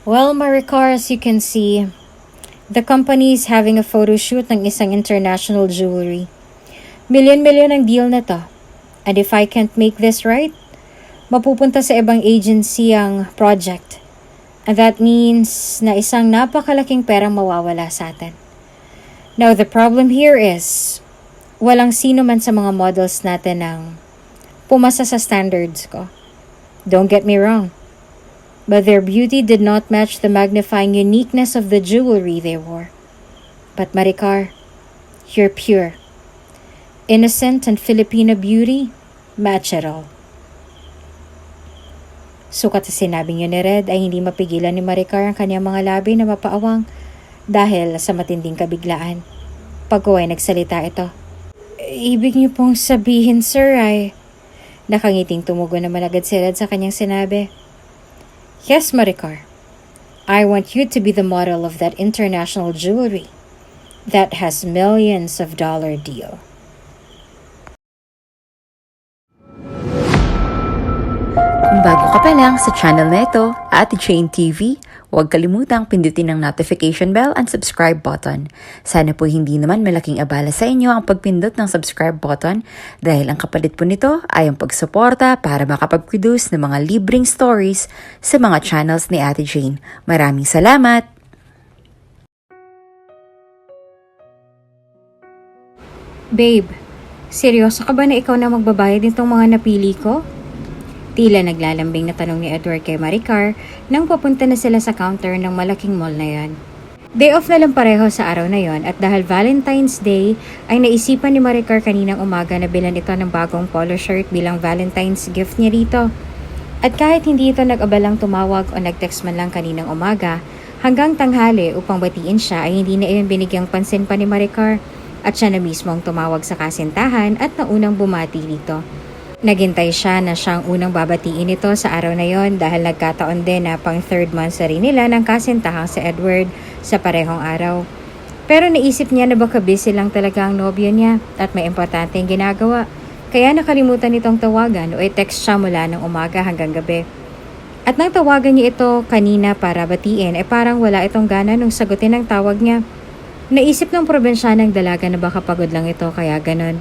Well, Maricar, as you can see, the company is having a photo shoot ng isang international jewelry. Million-million ang deal na to. And if I can't make this right, mapupunta sa ibang agency ang project. And that means na isang napakalaking perang mawawala sa atin. Now, the problem here is, walang sino man sa mga models natin ang pumasa sa standards ko. Don't get me wrong. But their beauty did not match the magnifying uniqueness of the jewelry they wore. But Maricar, you're pure. Innocent and Filipino beauty, match it all. Sukat sa sinabing yun ni Red ay hindi mapigilan ni Maricar ang kanyang mga labi na mapaawang dahil sa matinding kabiglaan. Pagkuway nagsalita ito. Ibig niyo pong sabihin, sir, ay... Nakangiting tumugon naman agad si Red sa kanyang sinabi. Yes, Maricar. I want you to be the model of that international jewelry that has millions of dollar deal. Kung bago ka pa lang sa channel na ito, Ate Jane TV, huwag kalimutang pindutin ang notification bell and subscribe button. Sana po hindi naman malaking abala sa inyo ang pagpindot ng subscribe button dahil ang kapalit po nito ay ang pagsuporta para makapag-produce ng mga libreng stories sa mga channels ni Ate Jane. Maraming salamat! Babe, seryoso ka ba na ikaw na magbabayad nitong mga napili ko? Tila naglalambing na tanong ni Edward kay Maricar nang papunta na sila sa counter ng malaking mall na yon. Day off na lang pareho sa araw na yon at dahil Valentine's Day ay naisipan ni Maricar kaninang umaga na bilan ito ng bagong polo shirt bilang Valentine's gift niya rito. At kahit hindi ito nag-abalang tumawag o nag-text man lang kaninang umaga, hanggang tanghali upang batiin siya ay hindi na iyon binigyang pansin pa ni Maricar at siya na mismo ang tumawag sa kasintahan at naunang bumati rito. Naghintay siya na siyang unang babatiin ito sa araw na yon dahil nagkataon din na pang third month sa rin nila ng kasintahang si Edward sa parehong araw. Pero naisip niya na baka busy lang talaga ang nobyo niya at may importanteng ginagawa. Kaya nakalimutan nitong tawagan o i-text siya mula ng umaga hanggang gabi. At nang tawagan niya ito kanina para batiin parang wala itong gana nung sagutin ang tawag niya. Naisip ng probinsyanang dalaga na baka pagod lang ito kaya ganon.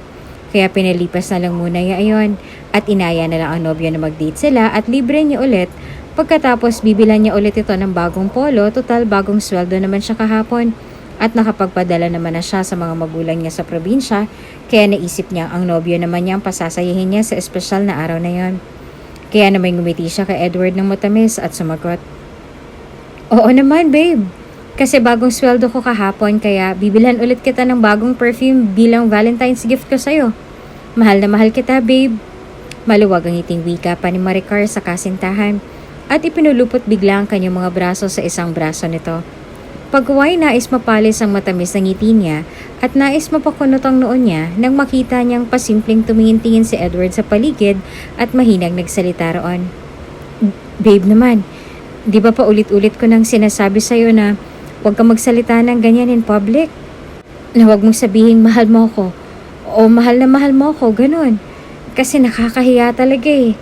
Kaya pinalipas na lang muna niya ayon at inaya na lang ang nobyo na mag-date sila at libre niya ulit. Pagkatapos bibilan niya ulit ito ng bagong polo, total bagong sweldo naman siya kahapon. At nakapagpadala naman na siya sa mga magulang niya sa probinsya, kaya naisip niya ang nobyo naman niya ang pasasayahin niya sa espesyal na araw na yon. Kaya naman ngumiti siya kay Edward ng matamis at sumagot. Oo naman babe, kasi bagong sweldo ko kahapon kaya bibilhan ulit kita ng bagong perfume bilang Valentine's gift ko sa'yo. Mahal na mahal kita, babe. Maluwag ang ngiting wika pa ni Maricar sa kasintahan at ipinulupot bigla ang kanyang mga braso sa isang braso nito. Pagkuway nais mapalis ang matamis na ngiti niya at nais mapakunot ang noon niya nang makita niyang pasimpleng tumingin-tingin si Edward sa paligid at mahinang nagsalita roon. Babe naman, di ba pa ulit-ulit ko nang sinasabi sa'yo na huwag ka magsalita ng ganyan in public? Na huwag mong sabihin mahal mo ako. O mahal na mahal mo ako, ganun. Kasi nakakahiya talaga eh.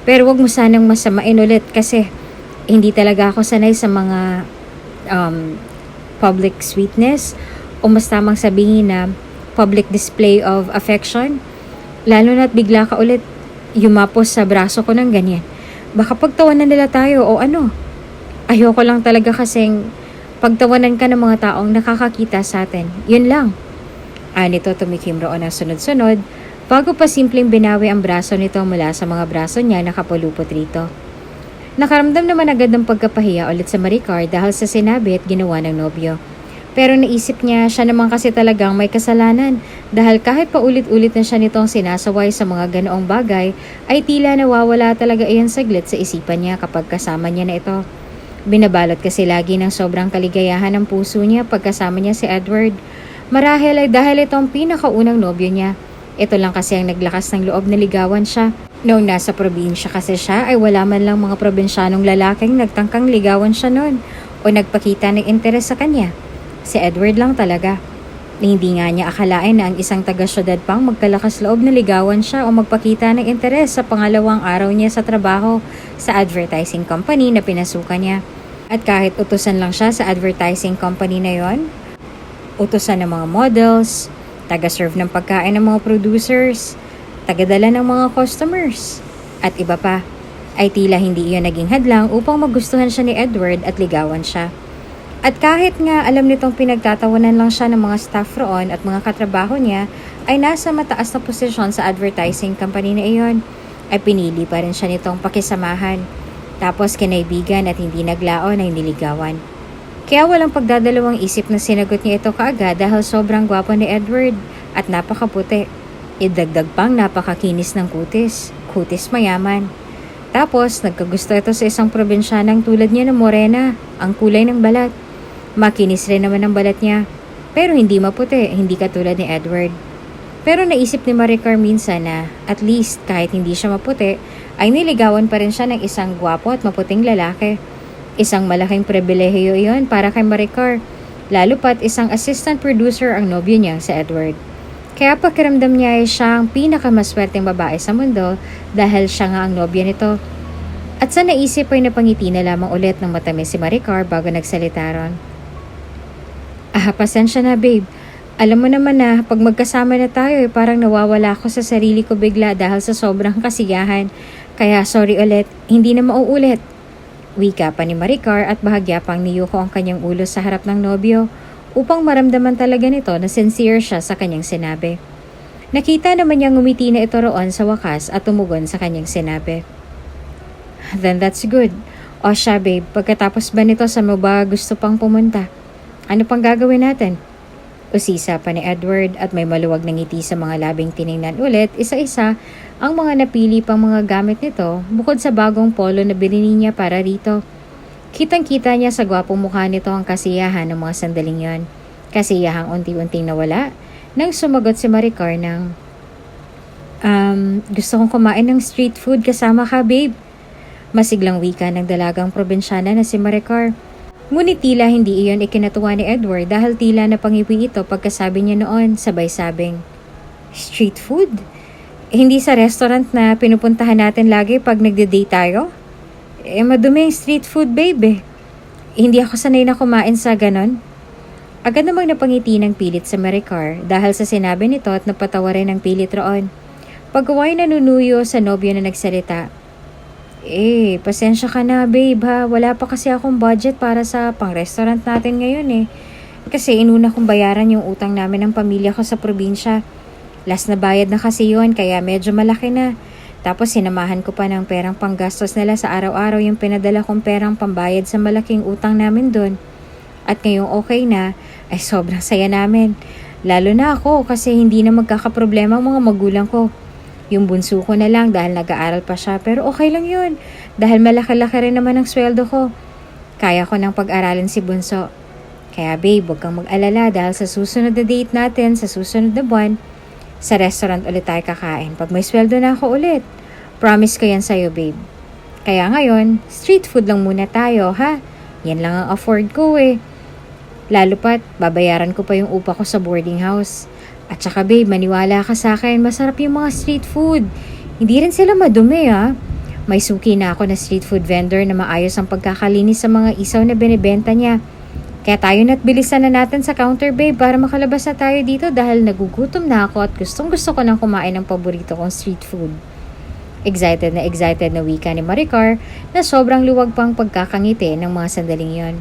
Pero wag mo sanang masamain ulit kasi hindi talaga ako sanay sa mga public sweetness o mas tamang sabihin na public display of affection. Lalo na't bigla ka ulit yumapos sa braso ko ng ganyan. Baka pagtawanan nila tayo o ano. Ayoko lang talaga kasing pagtawanan ka ng mga taong nakakakita sa atin. Yun lang. Nito tumikim roon ang sunod-sunod bago pa simpleng binawi ang braso nito mula sa mga braso niya nakapulupot rito. Nakaramdam naman agad ng pagkapahiya ulit sa Maricar dahil sa sinabi at ginawa ng nobyo. Pero naisip niya siya naman kasi talagang may kasalanan dahil kahit paulit-ulit na siya nitong sinasaway sa mga ganoong bagay ay tila nawawala talaga iyan saglit sa isipan niya kapag kasama niya na ito. Binabalot kasi lagi ng sobrang kaligayahan ng puso niya pagkasama niya si Edward. Marahil ay dahil itong pinakaunang nobyo niya. Ito lang kasi ang naglakas ng loob na ligawan siya. Noong nasa probinsya kasi siya ay wala man lang mga probinsyanong lalaking nagtangkang ligawan siya noon o nagpakita ng interes sa kanya. Si Edward lang talaga. Hindi nga niya akalain na ang isang taga-syudad pang magkalakas loob na ligawan siya o magpakita ng interes sa pangalawang araw niya sa trabaho sa advertising company na pinasukan niya. At kahit utusan lang siya sa advertising company na yon, utusan ng mga models, taga-serve ng pagkain ng mga producers, tagadala ng mga customers, at iba pa, ay tila hindi iyon naging hadlang upang magustuhan siya ni Edward at ligawan siya. At kahit nga alam nitong pinagtatawanan lang siya ng mga staff roon at mga katrabaho niya ay nasa mataas na posisyon sa advertising company na iyon, ay pinili pa rin siya nitong pakisamahan. Tapos kinaibigan at hindi naglaon ay niligawan. Kaya walang pagdadalawang isip na sinagot niya ito kaagad dahil sobrang gwapo ni Edward at napakaputi. Idagdag pang napakakinis ng kutis. Kutis mayaman. Tapos nagkagusto ito sa isang probinsyanang tulad niya na morena, ang kulay ng balat. Makinis rin naman ang balat niya. Pero hindi maputi, hindi katulad ni Edward. Pero naisip ni Maricar minsan na at least kahit hindi siya maputi, ay niligawan pa rin siya ng isang gwapo at maputing lalaki. Isang malaking pribilehiyo iyon para kay Maricar, lalo pat isang assistant producer ang nobyo niya si Edward. Kaya pakiramdam niya ay siya ang pinakamaswerteng babae sa mundo dahil siya nga ang nobyo nito. At sa naisip ay napangiti na lamang ulit ng matamis si Maricar bago nagsalita ron. Pasensya na babe. Alam mo naman na pag magkasama na tayo parang nawawala ako sa sarili ko bigla dahil sa sobrang kasiyahan. Kaya sorry ulit, hindi na mauulit. Wika pa ni Maricar at bahagya pang niyuko ang kanyang ulo sa harap ng nobyo upang maramdaman talaga nito na sincere siya sa kanyang sinabi. Nakita naman niyang ngumiti na ito roon sa wakas at tumugon sa kanyang sinabi. Then that's good. O siya babe, pagkatapos ba nito sa mo ba gusto pang pumunta? Ano pang gagawin natin? Usisa pa ni Edward at may maluwag na ngiti sa mga labing tiningnan ulit isa-isa ang mga napili pang mga gamit nito bukod sa bagong polo na binili niya para rito. Kitang-kita niya sa gwapong mukha nito ang kasiyahan ng mga sandaling yon. Kasiyahang unti-unting nawala nang sumagot si Maricar ng, gusto kong kumain ng street food kasama ka babe. Masiglang wika ng dalagang probinsyana na si Maricar. Ngunit tila hindi iyon ikinatuwa ni Edward dahil tila napangiwi ito pagkasabi niya noon sabay sabing, street food? Hindi sa restaurant na pinupuntahan natin lagi pag nagde-date tayo? Madumi yung street food babe. Hindi ako sanay na kumain sa ganon. Agad namang napangiti ng pilit sa Maricar dahil sa sinabi nito at napatawa rin ng pilit roon. Pagkaway nanunuyo sa nobyo na nagsalita, pasensya ka na babe ha. Wala pa kasi akong budget para sa pang-restaurant natin ngayon Kasi inuna kong bayaran yung utang namin ng pamilya ko sa probinsya. Last na bayad na kasi yun kaya medyo malaki na. Tapos sinamahan ko pa ng perang panggastos nila sa araw-araw yung pinadala kong perang pambayad sa malaking utang namin doon. At ngayong okay na, ay sobrang saya namin. Lalo na ako kasi hindi na magkakaproblema ang mga magulang ko. Yung bunso ko na lang dahil nag-aaral pa siya pero okay lang yun dahil malaki-laki rin naman ang sweldo ko. Kaya ko nang pag-aralin si bunso. Kaya babe, huwag kang mag-alala dahil sa susunod na date natin, sa susunod na buwan, sa restaurant ulit tayo kakain pag may sweldo na ako ulit. Promise ko yan sa'yo babe. Kaya ngayon, street food lang muna tayo ha. Yan lang ang afford ko Lalo pat, babayaran ko pa yung upa ko sa boarding house. At saka babe, maniwala ka sa akin, masarap yung mga street food. Hindi rin sila madumi May suki na ako na street food vendor na maayos ang pagkakalinis sa mga isaw na binibenta niya. Kaya tayo na't bilisan na natin sa counter babe para makalabas na tayo dito dahil nagugutom na ako at gustong gusto ko nang kumain ng paborito kong street food. Excited na wika ni Maricar na sobrang luwag pang pagkakangiti ng mga sandaling yon.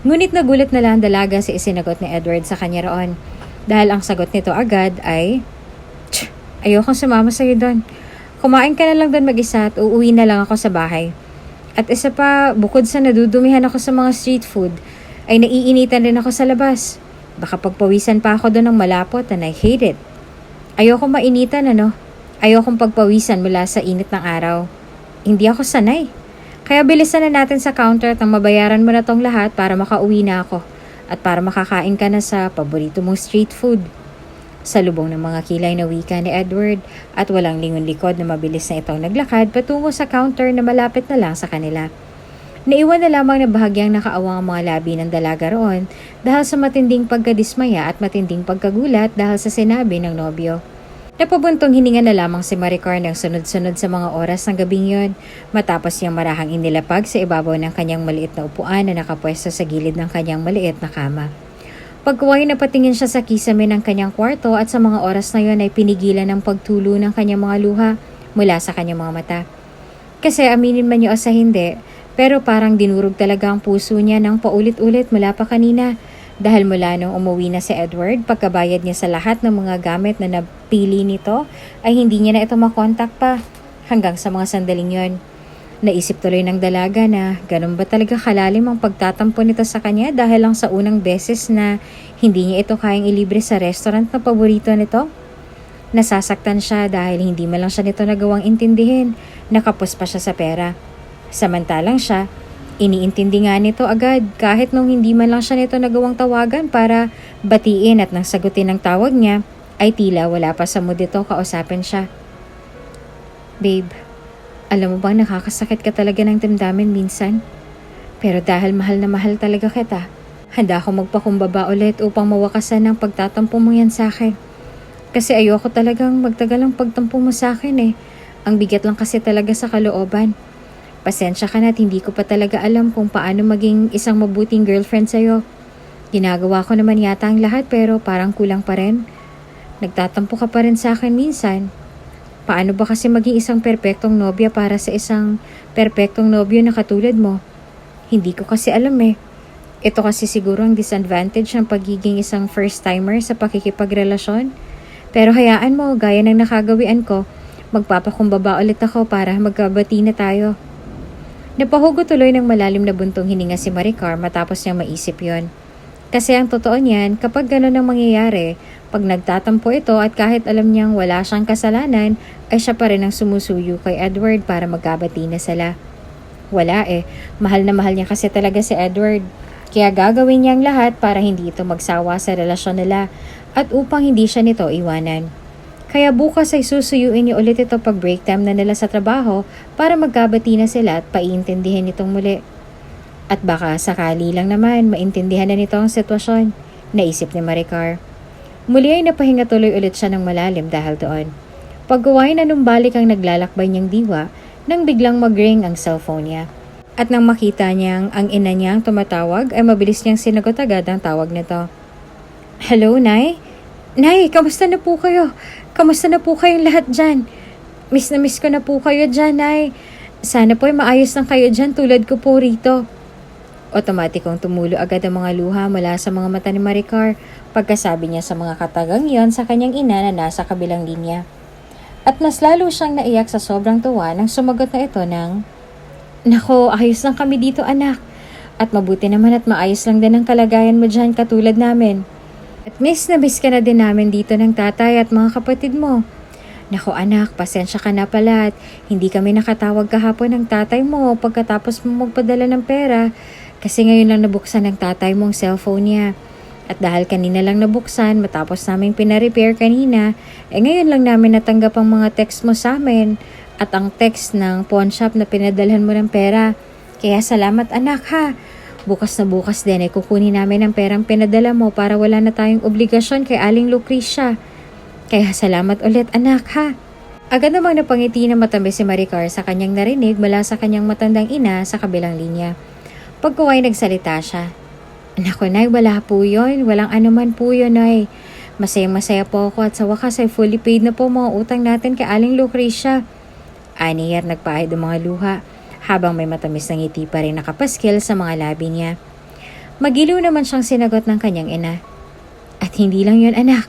Ngunit nagulat na lang dalaga sa isinagot ni Edward sa kanya roon. Dahil ang sagot nito agad ay, ayokong sumama sa'yo doon. Kumain ka na lang doon mag-isa at uuwi na lang ako sa bahay. At isa pa, bukod sa nadudumihan ako sa mga street food, ay naiinitan rin ako sa labas. Baka pagpawisan pa ako doon ng malapot and I hate it. Ayokong mainitan Ayokong pagpawisan mula sa init ng araw. Hindi ako sanay. Kaya bilisan na natin sa counter at mabayaran mo na tong lahat para makauwi na ako. At para makakain ka na sa paborito mong street food. Sa lubong ng mga kilay na wika ni Edward at walang lingon likod na mabilis na itong naglakad patungo sa counter na malapit na lang sa kanila. Naiwan na lamang na bahagyang nakaawang ang mga labi ng dalaga roon dahil sa matinding pagkadismaya at matinding pagkagulat dahil sa sinabi ng nobyo. Napabuntong hininga na lamang si Maricar ng sunod-sunod sa mga oras ng gabing yon matapos niyang marahang inilapag sa ibabaw ng kanyang maliit na upuan na nakapwesto sa gilid ng kanyang maliit na kama. Pagkuway na patingin siya sa kisame ng kanyang kwarto at sa mga oras na yon ay pinigilan ng pagtulo ng kanyang mga luha mula sa kanyang mga mata. Kasi aminin man niyo o sa hindi, pero parang dinurog talaga ang puso niya ng paulit-ulit mula pa kanina. Dahil mula nung umuwi na si Edward, pagkabayad niya sa lahat ng mga gamit na napili nito, ay hindi niya na ito makontak pa hanggang sa mga sandaling yon. Naisip tuloy ng dalaga na ganun ba talaga kalalim ang pagtatampo nito sa kanya dahil lang sa unang beses na hindi niya ito kayang ilibre sa restaurant na paborito nito? Nasasaktan siya dahil hindi man lang siya nito nagawang intindihin, nakapos pa siya sa pera. Samantalang siya, iniintindi nga nito agad kahit nung hindi man lang siya nito nagawang tawagan para batiin at nang sagutin ang tawag niya ay tila wala pa sa mood ito kausapin siya. Babe, alam mo bang nakakasakit ka talaga ng damdamin minsan? Pero dahil mahal na mahal talaga kita, handa ako magpakumbaba ulit upang mawakasan ang pagtatampo mo yan sa akin. Kasi ayoko talagang magtagal ang pagtampo mo sa akin eh. Ang bigat lang kasi talaga sa kalooban. Pasensya ka na at hindi ko pa talaga alam kung paano maging isang mabuting girlfriend sa'yo. Ginagawa ko naman yata ang lahat pero parang kulang pa rin. Nagtatampo ka pa rin sa akin minsan. Paano ba kasi maging isang perpektong nobya para sa isang perpektong nobyo na katulad mo? Hindi ko kasi alam eh. Ito kasi siguro ang disadvantage ng pagiging isang first-timer sa pakikipagrelasyon. Pero hayaan mo, gaya ng nakagawian ko, magpapakumbaba ulit ako para magkabati na tayo. Napahugo tuloy ng malalim na buntong hininga si Maricar matapos niyang maisip yon. Kasi ang totoo niyan, kapag gano'n ang mangyayari, pag nagtatampo ito at kahit alam niyang wala siyang kasalanan, ay siya pa rin ang sumusuyo kay Edward para magkabati na sila. Wala eh, mahal na mahal niya kasi talaga si Edward. Kaya gagawin niya ang lahat para hindi ito magsawa sa relasyon nila at upang hindi siya nito iwanan. Kaya bukas ay susuyuin niyo ulit ito pag break time na nila sa trabaho para magkabati na sila at paiintindihin itong muli. At baka sakali lang naman maintindihan na nito ang sitwasyon, naisip ni Maricar. Muli ay napahinga tuloy ulit siya ng malalim dahil doon. Paggawain na numbalik ang naglalakbay niyang diwa nang biglang mag-ring ang cellphone niya. At nang makita niyang ang ina niyang tumatawag ay mabilis niyang sinagot agad ang tawag nito. Hello, Nay? Nay, kamusta na po kayo? Kamusta na po kayong lahat dyan? Miss na miss ko na po kayo dyan, Nay. Sana po ay maayos lang kayo dyan tulad ko po rito. Otomatikong tumulo agad ang mga luha mula sa mga mata ni Maricar pagkasabi niya sa mga katagang yon sa kanyang ina na nasa kabilang linya. At mas lalo siyang naiyak sa sobrang tuwa nang sumagot na ito ng, Nako, ayos lang kami dito anak. At mabuti naman at maayos lang din ang kalagayan mo dyan katulad namin. At miss na miss ka na din namin dito ng tatay at mga kapatid mo. Nako anak, pasensya ka na pala at hindi kami nakatawag kahapon ng tatay mo pagkatapos mo magpadala ng pera kasi ngayon lang nabuksan ng tatay mo ang cellphone niya. At dahil kanina lang nabuksan matapos naming pinarepair kanina, ngayon lang namin natanggap ang mga text mo sa amin at ang text ng pawn shop na pinadalhan mo ng pera. Kaya salamat anak ha. Bukas na bukas din ay kukunin namin ang perang pinadala mo para wala na tayong obligasyon kay Aling Lucrecia. Kaya salamat ulit anak ha. Agad namang napangiti na matamis si Maricar sa kanyang narinig mula sa kanyang matandang ina sa kabilang linya. Pagkuway nagsalita siya. Naku Nay, wala po yun. Walang anuman po yun Nay. Masaya-masaya po ako at sa wakas ay fully paid na po mga utang natin kay Aling Lucrecia. Aniyat nagpaahid ang mga luha habang may matamis na ngiti pa rin nakapaskil sa mga labi niya. Magiliw naman siyang sinagot ng kanyang ina. At hindi lang yun anak.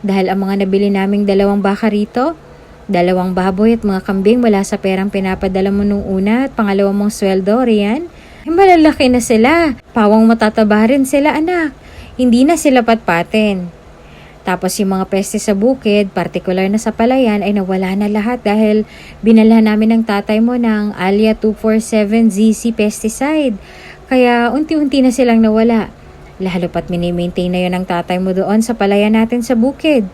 Dahil ang mga nabili naming 2 baka rito, 2 baboy at mga kambing mula sa perang pinapadala mo nung una at pangalawang mong sweldo, Rian, malalaki na sila. Pawang matataba rin sila anak. Hindi na sila patpatin. Tapos yung mga peste sa bukid, partikular na sa palayan, ay nawala na lahat dahil binala namin ng tatay mo ng Alia 247ZC pesticide. Kaya unti-unti na silang nawala. Lalo pat mini-maintain na yun ng tatay mo doon sa palayan natin sa bukid.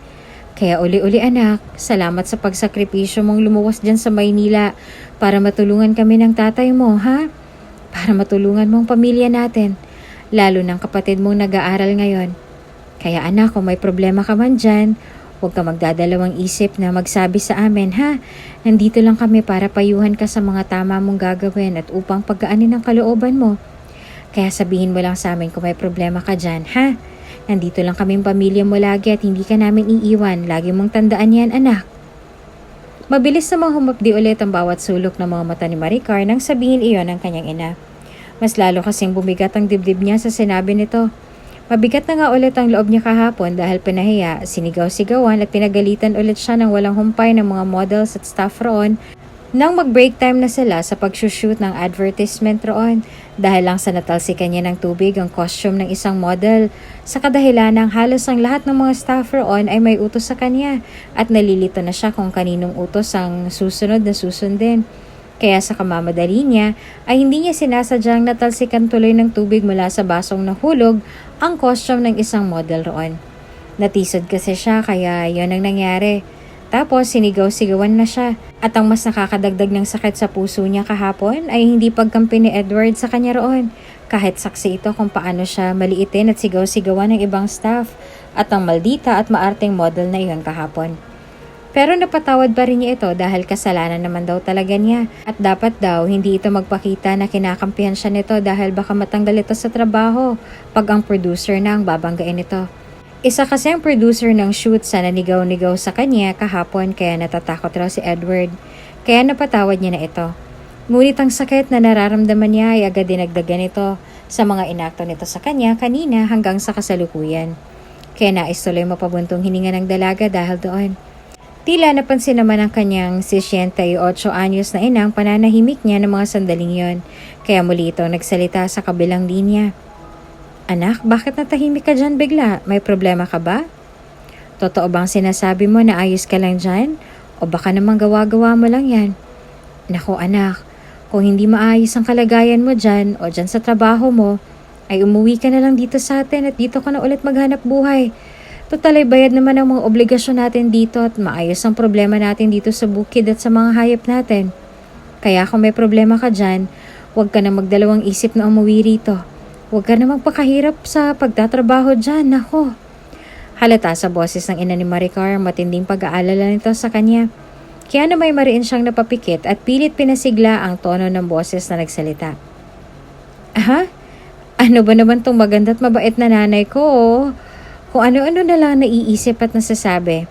Kaya uli-uli anak, salamat sa pagsakripisyo mong lumuwas dyan sa Maynila para matulungan kami ng tatay mo, ha? Para matulungan mong pamilya natin, lalo ng kapatid mong nag-aaral ngayon. Kaya anak, kung may problema ka man dyan, Huwag ka magdadalawang isip na magsabi sa amin, ha? Nandito lang kami para payuhan ka sa mga tama mong gagawin at upang pagaanin ang kalooban mo. Kaya sabihin mo lang sa amin kung may problema ka dyan, ha? Nandito lang kaming pamilya mo lagi at hindi ka namin iiwan. Lagi mong tandaan yan, anak. Mabilis namang humapdi ulit ang bawat sulok ng mga mata ni Maricar nang sabihin iyon ng kanyang ina. Mas lalo kasing bumigat ang dibdib niya sa sinabi nito. Mabigat na nga ulit ang loob niya kahapon dahil pinahiya, sinigaw-sigawan at pinagalitan ulit siya ng walang humpay ng mga models at staff roon nang mag-break time na sila sa pag-shoot ng advertisement roon dahil lang sa natalsikan niya ng tubig ang costume ng isang model sa kadahilan ng halos ang lahat ng mga staff roon ay may utos sa kanya at nalilito na siya kung kaninong utos ang susunod na susundin. Kaya sa kamamadali niya ay hindi niya sinasadyang natalsikan tuloy ng tubig mula sa basong nahulog ang costume ng isang model roon. Natisod kasi siya kaya yon ang nangyari. Tapos sinigaw-sigawan na siya at ang mas nakakadagdag ng sakit sa puso niya kahapon ay hindi pagkampi ni Edward sa kanya roon. Kahit saksi ito kung paano siya maliitin at sigaw-sigawan ng ibang staff at ang maldita at maarteng model na iyon kahapon. Pero napatawad pa rin niya ito dahil kasalanan naman daw talaga niya at dapat daw hindi ito magpakita na kinakampihan siya nito dahil baka matanggal ito sa trabaho pag ang producer na ang babanggain ito. Isa kasi ang producer ng shoot sa nanigaw-nigaw sa kanya kahapon kaya natatakot raw si Edward. Kaya napatawad niya na ito. Ngunit ang sakit na nararamdaman niya ay agad dinagdagan ito sa mga inakto nito sa kanya kanina hanggang sa kasalukuyan. Kaya nais tuloy mapabuntong hininga ng dalaga dahil doon. Tila napansin naman ang kanyang 68 anyos na inang pananahimik niya ng mga sandaling yon. Kaya muli itong nagsalita sa kabilang linya. Anak, bakit natahimik ka dyan bigla? May problema ka ba? Totoo bang sinasabi mo na ayos ka lang dyan? O baka namang gawa-gawa mo lang yan? Naku anak, kung hindi maayos ang kalagayan mo dyan o dyan sa trabaho mo, ay umuwi ka na lang dito sa atin at dito ka na ulit maghanap buhay. Total ay bayad naman ang mga obligasyon natin dito at maayos ang problema natin dito sa bukid at sa mga hayop natin. Kaya kung may problema ka dyan, huwag ka na magdalawang isip na umuwi rito. Huwag ka na magpakahirap sa pagtatrabaho dyan, nako. Halata sa boses ng ina ni Maricar matinding pag-aalala nito sa kanya. Kaya na may mariin siyang napapikit at pilit pinasigla ang tono ng boses na nagsalita. Aha? Ano ba naman tong maganda at mabait na nanay ko Kung ano-ano na lang naiisip at nasasabi.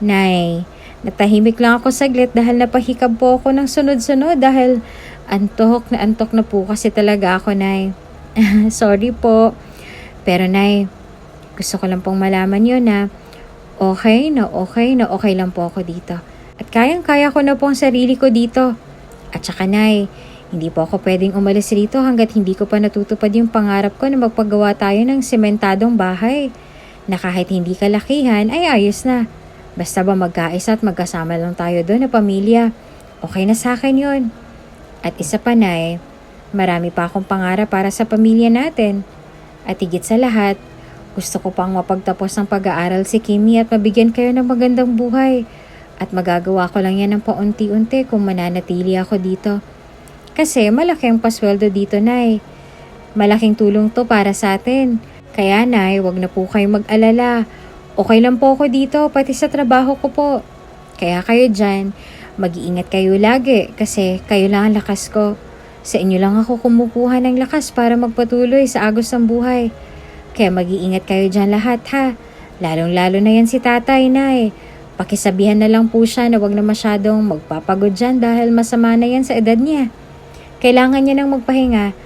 Nay, natahimik lang ako saglit dahil napahikab po ako ng sunod-sunod dahil antok na po kasi talaga ako, Nay. Sorry po. Pero Nay, gusto ko lang pong malaman yun na okay lang po ako dito. At kayang-kaya ko na po ang sarili ko dito. At saka Nay, hindi po ako pwedeng umalis rito hanggat hindi ko pa natutupad yung pangarap ko na magpagawa tayo ng sementadong bahay. Na kahit hindi kalakihan ay ayos na. Basta ba magkaisa at magkasama lang tayo doon na pamilya. Okay na sa akin yun. At isa pa Nay, marami pa akong pangarap para sa pamilya natin. At higit sa lahat, gusto ko pang mapagtapos ng pag-aaral si Kimmy at mabigyan kayo ng magandang buhay. At magagawa ko lang yan ng paunti-unti kung mananatili ako dito. Kasi malaki ang pasweldo dito, Nay. Malaking tulong to para sa atin. Kaya Nay, wag na po kayong mag-alala. Okay lang po ako dito, pati sa trabaho ko po. Kaya kayo dyan, mag-iingat kayo lagi kasi kayo lang ang lakas ko. Sa inyo lang ako kumukuha ng lakas para magpatuloy sa agos ng buhay. Kaya mag-iingat kayo dyan lahat ha. Lalong-lalo na yan si tatay, Nay. Pakisabihan na lang po siya na wag na masyadong magpapagod dyan dahil masama na yan sa edad niya. Kailangan niya nang magpahinga.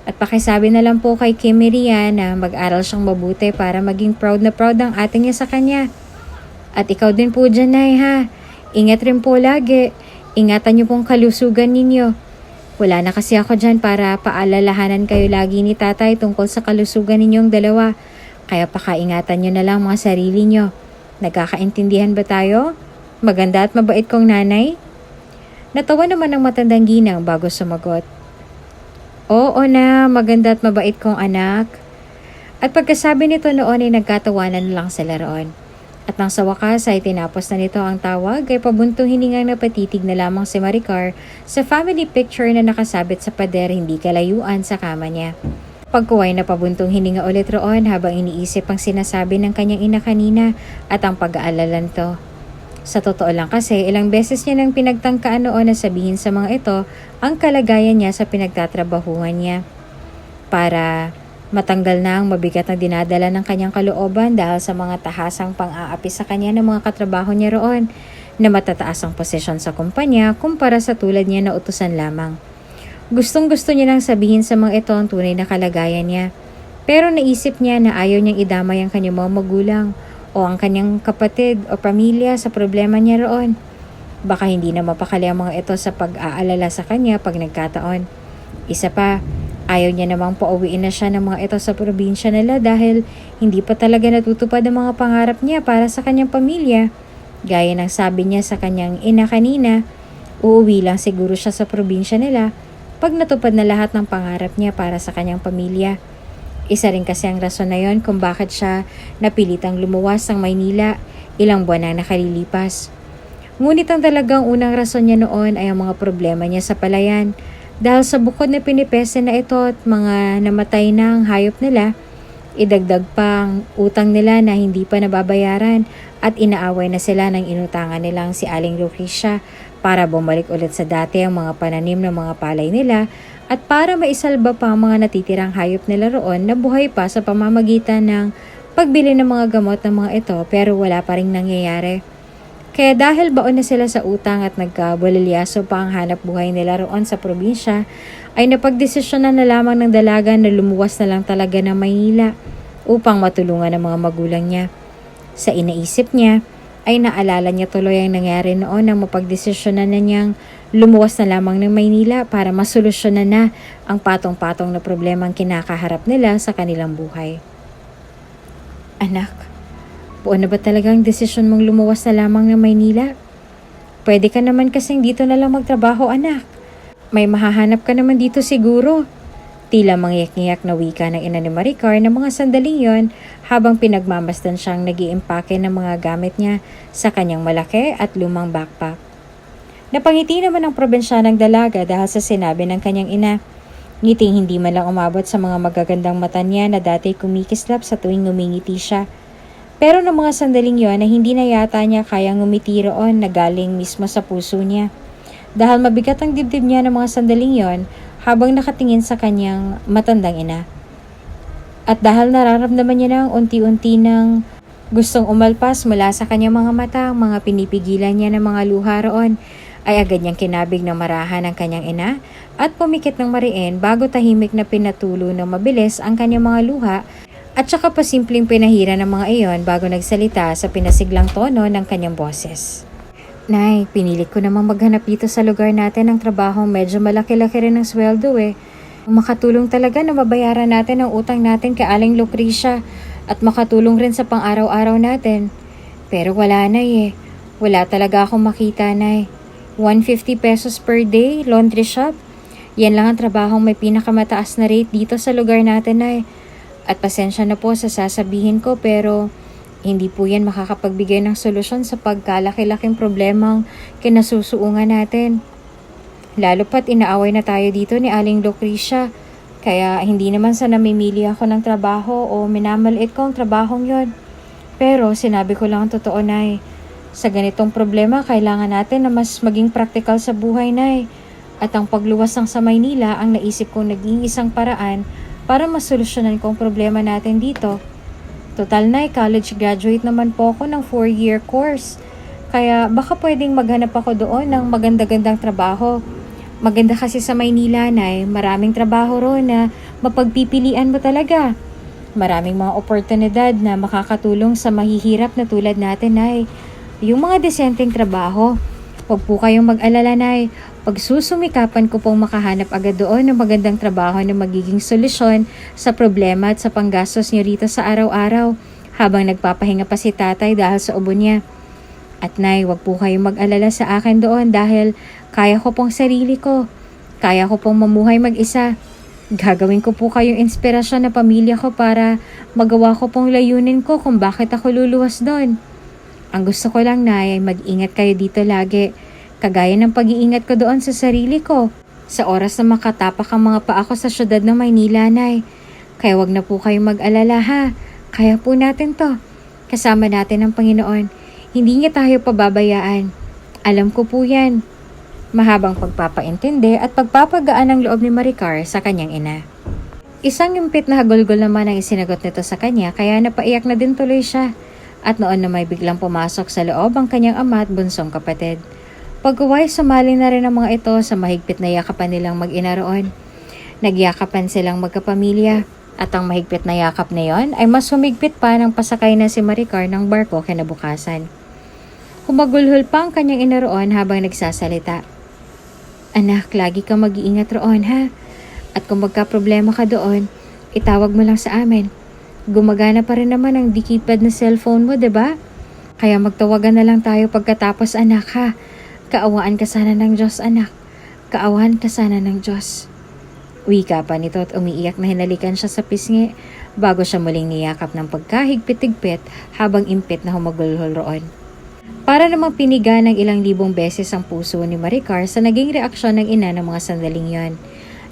At pakisabi na lang po kay Kimmy Rian na mag-aral siyang mabuti para maging proud na proud ang ate niya sa kanya. At ikaw din po dyan, Nay, ha. Ingat rin po lagi. Ingatan niyo pong kalusugan ninyo. Wala na kasi ako dyan para paalalahanan kayo lagi ni tatay tungkol sa kalusugan ninyong dalawa. Kaya pakaingatan niyo na lang mga sarili niyo. Nagkakaintindihan ba tayo? Maganda at mabait kong nanay? Natawa naman ang matandang ginang bago sumagot. Oo na, maganda at mabait kong anak. At pagkasabi nito noon ay nagkatawanan lang sila roon. At nang sa wakas ay tinapos na nito ang tawag ay pabuntong hiningang napatitig na lamang si Maricar sa family picture na nakasabit sa pader hindi kalayuan sa kama niya. Pagkuway na pabuntong hininga ulit roon habang iniisip ang sinasabi ng kanyang ina kanina at ang pag-aalala nito. Sa totoo lang kasi, ilang beses niya nang pinagtangkaan noon na sabihin sa mga ito ang kalagayan niya sa pinagtatrabahuhan niya. Para matanggal na ang mabigat na dinadala ng kanyang kalooban dahil sa mga tahasang pang-aapi sa kanya ng mga katrabaho niya roon na matataas ang posisyon sa kumpanya kumpara sa tulad niya na utusan lamang. Gustong-gusto niya nang sabihin sa mga ito ang tunay na kalagayan niya. Pero naisip niya na ayaw niyang idamay ang kanyang mga magulang o ang kanyang kapatid o pamilya sa problema niya roon. Baka hindi na mapakali ang mga ito sa pag-aalala sa kanya pag nagkataon. Isa pa, ayaw niya namang pauwiin na siya ng mga ito sa probinsya nila dahil hindi pa talaga natutupad ang mga pangarap niya para sa kanyang pamilya. Gaya ng sabi niya sa kanyang ina kanina, uuwi lang siguro siya sa probinsya nila pag natupad na lahat ng pangarap niya para sa kanyang pamilya. Isa rin kasi ang rason na yon kung bakit siya napilitang lumuwas ng Maynila ilang buwan na nakalilipas. Ngunit ang talagang unang rason niya noon ay ang mga problema niya sa palayan. Dahil sa bukod na pinipese na ito at mga namatay na ang hayop nila, idagdag pa ang utang nila na hindi pa nababayaran at inaaway na sila ng inutangan nilang si Aling Lucrecia para bumalik ulit sa dati ang mga pananim ng mga palay nila at para maisalba pa ang mga natitirang hayop nila roon na buhay pa sa pamamagitan ng pagbili ng mga gamot ng mga ito pero wala pa rin nangyayari. Kaya dahil baon na sila sa utang at nagkabulalyaso pa ang hanap buhay nila roon sa probinsya, ay napagdesisyonan na lamang ng dalaga na lumuwas na lang talaga ng Maynila upang matulungan ang mga magulang niya. Sa inaisip niya, ay naalala niya tuloy ang nangyari noon nang mapagdesisyonan na niyang lumuwas na lamang ng Maynila para masolusyonan na ang patong-patong na problemang kinakaharap nila sa kanilang buhay. Anak, buo na ba talagang desisyon mong lumuwas na lamang ng Maynila? Pwede ka naman kasing dito na lang magtrabaho, anak. May mahahanap ka naman dito siguro. Tila mangyak-ngyak na wika ng ina ni Maricar na mga sandaling yon habang pinagmamasdan siyang nag-iimpake ng mga gamit niya sa kanyang malaki at lumang backpack. Napangiti naman ang probinsyanang dalaga dahil sa sinabi ng kanyang ina. Ngiting hindi man lang umabot sa mga magagandang mata niya na dati kumikislap sa tuwing ngumingiti siya. Pero ng mga sandaling yon ay hindi na yata niya kayang ngumiti roon na galing mismo sa puso niya. Dahil mabigat ang dibdib niya ng mga sandaling yon habang nakatingin sa kanyang matandang ina. At dahil nararamdaman niya ng unti-unti ng gustong umalpas mula sa kanyang mga mata, mga pinipigilan niya ng mga luha roon, ay agad niyang kinabig ng marahan ng kanyang ina at pumikit ng mariin bago tahimik na pinatulo ng mabilis ang kanyang mga luha at saka pasimpleng pinahira ng mga iyon bago nagsalita sa pinasiglang tono ng kanyang boses. Nay, pinilit ko namang maghanap dito sa lugar natin ng trabaho, medyo malaki-laki rin ang sweldo eh. Makatulong talaga na mabayaran natin ang utang natin kay Aling Lucrecia at makatulong rin sa pang-araw-araw natin. Pero wala na eh. Wala talaga akong makita, Nay. 150 pesos per day, laundry shop. Yan lang ang trabahong may pinakamataas na rate dito sa lugar natin, Nay. At pasensya na po sa sasabihin ko pero hindi po yan makakapagbigay ng solusyon sa pagkalaki-laking problemang kinasusuungan natin. Lalo pat inaaway na tayo dito ni Aling Lucrecia. Kaya hindi naman sa namimili ako ng trabaho o minamaliit ko ang trabahong yon. Pero sinabi ko lang ang totoo, Nay. Sa ganitong problema, kailangan natin na mas maging praktikal sa buhay, Nay. At ang pagluwas ng sa Maynila ang naisip kong naging isang paraan para masolusyonan ko ang problema natin dito. Total, Nay, college graduate naman po ako ng 4-year course. Kaya baka pwedeng maghanap ako doon ng maganda-gandang trabaho. Maganda kasi sa Maynila, Nay, maraming trabaho roon na mapagpipilian mo talaga. Maraming mga oportunidad na makakatulong sa mahihirap na tulad natin, Nay. Yung mga desenteng trabaho. Huwag po kayong mag-alala, Nay. Pagsusumikapan ko pong makahanap agad doon ng magandang trabaho na magiging solusyon sa problema at sa panggastos niyo rito sa araw-araw habang nagpapahinga pa si tatay dahil sa ubo niya. At Nay, huwag po kayong mag-alala sa akin doon dahil kaya ko pong sarili ko. Kaya ko pong mamuhay mag-isa. Gagawin ko po kayong inspirasyon na pamilya ko para magawa ko pong layunin ko kung bakit ako luluwas doon. Ang gusto ko lang, Nay, ay mag-ingat kayo dito lagi. Kagaya ng pag-iingat ko doon sa sarili ko. Sa oras na makatapak ang mga paa ko sa syudad ng Maynila, Nay. Kaya wag na po kayong mag-alala ha. Kaya po natin to. Kasama natin ang Panginoon. Hindi niya tayo pababayaan. Alam ko po yan. Mahabang pagpapaintindi at pagpapagaan ng loob ni Maricar sa kanyang ina. Isang impit na hagulgol naman ang isinagot nito sa kanya kaya napaiyak na din tuloy siya. At noon na may biglang pumasok sa loob ang kanyang ama at bunsong kapatid. Pag-uway, sumali na rin ang mga ito sa mahigpit na yakapan nilang mag-ina roon. Nagyakapan silang magkapamilya at ang mahigpit na yakap na yon ay mas humigpit pa ng pasakay na si Maricar ng barko kinabukasan. Humagulhol pa ang kanyang ina roon habang nagsasalita. Anak, lagi kang mag-iingat roon ha. At kung magka-problema ka doon, itawag mo lang sa amin. Gumagana pa rin naman ang di-keypad na cellphone mo, diba? Kaya magtawagan na lang tayo pagkatapos anak ha. Kaawaan ka sana ng Diyos anak. Kaawaan ka sana ng Diyos. Wika pa nito at umiiyak na hinalikan siya sa pisngi bago siya muling niyakap ng pagkahigpit-higpit habang impit na humagulhol roon. Para namang piniga ng ilang libong beses ang puso ni Maricar sa naging reaksyon ng ina ng mga sandaling yon.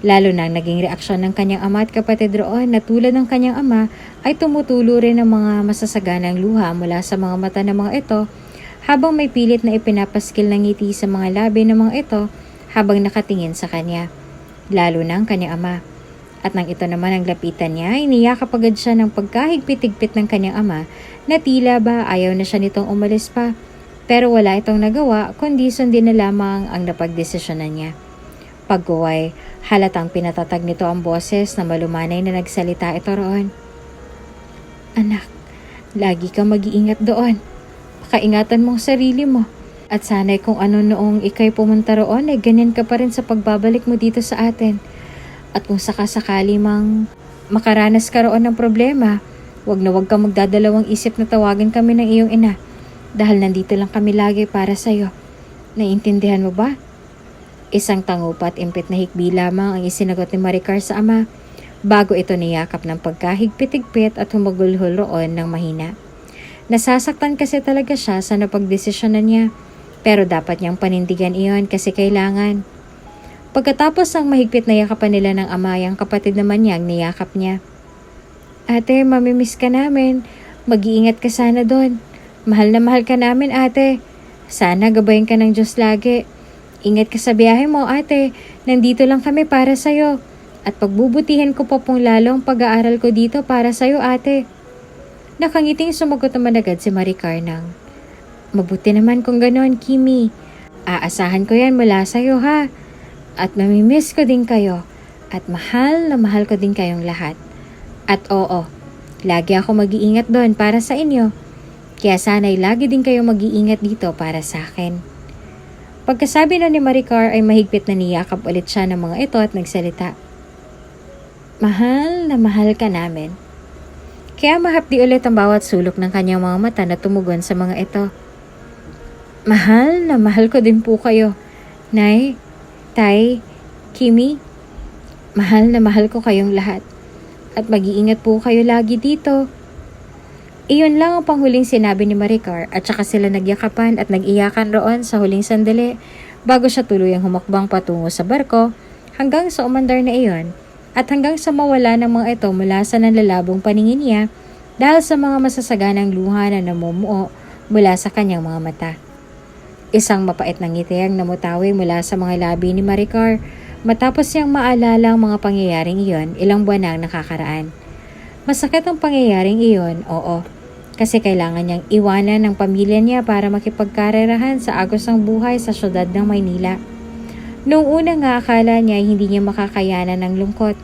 Lalo na naging reaksyon ng kanyang ama at kapatid roon na tulad ng kanyang ama ay tumutulo rin ng mga masasaganang luha mula sa mga mata ng mga ito habang may pilit na ipinapaskil ng ngiti sa mga labi ng mga ito habang nakatingin sa kanya. Lalo na ang kanyang ama. At nang ito naman ang lapitan niya, iniyakap agad siya ng pagkahigpit-higpit ng kanyang ama na tila ba ayaw na siya nitong umalis pa. Pero wala itong nagawa kundi sundin na lamang ang napagdesisyonan niya. Pagkuway, halatang pinatatag nito ang boses na malumanay na nagsalita ito roon. Anak, lagi kang mag-iingat doon. Pakaingatan mo ang sarili mo. At sana'y kung ano noong ikay pumunta roon ay ganyan ka pa rin sa pagbabalik mo dito sa atin. At kung sakasakali mang makaranas ka roon ng problema, wag kang magdadalawang isip na tawagan kami ng iyong ina. Dahil nandito lang kami lagi para sa'yo. Naiintindihan mo ba? Isang tangupa at impit na hikbi lamang ang isinagot ni Maricar sa ama bago ito niyakap ng pagkahigpit-higpit at humagulhol roon ng mahina. Nasasaktan kasi talaga siya sa napagdesisyonan niya. Pero dapat niyang panindigan iyon kasi kailangan. Pagkatapos ang mahigpit na yakapan nila ng ama, ang kapatid naman niyang niyakap niya. Ate, mamimiss ka namin. Mag-iingat ka sana doon. Mahal na mahal ka namin ate. Sana gabayan ka ng Diyos lagi. Ingat ka sa biyahe mo ate. Nandito lang kami para sa'yo. At pagbubutihan ko pa pong lalo ang pag-aaral ko dito para sa'yo ate. Nakangiting sumagot naman agad si Maricar ng, mabuti naman kung gano'n, Kimi. Aasahan ko yan mula sa'yo ha. At mamimiss ko din kayo. At mahal na mahal ko din kayong lahat. At oo, lagi ako mag-iingat doon para sa inyo. Kaya sana'y lagi din kayo mag-iingat dito para sa akin. Pagkasabi na ni Maricar ay mahigpit na niyakap ulit siya ng mga ito at nagsalita. Mahal na mahal ka namin. Kaya mahapdi ulit ang bawat sulok ng kanyang mga mata na tumugon sa mga ito. Mahal na mahal ko din po kayo. Nay, Tay, Kimi, mahal na mahal ko kayong lahat. At mag-iingat po kayo lagi dito. Iyon lang ang panghuling sinabi ni Maricar at saka sila nagyakapan at nag-iyakan roon sa huling sandali bago siya tuluyang humakbang patungo sa barko hanggang sa umandar na iyon at hanggang sa mawala ng mga ito mula sa nanlalabong paningin niya dahil sa mga masasaganang luha na namumuo mula sa kanyang mga mata. Isang mapait na ngiti ang namutawi mula sa mga labi ni Maricar matapos niyang maalala ang mga pangyayaring iyon ilang buwan na nakakaraan. Masakit ang pangyayaring iyon, oo, kasi kailangan niyang iwanan ng pamilya niya para makipagkarerahan sa agos ng buhay sa syudad ng Maynila. Noong una nga akala niya hindi niya makakayanan ng lungkot,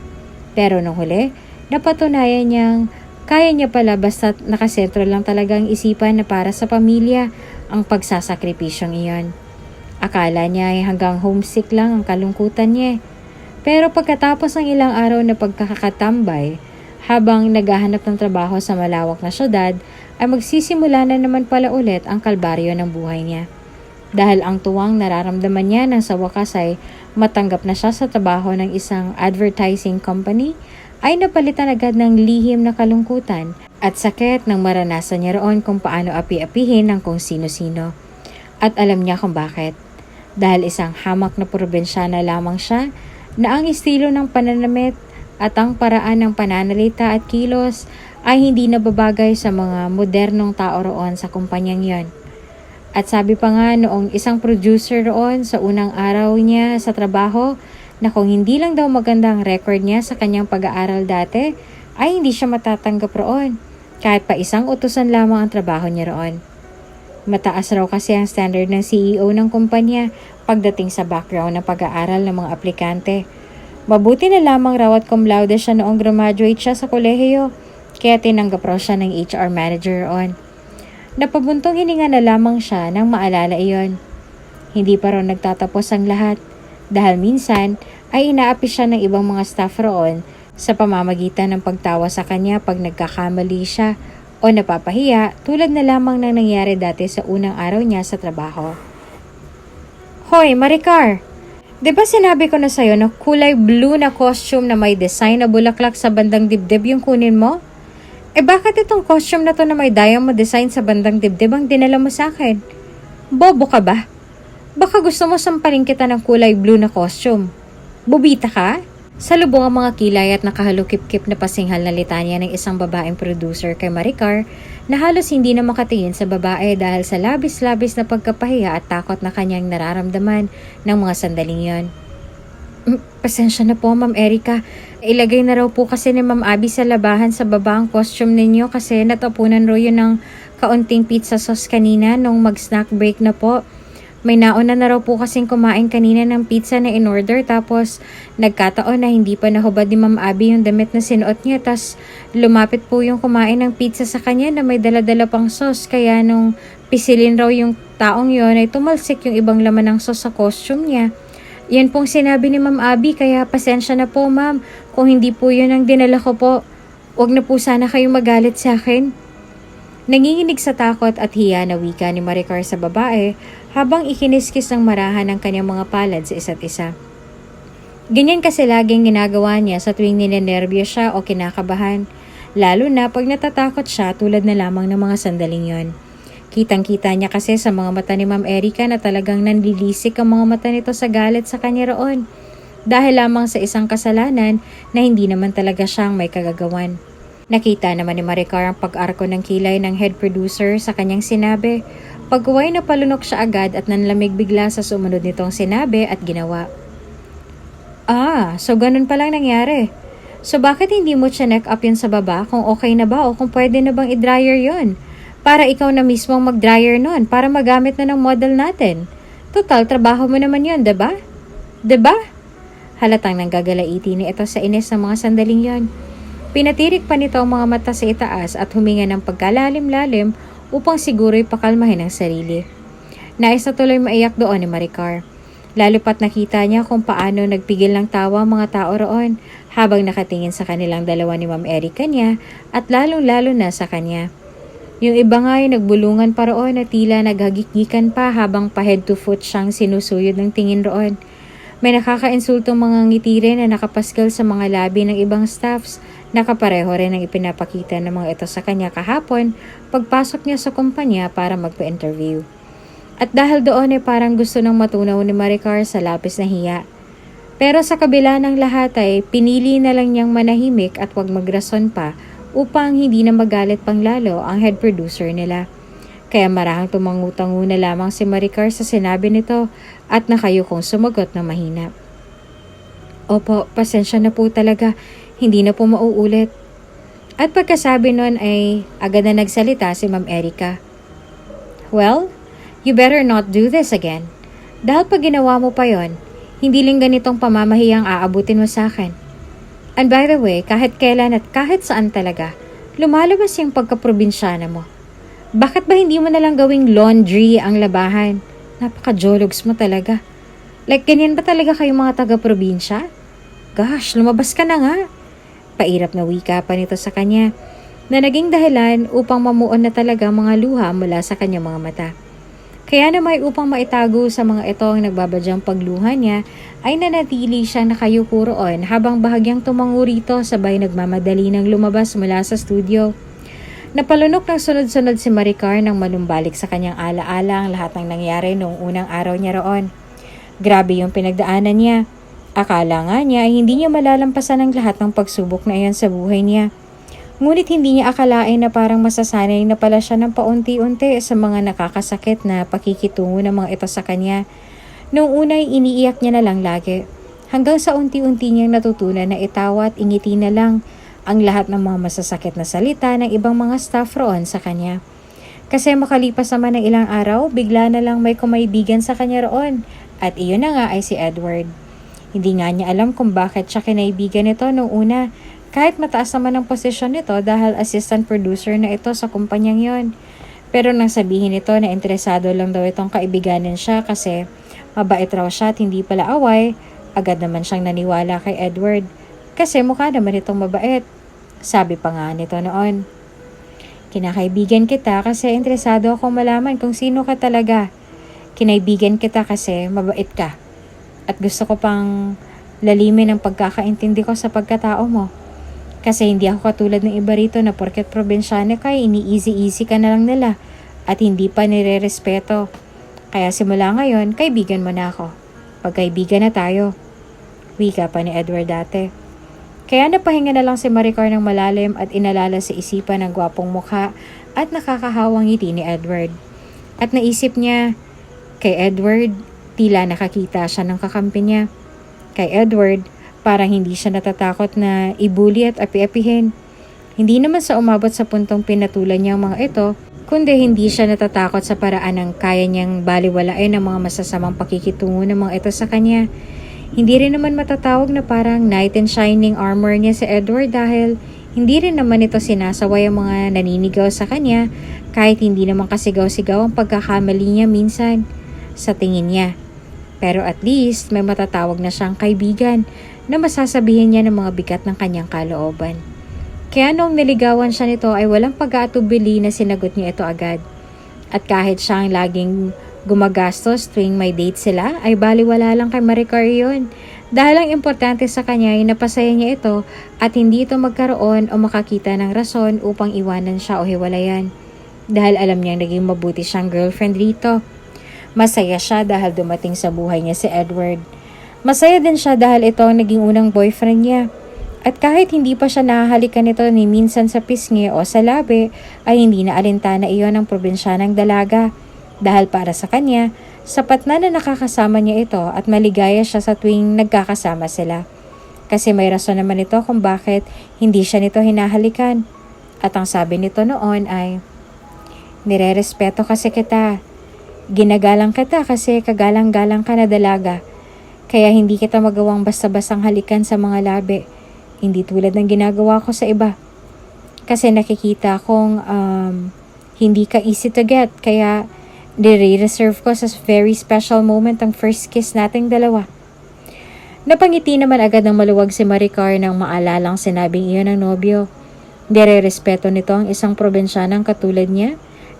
pero nung huli, napatunayan niyang kaya niya pala basta't nakasentro lang talaga ang isipan na para sa pamilya ang pagsasakripisyong iyon. Akala niya ay hanggang homesick lang ang kalungkutan niya. Pero pagkatapos ng ilang araw na pagkakatambay, habang naghahanap ng trabaho sa malawak na syudad, ay magsisimula na naman pala ulit ang kalbaryo ng buhay niya. Dahil ang tuwang nararamdaman niya nang sa wakas ay matanggap na siya sa trabaho ng isang advertising company, ay napalitan agad ng lihim na kalungkutan at sakit nang maranasan niya roon kung paano api-apihin ng kung sino-sino. At alam niya kung bakit. Dahil isang hamak na probinsyana lamang siya na ang estilo ng pananamit, at ang paraan ng pananalita at kilos ay hindi nababagay sa mga modernong tao roon sa kumpanyang yon. At sabi pa nga noong isang producer roon sa unang araw niya sa trabaho na kung hindi lang daw maganda ang record niya sa kanyang pag-aaral dati, ay hindi siya matatanggap roon kahit pa isang utusan lamang ang trabaho niya roon. Mataas raw kasi ang standard ng CEO ng kumpanya pagdating sa background ng pag-aaral ng mga aplikante. Mabuti na lamang raw at cum laude siya noong graduate siya sa kolehiyo, kaya tinanggap raw siya ng HR manager roon. Napabuntong hininga na lamang siya nang maalala iyon. Hindi pa raw nagtatapos ang lahat dahil minsan ay inaapi siya ng ibang mga staff roon sa pamamagitan ng pagtawa sa kanya pag nagkakamali siya o napapahiya tulad na lamang ng nangyari dati sa unang araw niya sa trabaho. Hoy, Maricar! Diba sinabi ko na sa'yo na kulay blue na costume na may design na bulaklak sa bandang dibdib yung kunin mo? Bakit itong costume na to na may diamond design sa bandang dibdib ang dinala mo sa akin? Bobo ka ba? Baka gusto mo sampalin kita ng kulay blue na costume. Bubita ka? Salubong ang mga kilay at nakahalukip-kip na pasinghal na litanya ng isang babaeng producer kay Maricar na halos hindi na makatingin sa babae dahil sa labis-labis na pagkapahiya at takot na kanyang nararamdaman ng mga sandaling yon. Pasensya na po, Ma'am Erica. Ilagay na raw po kasi ni Ma'am Abby sa labahan sa baba ang costume ninyo kasi natapunan raw yun ng kaunting pizza sauce kanina nung mag-snack break na po. May nauna na raw po kasing kumain kanina ng pizza na in-order tapos nagkataon na hindi pa nahubad ni Ma'am Abby yung damit na sinuot niya tas lumapit po yung kumain ng pizza sa kanya na may dala-dala pang sauce kaya nung pisilin raw yung taong yon ay tumalsik yung ibang laman ng sauce sa costume niya. Yan pong sinabi ni Ma'am Abby kaya pasensya na po ma'am kung hindi po yun ang dinala ko po. Huwag na po sana kayong magalit sa akin. Nanginginig sa takot at hiya na wika ni Maricar sa babae habang ikiniskis ng marahan ang kanyang mga palad sa isa't isa. Ganyan kasi laging ginagawa niya sa tuwing ninenervyos siya o kinakabahan, lalo na pag natatakot siya tulad na lamang ng mga sandaling yon. Kitang-kita niya kasi sa mga mata ni Ma'am Erica na talagang nanlilisik ang mga mata nito sa galit sa kanya roon dahil lamang sa isang kasalanan na hindi naman talaga siyang may kagagawan. Nakita naman ni Maricar ang pag-arko ng kilay ng head producer sa kanyang sinabi. Pagkuway na palunok siya agad at nanlamig bigla sa sumunod nitong sinabi at ginawa. So ganun palang nangyari. So bakit hindi mo check up yun sa baba kung okay na ba o kung pwede na bang i-dryer yun? Para ikaw na mismo mag-dryer nun para magamit na ng model natin. Total, trabaho mo naman yun, diba? Diba? Halatang nanggagalaiti ni ito sa ines ng mga sandaling yon. Pinatirik pa nito ang mga mata sa itaas at huminga ng pagkalalim-lalim upang siguro'y pakalmahin ang sarili. Nais na tuloy maiyak doon ni Maricar. Lalo pat nakita niya kung paano nagpigil ng tawa ang mga tao roon habang nakatingin sa kanilang dalawa ni Ma'am Erica niya at lalong-lalo na sa kanya. Yung iba nga ay nagbulungan pa roon at tila naghagikgikan pa habang pa head to foot siyang sinusuyod ng tingin roon. May nakakainsultong mga ngiti rin na nakapaskil sa mga labi ng ibang staffs. Nakapareho rin ang ipinapakita ng mga ito sa kanya kahapon pagpasok niya sa kumpanya para magpa-interview. At dahil doon ay parang gusto nang matunaw ni Maricar sa lapis na hiya. Pero sa kabila ng lahat ay pinili na lang niyang manahimik at wag magrason pa upang hindi na magalit pang lalo ang head producer nila. Kaya marahang tumangu-tangu na lamang si Maricar sa sinabi nito at nakayukong sumagot ng mahina. Opo, pasensya na po talaga. Hindi na po mauulit. At pagkasabi nun ay agad na nagsalita si Ma'am Erica. Well, you better not do this again. Dahil pag ginawa mo pa yon, hindi lang ganitong pamamahiyang aabutin mo sa akin. And by the way, kahit kailan at kahit saan talaga, lumalabas yung pagkaprobinsyana mo. Bakit ba hindi mo nalang gawing laundry ang labahan? Napaka-jologs mo talaga. Like ganyan ba talaga kayong mga taga-probinsya? Gosh, lumabas ka na nga. Pairap na wika pa nito sa kanya na naging dahilan upang mamuon na talaga mga luha mula sa kanyang mga mata. Kaya naman upang maitago sa mga ito ang nagbabadyang pagluha niya ay nanatili siyang nakayuko roon habang bahagyang tumango rito sabay nagmamadali ng lumabas mula sa studio. Napalunok ng sunod-sunod si Maricar nang malumbalik sa kanyang alaala ang lahat ng nangyari noong unang araw niya roon. Grabe yung pinagdaanan niya. Akala nga niya ay hindi niya malalampasan ang lahat ng pagsubok na iyan sa buhay niya. Ngunit hindi niya akalain na parang masasanay na pala siya ng paunti-unti sa mga nakakasakit na pakikitungo ng mga ito sa kanya. Noong una ay iniiyak niya na lang lagi. Hanggang sa unti-unti niyang natutunan na itawa at ingiti na lang ang lahat ng mga masasakit na salita ng ibang mga staff roon sa kanya. Kasi makalipas naman ng ilang araw, bigla na lang may kumaibigan sa kanya roon. At iyon na nga ay si Edward. Hindi nga niya alam kung bakit siya kinaibigan nito noong una. Kahit mataas naman ang posisyon nito dahil assistant producer na ito sa kumpanyang yon. Pero nang sabihin nito na interesado lang daw itong kaibiganin siya kasi mabait raw siya at hindi pala away, agad naman siyang naniwala kay Edward. Kasi mukha naman itong mabait. Sabi pa nga nito noon. Kinakaibigan kita kasi interesado akong malaman kung sino ka talaga. Kinaibigan kita kasi mabait ka. At gusto ko pang lalimin ang pagkakaintindi ko sa pagkatao mo. Kasi hindi ako katulad ng iba rito na porket probinsyano ka, ini-easy-easy ka na lang nila at hindi pa nire-respeto. Kaya simula ngayon, kaibigan mo na ako. Pagkaibigan na tayo. Wika pa ni Edward dati. Kaya napahinga na lang si Maricar ng malalim at inalala sa isipan ng gwapong mukha at nakakahawang ngiti ni Edward. At naisip niya, kay Edward, tila nakakita siya ng kakampi niya. Kay Edward, parang hindi siya natatakot na ibuli at api-apihin. Hindi naman sa umabot sa puntong pinatulan niya ang mga ito, kundi hindi siya natatakot sa paraan ng kaya niyang baliwalain ang mga masasamang pakikitungo ng mga ito sa kanya. Hindi rin naman matatawag na parang knight in shining armor niya si Edward dahil hindi rin naman ito sinasaway ang mga naninigaw sa kanya kahit hindi naman kasigaw-sigaw ang pagkakamali niya minsan sa tingin niya. Pero at least may matatawag na siyang kaibigan na masasabihin niya ng mga bigat ng kanyang kalooban. Kaya noong niligawan siya nito ay walang pag-aatubili na sinagot niya ito agad. At kahit siya ang laging gumagastos tuwing may date sila, ay baliwala lang kay Maricar yun. Dahil ang importante sa kanya ay napasaya niya ito at hindi ito magkaroon o makakita ng rason upang iwanan siya o hiwalayan. Dahil alam niyang naging mabuti siyang girlfriend rito. Masaya siya dahil dumating sa buhay niya si Edward. Masaya din siya dahil ito ang naging unang boyfriend niya. At kahit hindi pa siya nahahalikan nito ni minsan sa pisngi o sa labi, ay hindi na alintana iyon ang probinsyanang dalaga. Dahil para sa kanya, sapat na nakakasama niya ito at maligaya siya sa tuwing nagkakasama sila. Kasi may rason naman ito kung bakit hindi siya nito hinahalikan. At ang sabi nito noon ay, "Nire-respeto kasi kita. Ginagalang kita kasi kagalang-galang ka na dalaga. Kaya hindi kita magawang basta-bastang halikan sa mga labi. Hindi tulad ng ginagawa ko sa iba. Kasi nakikita kong hindi ka easy to get. Kaya nire-reserve ko sa very special moment ang first kiss nating dalawa." Napangiti naman agad ng maluwag si Maricar nang maalalang sinabing iyon ng nobyo. Nire-respeto nito ang isang probinsyanang katulad niya.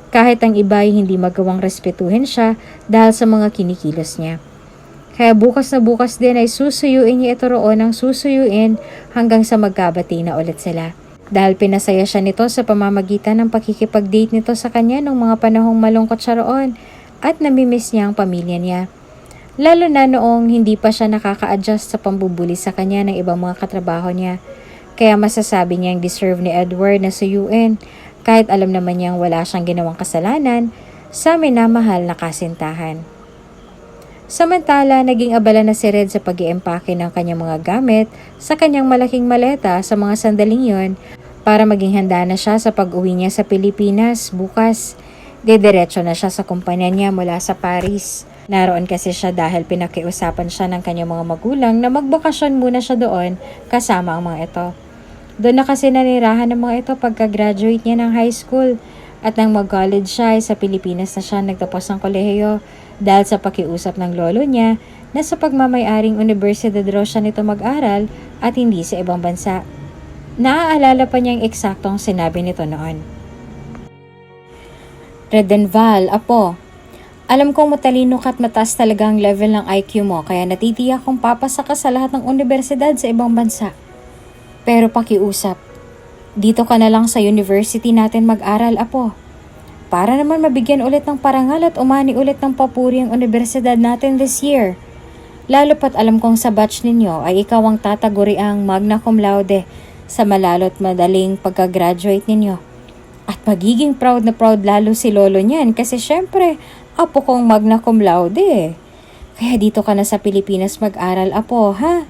Kahit ang iba ay hindi magawang respetuhin siya dahil sa mga kinikilos niya. Kaya bukas na bukas din ay susuyuin niya ito roon ang susuyuin hanggang sa magkabati na ulit sila. Dahil pinasaya siya nito sa pamamagitan ng pakikipag-date nito sa kanya nung mga panahong malungkot siya roon at namimiss niya ang pamilya niya. Lalo na noong hindi pa siya nakaka-adjust sa pambubuli sa kanya ng ibang mga katrabaho niya. Kaya masasabi niyang deserve ni Edward na suyuin kahit alam naman niyang wala siyang ginawang kasalanan sa minamahal na kasintahan. Samantala, naging abala na si Red sa pag-iempake ng kanyang mga gamit sa kanyang malaking maleta sa mga sandaling yon para maging handa na siya sa pag-uwi niya sa Pilipinas bukas. Didiretso na siya sa kumpanya niya mula sa Paris. Naroon kasi siya dahil pinakiusapan siya ng kanyang mga magulang na magbakasyon muna siya doon kasama ang mga ito. Doon na kasi nanirahan ng mga ito pagka-graduate niya ng high school at nang mag-college siya ay sa Pilipinas na siya nagtapos ng kolehiyo dahil sa pakiusap ng lolo niya na sa pagmamay-aring universidad raw siya nito mag-aral at hindi sa ibang bansa. Naaalala pa niya ang eksaktong sinabi nito noon. "Redenval, apo, alam kong matalino ka at mataas talaga ang level ng IQ mo kaya natitiyak kong papasa ka sa lahat ng universidad sa ibang bansa. Pero pakiusap, dito ka na lang sa university natin mag-aral, apo. Para naman mabigyan ulit ng parangal at umani ulit ng papuri ang universidad natin this year. Lalo pat alam kong sa batch ninyo ay ikaw ang tataguriang magna cum laude sa malalo't madaling pagka-graduate ninyo. At magiging proud na proud lalo si lolo niyan kasi syempre, apo kong magna cum laude. Kaya dito ka na sa Pilipinas mag-aral, apo, ha?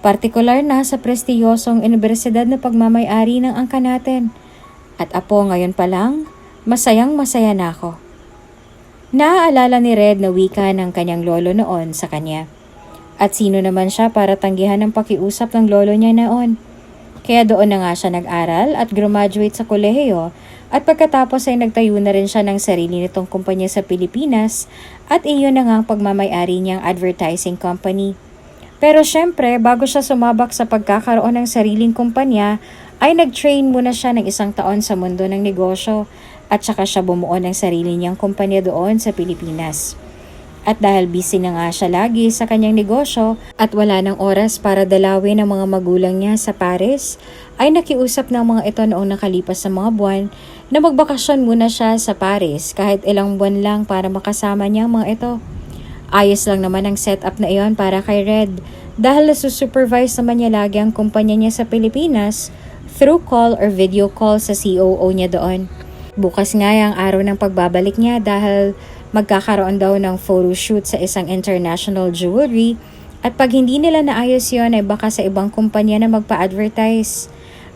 Partikular na sa prestiyosong universidad na pagmamay-ari ng angka natin. At apo, ngayon pa lang, masayang masaya na ako. Naaalala ni Red na wika ng kanyang lolo noon sa kanya. At sino naman siya para tanggihan ang pakiusap ng lolo niya noon. Kaya doon na nga siya nag-aral at graduate sa kolehiyo at pagkatapos ay nagtayo na rin siya ng sarili nitong kumpanya sa Pilipinas at iyon na nga ang pagmamay-ari niyang advertising company. Pero syempre, bago siya sumabak sa pagkakaroon ng sariling kumpanya, ay nag-train muna siya ng 1 taon sa mundo ng negosyo at saka siya bumuo ng sarili niyang kumpanya doon sa Pilipinas. At dahil busy na nga siya lagi sa kanyang negosyo at wala ng oras para dalawin ang mga magulang niya sa Paris, ay nakiusap ng mga ito noong nakalipas sa mga buwan na magbakasyon muna siya sa Paris kahit ilang buwan lang para makasama niya ang mga ito. Ayos lang naman ang setup na iyon para kay Red dahil nasusupervise naman niya lagi ang kumpanya niya sa Pilipinas through call or video call sa COO niya doon. Bukas nga ang araw ng pagbabalik niya dahil magkakaroon daw ng photoshoot sa isang international jewelry at pag hindi nila naayos yon ay baka sa ibang kumpanya na magpa-advertise.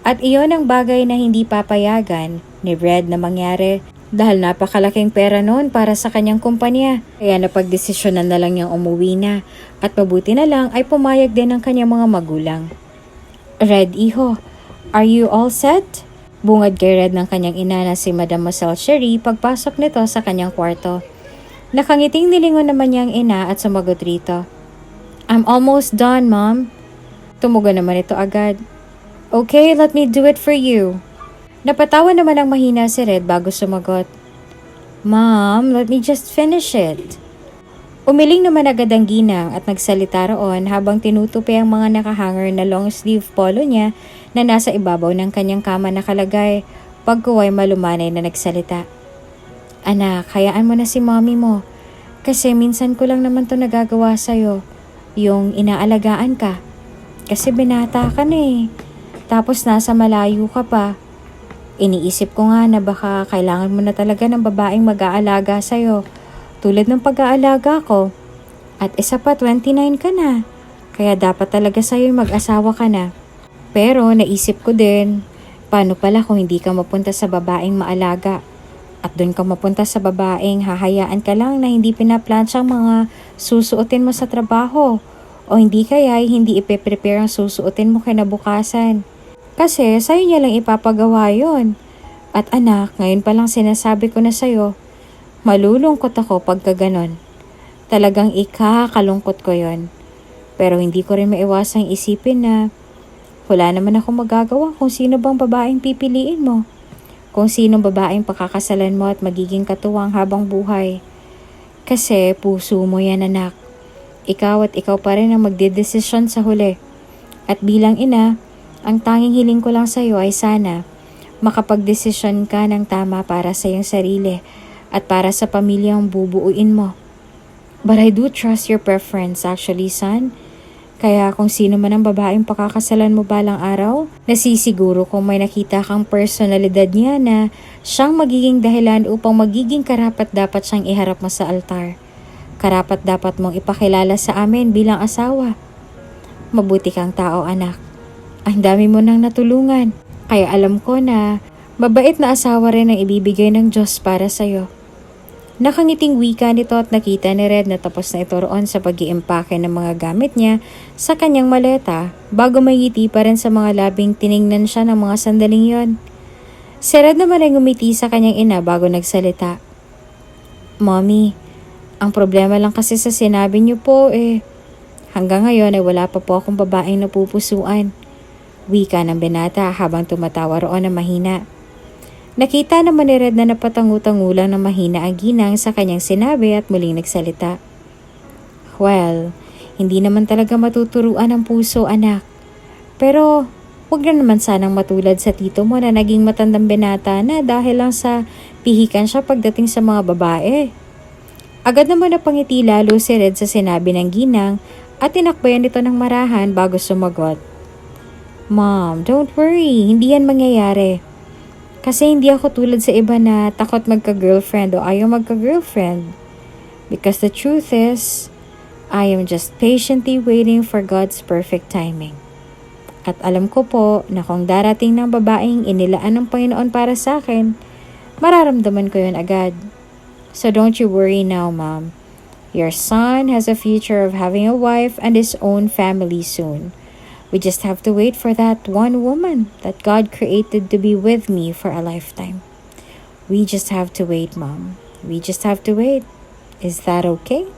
At iyon ang bagay na hindi papayagan ni Red na mangyari dahil napakalaking pera noon para sa kanyang kumpanya. Kaya napagdesisyonan na lang niyang umuwi na at mabuti na lang ay pumayag din ang kanyang mga magulang. Red, iho, are you all set? Bungad kay Red ng kanyang ina na si Madam Marcel Cherie pagpasok nito sa kanyang kwarto. Nakangiting nilingon naman niya ang ina at sumagot rito. I'm almost done, Mom. Tumugon naman ito agad. Okay, let me do it for you. Napatawa naman ang mahina si Red bago sumagot. Mom, let me just finish it. Umiling naman agad ang ginang at nagsalita roon habang tinutupi ang mga nakahanger na long sleeve polo niya na nasa ibabaw ng kanyang kama nakalagay pagkuway malumanay na nagsalita. Anak, hayaan mo na si mommy mo. Kasi minsan ko lang naman to nagagawa sa'yo. Yung inaalagaan ka. Kasi binata ka na eh. Tapos nasa malayo ka pa. Iniisip ko nga na baka kailangan mo na talaga ng babaeng mag-aalaga sa'yo. Tulad ng pag-aalaga ko. At isa pa, 29 ka na. Kaya dapat talaga sa'yo mag-asawa ka na. Pero naisip ko din, paano pala kung hindi ka mapunta sa babaeng maalaga? At doon ka mapunta sa babaeng hahayaan ka lang na hindi pinaplansya ang mga susuotin mo sa trabaho. O hindi kaya hindi ipe-prepare ang susuotin mo kinabukasan. Kasi sa'yo niya lang ipapagawa yon. At anak, ngayon pa lang sinasabi ko na sa'yo, malulungkot ako pagka ganon. Talagang ikakalungkot ko yon. Pero hindi ko rin maiwasang isipin na wala naman ako magagawa kung sino bang babaeng pipiliin mo. Kung sinong babaeng pakakasalan mo at magiging katuwang habang buhay. Kasi puso mo yan, anak. Ikaw at ikaw pa rin ang magdedesisyon sa huli. At bilang ina, ang tanging hiling ko lang sa'yo ay sana makapagdesisyon ka ng tama para sa iyong sarili at para sa pamilyang bubuuin mo. But I do trust your preference actually, son. Kaya kung sino man ang babaeng pakakasalan mo balang araw, nasisiguro kung may nakita kang personalidad niya na siyang magiging dahilan upang magiging karapat-dapat siyang iharap mo sa altar. Karapat-dapat mong ipakilala sa amin bilang asawa. Mabuti kang tao, anak. Ang dami mo nang natulungan. Kaya alam ko na mabait na asawa rin ang ibibigay ng Diyos para sa'yo. Nakangiting wika nito at nakita ni Red na tapos na ito roon sa pag-iimpake ng mga gamit niya sa kanyang maleta bago mayiti pa rin sa mga labing tiningnan siya ng mga sandaling yon. Si Red naman ay ngumiti sa kanyang ina bago nagsalita. Mommy, ang problema lang kasi sa sinabi niyo po hanggang ngayon ay wala pa po akong babaeng napupusuan. Wika ng binata habang tumatawa roon na mahina. Nakita naman ni Red na napatangu-tangulang na mahina ang ginang sa kanyang sinabi at muling nagsalita. Well, hindi naman talaga matuturuan ang puso, anak. Pero, huwag na naman sanang matulad sa tito mo na naging matandang binata na dahil lang sa pihikan siya pagdating sa mga babae. Agad naman napangiti lalo si Red sa sinabi ng ginang at tinakbayan ito ng marahan bago sumagot. Mom, don't worry, hindi yan mangyayari. Kasi hindi ako tulad sa iba na takot magka-girlfriend o ayaw magka-girlfriend. Because the truth is, I am just patiently waiting for God's perfect timing. At alam ko po na kung darating ng babaeng inilaan ng Panginoon para sa akin, mararamdaman ko yun agad. So don't you worry now, Mom. Your son has a future of having a wife and his own family soon. We just have to wait for that one woman that God created to be with me for a lifetime. We just have to wait, Mom. We just have to wait. Is that okay?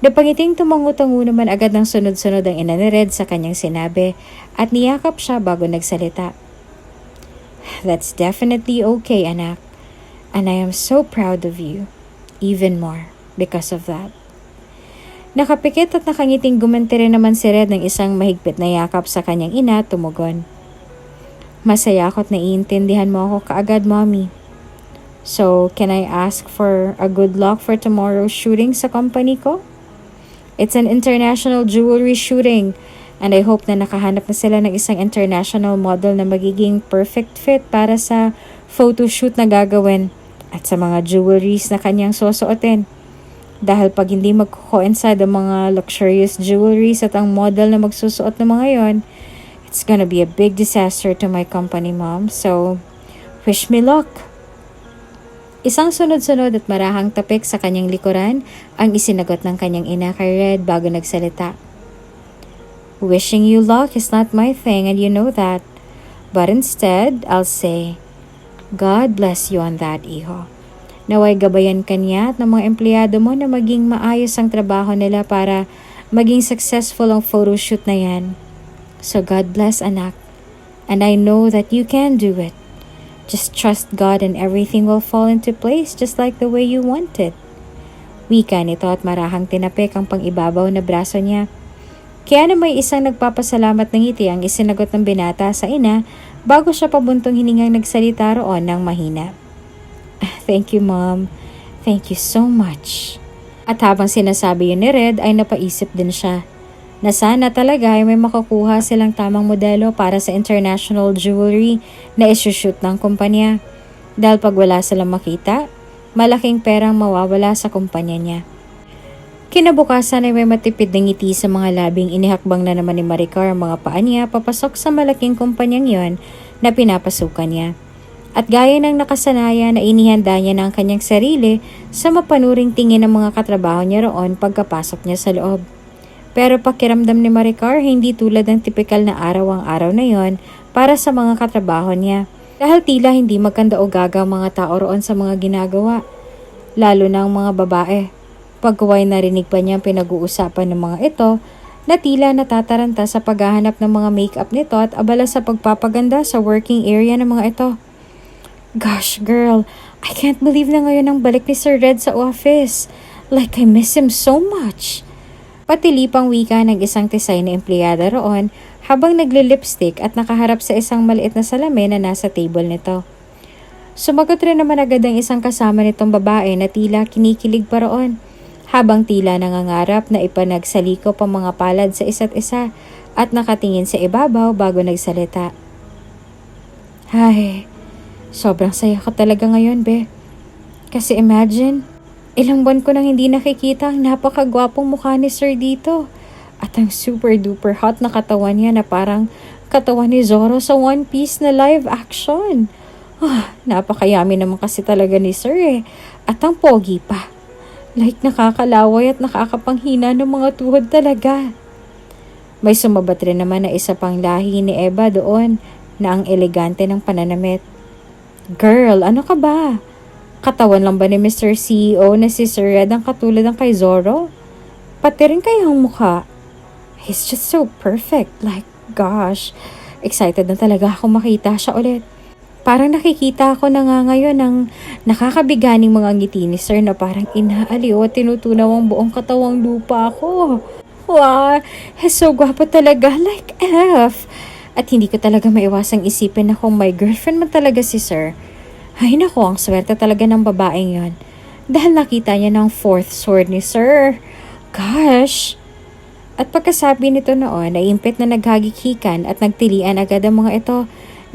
Napangiting tumango-tango naman agad ng sunod-sunod ang ina ni Red sa kanyang sinabi at niyakap siya bago nagsalita. That's definitely okay, anak. And I am so proud of you. Even more because of that. Nakapikit at nakangiting gumanti rin naman si Red ng isang mahigpit na yakap sa kanyang ina at tumugon. Masaya ako at naiintindihan mo ako kaagad, Mommy. So, can I ask for a good luck for tomorrow's shooting sa company ko? It's an international jewelry shooting and I hope na nakahanap na sila ng isang international model na magiging perfect fit para sa photoshoot na gagawin at sa mga jewelries na kanyang susuotin. Dahil pag hindi magko-coincide ang mga luxurious jewelries at ang model na magsusuot ng mga yon, it's gonna be a big disaster to my company, Mom. So, wish me luck. Isang sunod-sunod at marahang tapik sa kanyang likuran ang isinagot ng kanyang ina kay Red bago nagsalita. Wishing you luck is not my thing and you know that. But instead, I'll say, God bless you on that, iho. Naway gabayan ka niya at ng mga empleyado mo na maging maayos ang trabaho nila para maging successful ang photoshoot na yan. So God bless, anak. And I know that you can do it. Just trust God and everything will fall into place just like the way you want it. Wika nito at marahang tinapik ang pang-ibabaw na braso niya. Kaya na may isang nagpapasalamat ng ngiti ang isinagot ng binata sa ina bago siya pabuntong hiningang nagsalita roon ng mahina. Thank you, Mom. Thank you so much. At habang sinasabi yun ni Red ay napaisip din siya na sana talaga ay may makakuha silang tamang modelo para sa international jewelry na isushoot ng kumpanya. Dahil pag wala silang makita, malaking perang mawawala sa kumpanya niya. Kinabukasan ay may matipid na ngiti sa mga labing inihakbang na naman ni Maricar ang mga paa niya papasok sa malaking kumpanyang yon na pinapasukan niya. At gaya ng nakasanayan na inihanda niya ng kanyang sarili sa mapanuring tingin ng mga katrabaho niya roon pagkapasok niya sa loob. Pero pakiramdam ni Maricar hindi tulad ng tipikal na araw ang araw na yon para sa mga katrabaho niya. Dahil tila hindi maganda o gaga ang mga tao roon sa mga ginagawa. Lalo na ang mga babae. Pagkaway narinig pa niya pinag-uusapan ng mga ito na tila natataranta sa paghahanap ng mga makeup nito at abala sa pagpapaganda sa working area ng mga ito. Gosh, girl, I can't believe na ngayon ang balik ni Sir Red sa office. Like I miss him so much. Patilipang wika ng isang tisay na empleyada roon habang nagli-lipstick at nakaharap sa isang maliit na salamin na nasa table nito. Sumagot rin naman agad ang isang kasama nitong babae na tila kinikilig pa roon habang tila nangangarap na ipanagsaliko pa mga palad sa isa't isa at nakatingin sa ibabaw bago nagsalita. Ay, sobrang saya ko talaga ngayon, be. Kasi imagine, ilang buwan ko nang hindi nakikita ang napakagwapong mukha ni Sir dito. At ang super duper hot na katawan niya na parang katawan ni Zorro sa One Piece na live action. Napakayami naman kasi talaga ni Sir eh. At ang pogi pa. Like nakakalaway at nakakapanghina ng mga tuhod talaga. May sumabat rin naman na isa pang lahi ni Eva doon na ang elegante ng pananamit. Girl, ano ka ba? Katawan lang ba ni Mr. CEO na si Sir Red ang katulad ng kay Zorro? Pati rin kayang mukha. He's just so perfect. Like, gosh. Excited na talaga ako makita siya ulit. Parang nakikita ako na nga ngayon ng nakakabiganing mga ngiti ni Sir na parang inaaliw at tinutunaw ang buong katawang lupa ako. Wow, he's so gwapo talaga. Like F. At hindi ko talaga maiwasang isipin na kung my girlfriend man talaga si Sir. Ay nako, ang swerte talaga ng babaeng yon. Dahil nakita niya ng fourth sword ni Sir. Gosh. At pagkasabi nito noon ay impit na naghagikikan at nagtilian agad ang mga ito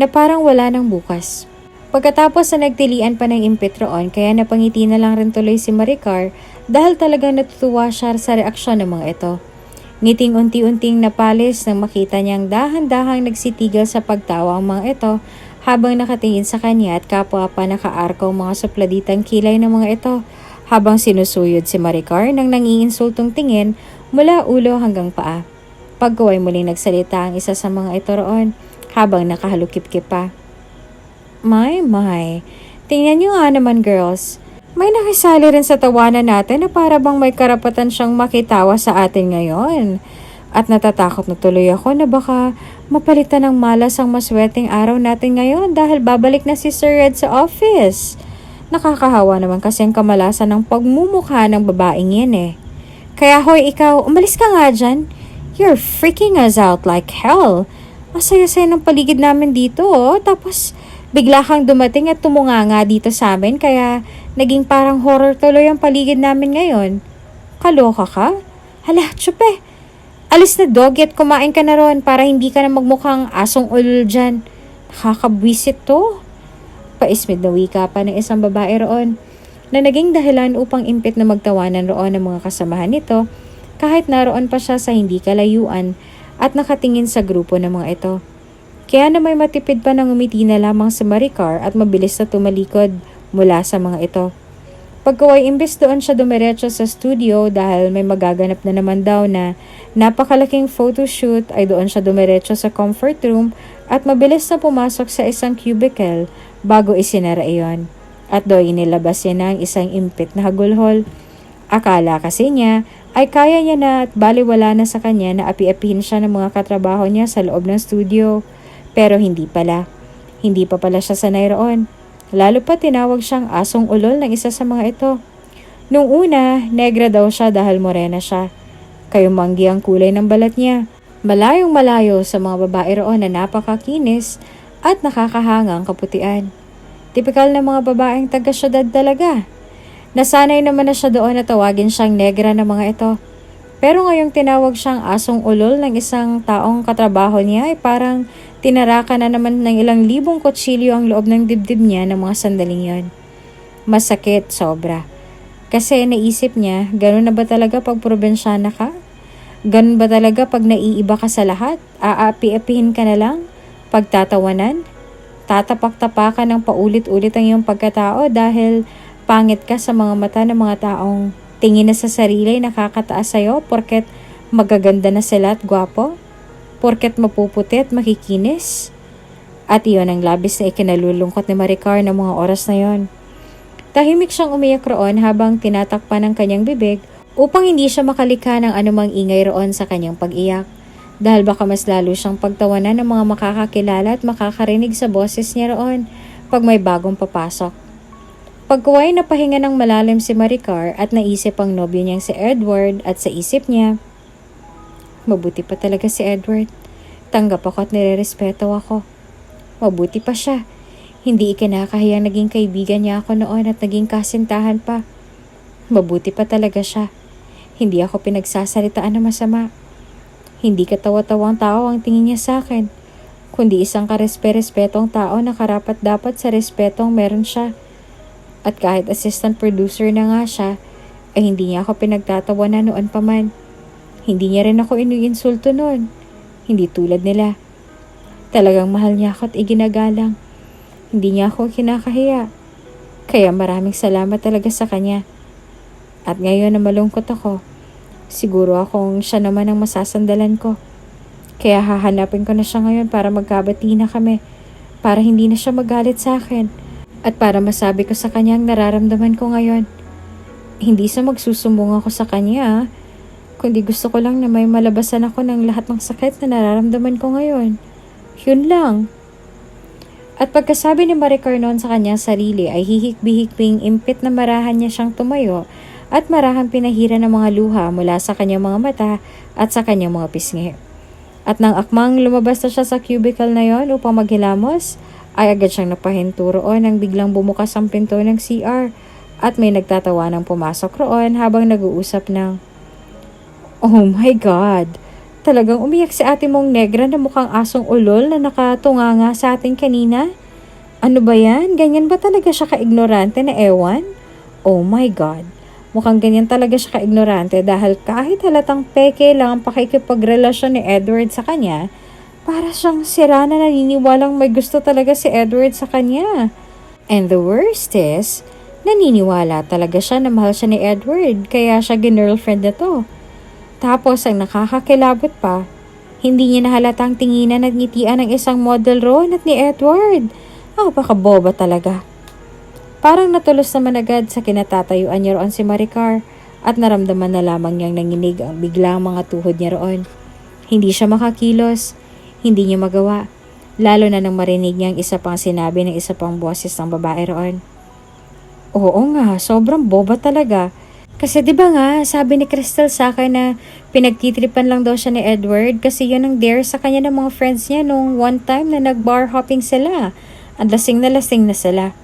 na parang wala nang bukas. Pagkatapos na nagtilian pa ng impit roon kaya napangiti na lang rin tuloy si Maricar dahil talagang natutuwa siya sa reaksyon ng mga ito. Ngiting unti-unting napalis nang makita niyang dahan-dahang nagsitigil sa pagtawa ang mga ito habang nakatingin sa kanya at kapwa pa nakaarkaw mga supladitang kilay ng mga ito habang sinusuyod si Maricar nang nangiinsultong tingin mula ulo hanggang paa. Pagkaway muling nagsalita ang isa sa mga ito roon habang nakahalukip-kip pa. My, tingnan niyo nga naman girls. May nakisali rin sa tawanan natin na para bang may karapatan siyang makitawa sa atin ngayon. At natatakot na tuloy ako na baka mapalitan ng malas ang maswerteng araw natin ngayon dahil babalik na si Sir Red sa office. Nakakahawa naman kasi ang kamalasan ng pagmumukha ng babaeng yan eh. Kaya hoy ikaw, umalis ka nga dyan. You're freaking us out like hell. Masaya-saya ng paligid namin dito oh. Tapos bigla kang dumating at tumunganga dito sa amin kaya naging parang horror tuloy ang paligid namin ngayon. Kaloka ka? Hala, tsupe. Alis na dog at kumain ka na ron para hindi ka na magmukhang asong ulul dyan. Nakakabwisit to. Paismid na wika pa ng isang babae roon na naging dahilan upang impit na magtawanan roon ng mga kasamahan nito kahit naroon pa siya sa hindi kalayuan at nakatingin sa grupo ng mga ito. Kaya na may matipid pa nang umiti na lamang si Maricar at mabilis na tumalikod mula sa mga ito. Pagkaway imbes doon siya dumiretso sa studio dahil may magaganap na naman daw na napakalaking photoshoot ay doon siya dumiretso sa comfort room at mabilis na pumasok sa isang cubicle bago isinara iyon. At doon inilabas niya ng isang impit na hagulhol. Akala kasi niya ay kaya niya na at baliwala na sa kanya na api-apihin siya ng mga katrabaho niya sa loob ng studio. Pero hindi pala. Hindi pa pala siya sanay roon. Lalo pa tinawag siyang asong ulol ng isa sa mga ito. Nung una, negra daw siya dahil morena siya. Kayumanggi ang kulay ng balat niya. Malayong malayo sa mga babae roon na napakakinis at nakakahangang kaputian. Tipikal na mga babaeng taga-syudad talaga. Nasanay naman na siya doon na tawagin siyang negra ng mga ito. Pero ngayong tinawag siyang asong ulol ng isang taong katrabaho niya ay parang tinaraka na naman ng ilang libong kutsilyo ang loob ng dibdib niya ng mga sandaling yon. Masakit sobra. Kasi naisip niya, ganun na ba talaga pag probinsyana ka? Ganun ba talaga pag naiiba ka sa lahat? Aapi-apihin ka na lang? Pagtatawanan? Tatapak-tapakan ng paulit-ulit ang iyong pagkatao dahil pangit ka sa mga mata ng mga taong tingin na sa sarili nakakataas sa'yo porket magaganda na sila at gwapo? Porket mapuputi at makikinis? At iyon ang labis na ikinalulungkot ni Maricar ng mga oras na yon. Tahimik siyang umiyak roon habang tinatakpan ng kanyang bibig upang hindi siya makalika ng anumang ingay roon sa kanyang pag-iyak. Dahil baka mas lalo siyang pagtawanan ng mga makakakilala at makakarinig sa boses niya roon pag may bagong papasok. Pagkuway na pahinga ng malalim si Maricar at naisip ang nobyo niyang si Edward at sa isip niya, mabuti pa talaga si Edward. Tanggap ako at nirerespeto ako. Mabuti pa siya. Hindi ikinakahiyang naging kaibigan niya ako noon at naging kasintahan pa. Mabuti pa talaga siya. Hindi ako pinagsasalitaan na masama. Hindi katawa-tawang tao ang tingin niya sa akin, kundi isang karespe-respetong tao na karapat-dapat sa respetong meron siya. At kahit assistant producer na nga siya, ay hindi niya ako pinagtatawanan noon pa man. Hindi niya rin ako iniinsulto noon. Hindi tulad nila. Talagang mahal niya ako at iginagalang. Hindi niya ako kinakahiya. Kaya maraming salamat talaga sa kanya. At ngayon na malungkot ako, siguro akong siya naman ang masasandalan ko. Kaya hahanapin ko na siya ngayon para magkabati na kami. Para hindi na siya magalit sa akin. At para masabi ko sa kanya ang nararamdaman ko ngayon. Hindi sa magsusumbong ako sa kanya, kundi gusto ko lang na may malabasan ako ng lahat ng sakit na nararamdaman ko ngayon. Yun lang. At pagkasabi ni Maricar noon sa kanyang sarili ay hihik-bihikping impit na marahan niya siyang tumayo at marahan pinahira ng mga luha mula sa kanyang mga mata at sa kanyang mga pisngi. At nang akmang lumabas na siya sa cubicle na yon upang maghilamos, ay agad siyang napahinto roon nang biglang bumukas ang pinto ng CR at may nagtatawa ng pumasok roon habang nag-uusap ng, Oh my God! Talagang umiyak si ate mong negra na mukhang asong ulol na nakatunganga sa atin kanina? Ano ba yan? Ganyan ba talaga siya ka-ignorante na ewan? Oh my God! Mukhang ganyan talaga siya ka-ignorante dahil kahit halatang peke lang ang pakikipagrelasyon ni Edward sa kanya, para siyang sira na naniniwalang may gusto talaga si Edward sa kanya. And the worst is, naniniwala talaga siya na mahal siya ni Edward kaya siya girlfriend na to. Tapos ang nakakakilabot pa, hindi niya nahalatang tinginan at ngitian ng isang model Ron at ni Edward. Pakaboba talaga. Parang natulos naman agad sa kinatatayuan niya roon si Maricar at naramdaman na lamang niyang nanginig ang biglang mga tuhod niya roon. Hindi siya makakilos, hindi niya magawa, lalo na nang marinig niyang isa pang sinabi ng isa pang boses ng babae roon. Oo nga, sobrang boba talaga. Kasi 'di ba nga, sabi ni Crystal sa akin na pinagtitripan lang daw siya ni Edward kasi yun ang dare sa kanya ng mga friends niya nung one time na nag-bar hopping sila. Ang lasing na sila.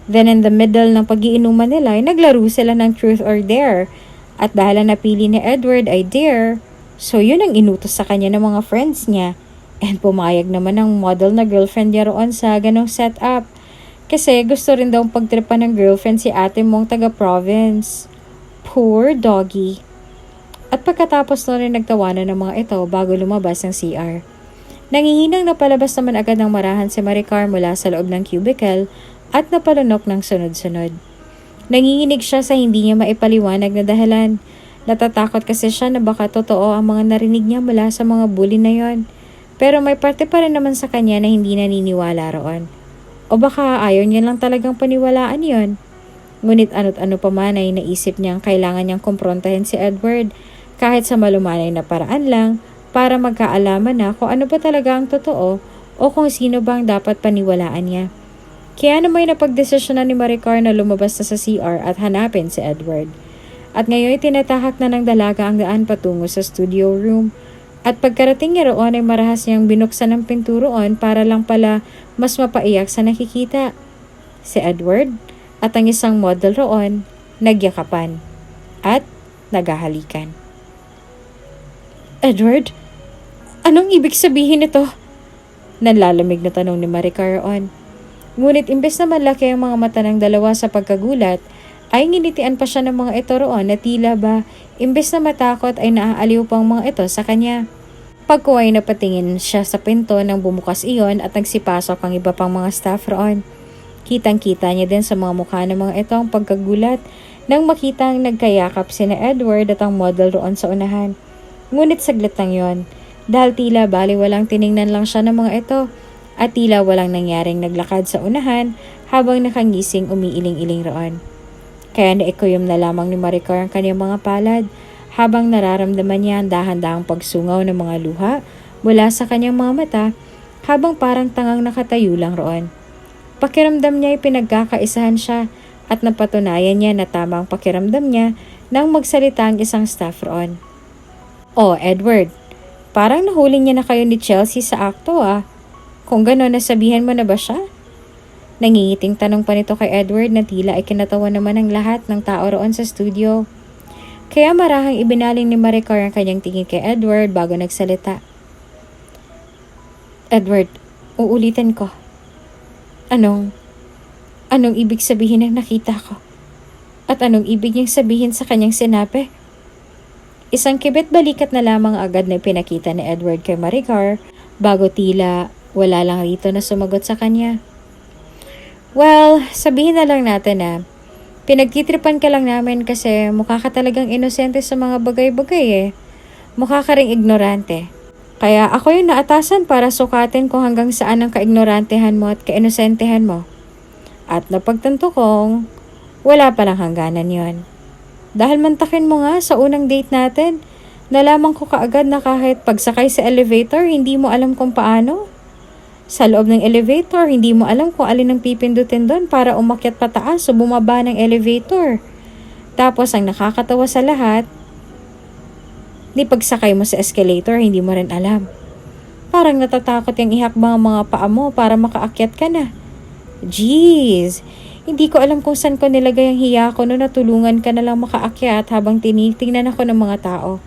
Then in the middle ng pag-iinuman nila ay naglaro sila ng truth or dare. At dahil ang napili ni Edward ay dare, so yun ang inutos sa kanya ng mga friends niya. And pumayag naman ang model na girlfriend niya roon sa ganong setup. Kasi gusto rin daw pagtripan ng girlfriend si ate mong taga-province. Poor doggy. At pagkatapos na rin nagtawanan ng mga ito bago lumabas ng CR. Nangihinang napalabas naman agad ng marahan si Maricar mula sa loob ng cubicle at napalunok ng sunod-sunod. Nanginginig siya sa hindi niya maipaliwanag na dahilan. Natatakot kasi siya na baka totoo ang mga narinig niya mula sa mga bully na yon. Pero may parte pa rin naman sa kanya na hindi naniniwala roon. O baka ayaw niya lang talagang paniwalaan yon. Ngunit ano't ano pa man ay naisip niyang kailangan niyang kumprontahin si Edward kahit sa malumanay na paraan lang para magkaalaman na kung ano ba talaga ang totoo o kung sino bang dapat paniwalaan niya. Kaya naman napagdesisyonan ni Maricar na lumabas na sa CR at hanapin si Edward. At ngayon tinatahak na ng dalaga ang daan patungo sa studio room. At pagkarating niya roon ay marahas niyang binuksan ng pinturoon para lang pala mas mapaiyak sa nakikita. Si Edward at ang isang model roon nagyakapan at naghahalikan. Edward, anong ibig sabihin nito? Nanlalamig na tanong ni Maricar roon. Ngunit imbes na malaki ang mga mata ng dalawa sa pagkagulat, ay nginitian pa siya ng mga ito roon na tila ba imbes na matakot ay naaaliw pang mga ito sa kanya. Pagkuway na patingin siya sa pinto nang bumukas iyon at nagsipasok ang iba pang mga staff roon. Kitang-kita niya din sa mga mukha ng mga ito ang pagkagulat nang makitang nagkayakap sina Edward at ang model roon sa unahan. Ngunit saglit lang yon, dahil tila baliwalang tiningnan lang siya ng mga ito at tila walang nangyaring naglakad sa unahan habang nakangising umiiling-iling roon. Kaya naikuyom na lamang ni Maricar ang kanyang mga palad habang nararamdaman niya ang dahan-dahang pagsungaw ng mga luha mula sa kanyang mga mata habang parang tangang nakatayo lang roon. Pakiramdam niya ay pinagkakaisahan siya at napatunayan niya na tamang pakiramdam niya nang magsalita ang isang staff roon. Oh, Edward, parang nahuli niya na kayo ni Chelsea sa akto Kung gano'n, nasabihan mo na ba siya? Nangingiting tanong pa nito kay Edward na tila ay kinatawa naman ng lahat ng tao roon sa studio. Kaya marahang ibinaling ni Maricar ang kanyang tingin kay Edward bago nagsalita. Edward, uulitin ko. Anong ibig sabihin ng nakita ko? At anong ibig niyang sabihin sa kanyang sinabi? Isang kibit balikat na lamang agad na pinakita ni Edward kay Maricar bago tila wala lang rito na sumagot sa kanya. Well, sabihin na lang natin na pinagtitripan ka lang namin kasi mukha ka talagang inosente sa mga bagay-bagay Mukha ka ring ignorante. Kaya ako yung naatasan para sukatin kung hanggang saan ang kaignorantehan mo at kainosentehan mo. At napagtanto kong wala palang hangganan yon. Dahil mantakin mo nga sa unang date natin, nalaman ko kaagad na kahit pagsakay sa elevator, hindi mo alam kung paano. Sa loob ng elevator, hindi mo alam kung alin ang pipindutin doon para umakyat pataas o bumaba ng elevator. Tapos ang nakakatawa sa lahat, di pagsakay mo sa escalator, hindi mo rin alam. Parang natatakot yung ihakbang ang mga paa mo para makaakyat ka na. Jeez, hindi ko alam kung saan ko nilagay ang hiya ko noon na tulungan ka na lang makaakyat habang tinitingnan ako ng mga tao.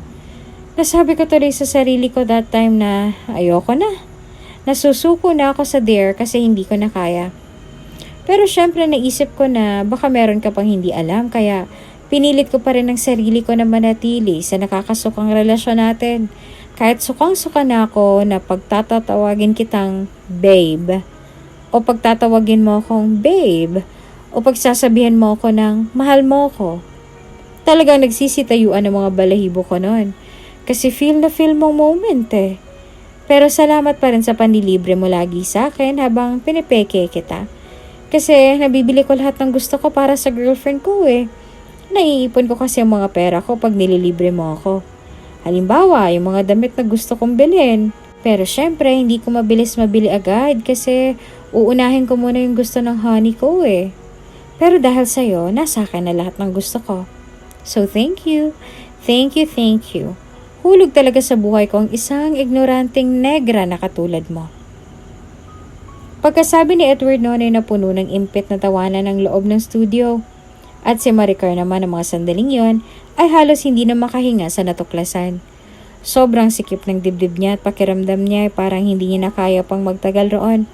Nasabi ko tuloy sa sarili ko that time na ayoko na. Nasusuko na ako sa dare kasi hindi ko na kaya. Pero syempre naisip ko na baka meron ka pang hindi alam kaya pinilit ko pa rin ang sarili ko na manatili sa nakakasukang relasyon natin. Kahit sukang-suka na ako na pagtatatawagin kitang babe o pagtatawagin mo akong babe o pagsasabihan mo ako ng mahal mo ko. Talagang nagsisitayuan ang mga balahibo ko noon. Kasi feel na feel mong moment eh. Pero salamat pa rin sa panlilibre mo lagi sa akin habang pinipeke kita. Kasi nabibili ko lahat ng gusto ko para sa girlfriend ko eh. Naiipon ko kasi ang mga pera ko pag nililibre mo ako. Halimbawa, yung mga damit na gusto kong bilhin. Pero syempre, hindi ko mabilis mabili agad kasi uunahin ko muna yung gusto ng honey ko eh. Pero dahil sa'yo, nasa akin na lahat ng gusto ko. So thank you. Thank you, thank you. Hulog talaga sa buhay ko ang isang ignoranting negra na katulad mo. Pagkasabi ni Edward noon ay napuno ng impit na tawanan ng loob ng studio. At si Maricar naman ng mga sandaling yon ay halos hindi na makahinga sa natuklasan. Sobrang sikip ng dibdib niya at pakiramdam niya ay parang hindi niya na kaya pang magtagal roon.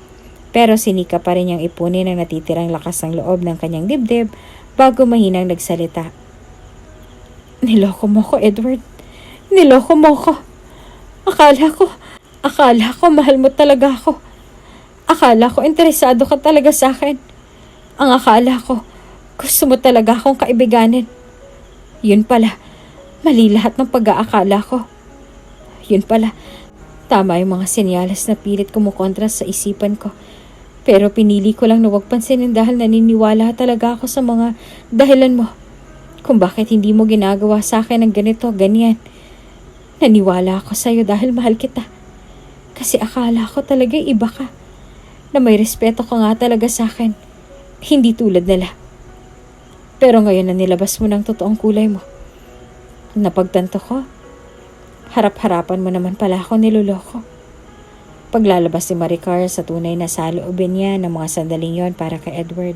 Pero sinika pa rin niyang ipunin ang natitirang lakas ng loob ng kanyang dibdib bago mahinang nagsalita. Niloko mo ko, Edward. Niloko mo ko. Akala ko mahal mo talaga ako. Akala ko interesado ka talaga sa akin. Ang akala ko, gusto mo talaga akong kaibiganin. Yun pala, mali lahat ng pag-aakala ko. Yun pala, tama yung mga senyales na pilit kumukontra sa isipan ko. Pero pinili ko lang na huwag pansinin dahil naniniwala talaga ako sa mga dahilan mo. Kung bakit hindi mo ginagawa sa akin ng ganito, ganyan. Naniwala ako sa'yo dahil mahal kita. Kasi akala ko talaga iba ka. Na may respeto ka nga talaga sa akin. Hindi tulad nila. Pero ngayon na nilabas mo ng totoong kulay mo. Napagtanto ko, harap-harapan mo naman pala ako niloloko. Paglalabas si Maricar sa tunay na saloobin niya ng mga sandaling yon para kay Edward.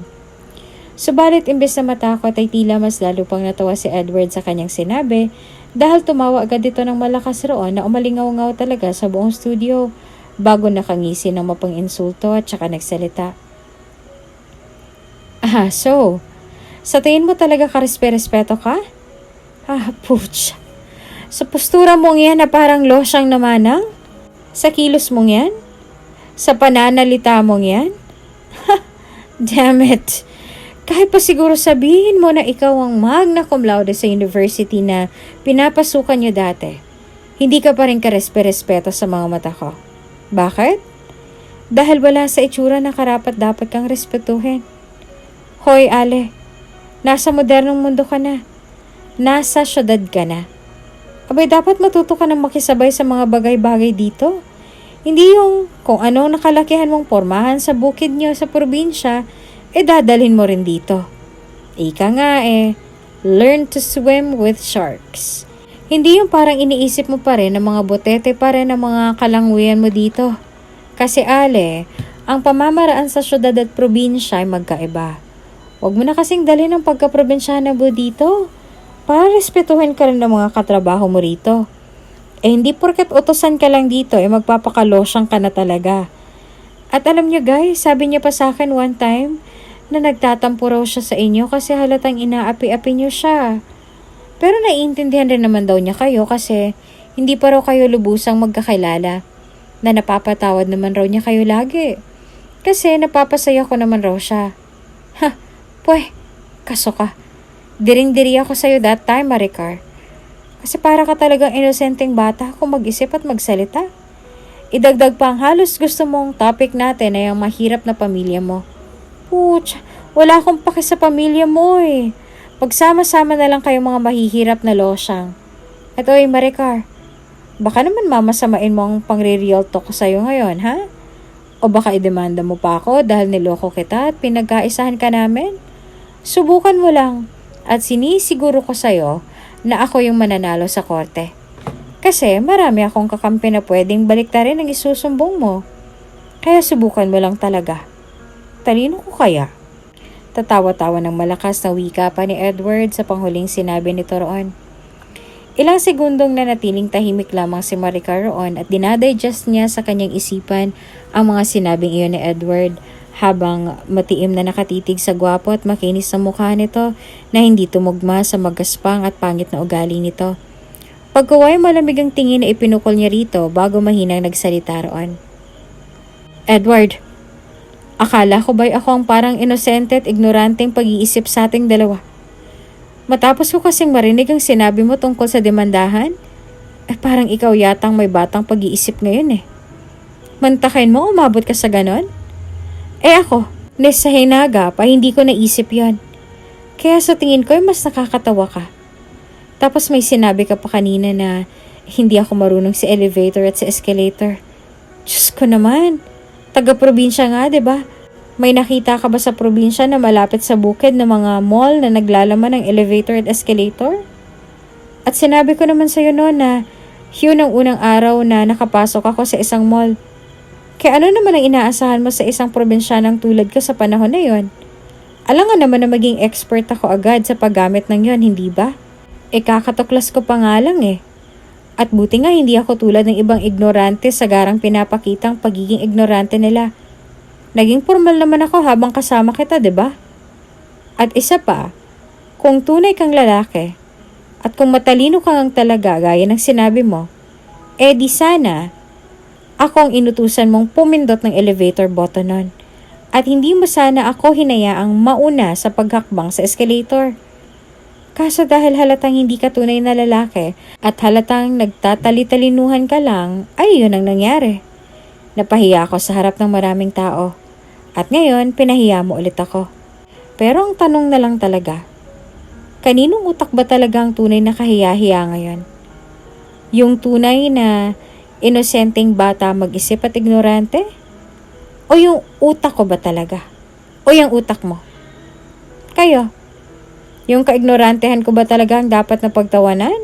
Subalit imbes na matakot ay tila mas lalo pang natawa si Edward sa kanyang sinabi dahil tumawa agad ito ng malakas roon na umalingaw-ngaw talaga sa buong studio bago nakangisi ng mapang-insulto at saka nagsalita. So, sa tingin mo talaga karespe-respeto ka? Putya. Sa postura mong yan na parang losyang namanang? Sa kilos mong yan? Sa pananalita mong yan? Damn it. Kahit pa siguro sabihin mo na ikaw ang magna cum laude sa university na pinapasukan niyo dati, hindi ka pa rin karespe-respeto sa mga mata ko. Bakit? Dahil wala sa itsura na karapat dapat kang respetuhin. Hoy, Ale. Nasa modernong mundo ka na. Nasa syudad ka na. Abay, dapat matuto ka na makisabay sa mga bagay-bagay dito. Hindi yung kung anong nakalakihan mong pormahan sa bukid nyo sa probinsya, dadalhin mo rin dito. Ika nga learn to swim with sharks. Hindi yung parang iniisip mo pa rin na mga botete pa rin ang mga kalangwian mo dito. Kasi Ale, ang pamamaraan sa syudad at probinsya ay magkaiba. Huwag mo na kasing dalhin ang pagka-probinsyana mo dito para respetuhin ka rin ng mga katrabaho mo rito. Hindi porket utosan ka lang dito, magpapakalosyang ka na talaga. At alam niyo guys, sabi niya pa sa akin one time na nagtatampo raw siya sa inyo kasi halatang inaapi-api niyo siya. Pero naiintindihan rin naman daw niya kayo kasi hindi pa raw kayo lubusang magkakilala. Na napapatawad naman raw niya kayo lagi. Kasi napapasaya ko naman raw siya. Kaso ka. Diring-diri ako sa'yo that time, Maricar. Kasi para ka talagang inosenteng bata kung mag-isip at magsalita. Idagdag pa ang halos gusto mong topic natin ay ang mahirap na pamilya mo. Putya, wala akong paki sa pamilya mo eh. Pagsama-sama na lang kayong mga mahihirap na losyang. At oy, Maricar, baka naman mamasamain mo ang pangre-real talk ko sa'yo ngayon, ha? O baka idemanda mo pa ako dahil niloko kita at pinagkaisahan ka namin? Subukan mo lang at sinisiguro ko sa'yo na ako yung mananalo sa korte. Kasi marami akong kakampi na pwedeng baliktarin ang isusumbong mo. Kaya subukan mo lang talaga. Talino ko kaya? Tatawa-tawa ng malakas na wika pa ni Edward sa panghuling sinabi nito roon. Ilang segundong nanatiling tahimik lamang si Maricar roon at dinadigest niya sa kanyang isipan ang mga sinabing iyon ni Edward habang matiim na nakatitig sa gwapo at makinis na mukha nito na hindi tumugma sa magaspang at pangit na ugali nito. Pagkuway malamig ang tingin na ipinukol niya rito bago mahinang nagsalita roon. Edward, akala ko ba'y ako ang parang inosente at ignoranteng pag-iisip sa ating dalawa? Matapos ko kasing marinig ang sinabi mo tungkol sa demandahan, parang ikaw yatang may batang pag-iisip ngayon eh. Mantakin mo umabot ka sa ganon? Ako, sa hinaga pa hindi ko naisip yon. Kaya sa tingin ko ay mas nakakatawa ka. Tapos may sinabi ka pa kanina na hindi ako marunong sa elevator at sa escalator. Diyos ko naman, taga-probinsya nga 'di ba? May nakita ka ba sa probinsya na malapit sa bukid ng mga mall na naglalaman ng elevator at escalator? At sinabi ko naman sa'yo noon na yun ang unang araw na nakapasok ako sa isang mall. Kaya ano naman ang inaasahan mo sa isang probinsyanang tulad ko sa panahon na yon? Alangan naman na maging expert ako agad sa paggamit ng yon, hindi ba? Kakatuklas ko pa nga lang eh. At buti nga hindi ako tulad ng ibang ignorante sa garang pinapakitang pagiging ignorante nila. Naging formal naman ako habang kasama kita, 'di ba? At isa pa, kung tunay kang lalaki at kung matalino ka ngang talaga gaya ng sinabi mo, di sana ako ang inutusan mong pumindot ng elevator button nun. At hindi mo sana ako hinayaang mauna sa paghakbang sa escalator. Kaso dahil halatang hindi ka tunay na lalaki at halatang nagtatali-talinuhan ka lang, ay yun ang nangyari. Napahiya ako sa harap ng maraming tao. At ngayon, pinahiya mo ulit ako. Pero ang tanong na lang talaga, kaninong utak ba talaga ang tunay na kahiya-hiya ngayon? Yung tunay na inosenteng bata mag-isip at ignorante? O yung utak ko ba talaga? O yung utak mo? Kayo? Yung kaignorantehan ko ba talaga ang dapat na pagtawanan?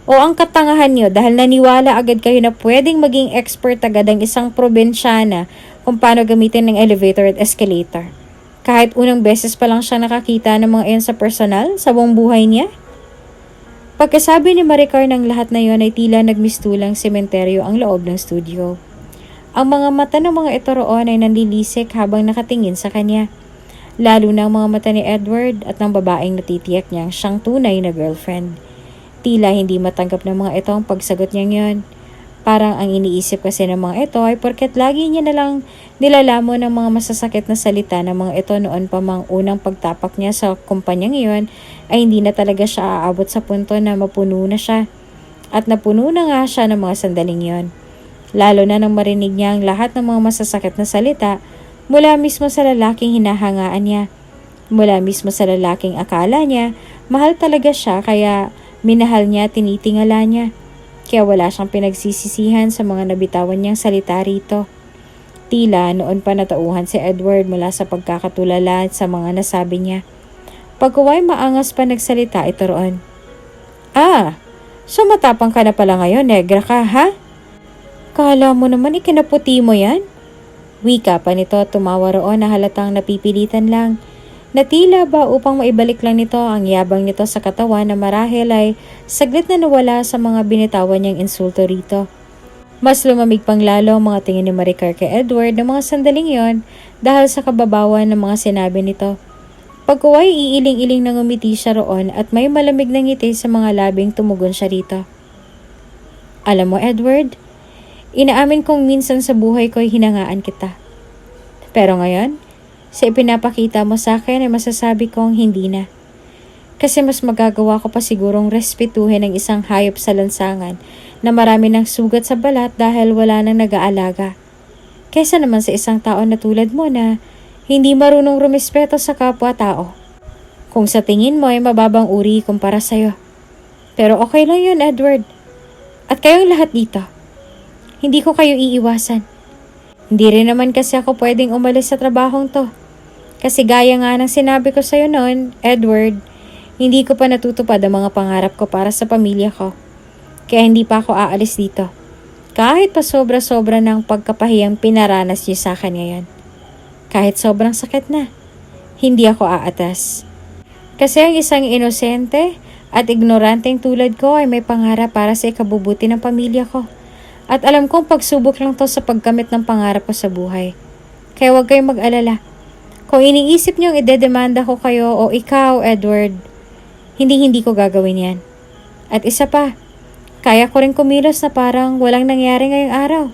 O ang katangahan nyo dahil naniwala agad kayo na pwedeng maging expert agad ang isang probinsyana kung paano gamitin ng elevator at escalator? Kahit unang beses pa lang siya nakakita ng mga iyon sa personal, sa buong buhay niya? Pagkasabi ni Maricar ng lahat na yon ay tila nagmistulang sementeryo ang loob ng studio. Ang mga mata ng mga ito roon ay nanlilisik habang nakatingin sa kanya. Lalo na ang mga mata ni Edward at ng babaeng natitiyak niyang siyang tunay na girlfriend. Tila hindi matanggap ng mga ito ang pagsagot niyang yon. Parang ang iniisip kasi ng mga ito ay porket lagi niya nalang nilalamon ng mga masasakit na salita ng mga ito noon pa mang unang pagtapak niya sa kumpanyang iyon ay hindi na talaga siya aabot sa punto na mapuno na siya. At napuno na nga siya ng mga sandaling yon. Lalo na nang marinig niya ang lahat ng mga masasakit na salita mula mismo sa lalaking hinahangaan niya. Mula mismo sa lalaking akala niya, mahal talaga siya kaya minahal niya, tinitingala niya. Kaya wala siyang pinagsisisihan sa mga nabitawan niyang salita rito. Tila noon pa natauhan si Edward mula sa pagkakatulala sa mga nasabi niya. Pagkuway maangas pa nagsalita ito roon. So matapang ka na pala ngayon, negra ka, ha? Kala mo naman ikinaputi mo yan? Wika pa nito, tumawa roon na halatang napipilitan lang. Na tila ba upang maibalik lang nito ang yabang nito sa katawan na marahil ay saglit na nawala sa mga binitawan niyang insulto rito. Mas lumamig pang lalo ang mga tingin ni Maricar kay Edward ng mga sandaling yon dahil sa kababawan ng mga sinabi nito. Pagkuway iiling-iling na ngumiti siya roon at may malamig na ngiti sa mga labing tumugon siya rito. Alam mo Edward, inaamin kong minsan sa buhay ko'y hinangaan kita. Pero ngayon, sa ipinapakita mo sa akin ay masasabi kong hindi na. Kasi mas magagawa ko pa sigurong respetuhin ang isang hayop sa lansangan na marami ng sugat sa balat dahil wala nang nag-aalaga. Kaysa naman sa isang tao na tulad mo na hindi marunong rumispeto sa kapwa-tao. Kung sa tingin mo ay mababang uri kumpara sa'yo. Pero okay lang yun, Edward. At kayong lahat dito. Hindi ko kayo iiwasan. Hindi rin naman kasi ako pwedeng umalis sa trabahong to. Kasi gaya nga ng sinabi ko sa'yo noon, Edward, hindi ko pa natutupad ang mga pangarap ko para sa pamilya ko. Kaya hindi pa ako aalis dito. Kahit pa sobra-sobra ng pagkapahiyang pinaranas niyo sa akin ngayon. Kahit sobrang sakit na, hindi ako aatas. Kasi ang isang inosente, At ignoranteng tulad ko ay may pangarap para sa ikabubuti ng pamilya ko. At alam kong pagsubok lang to sa pagkamit ng pangarap ko sa buhay. Kaya huwag kayong mag-alala. Kung iniisip niyong idedemanda ko kayo o ikaw, Edward, hindi ko gagawin yan. At isa pa, kaya ko rin kumilos na parang walang nangyari ngayong araw.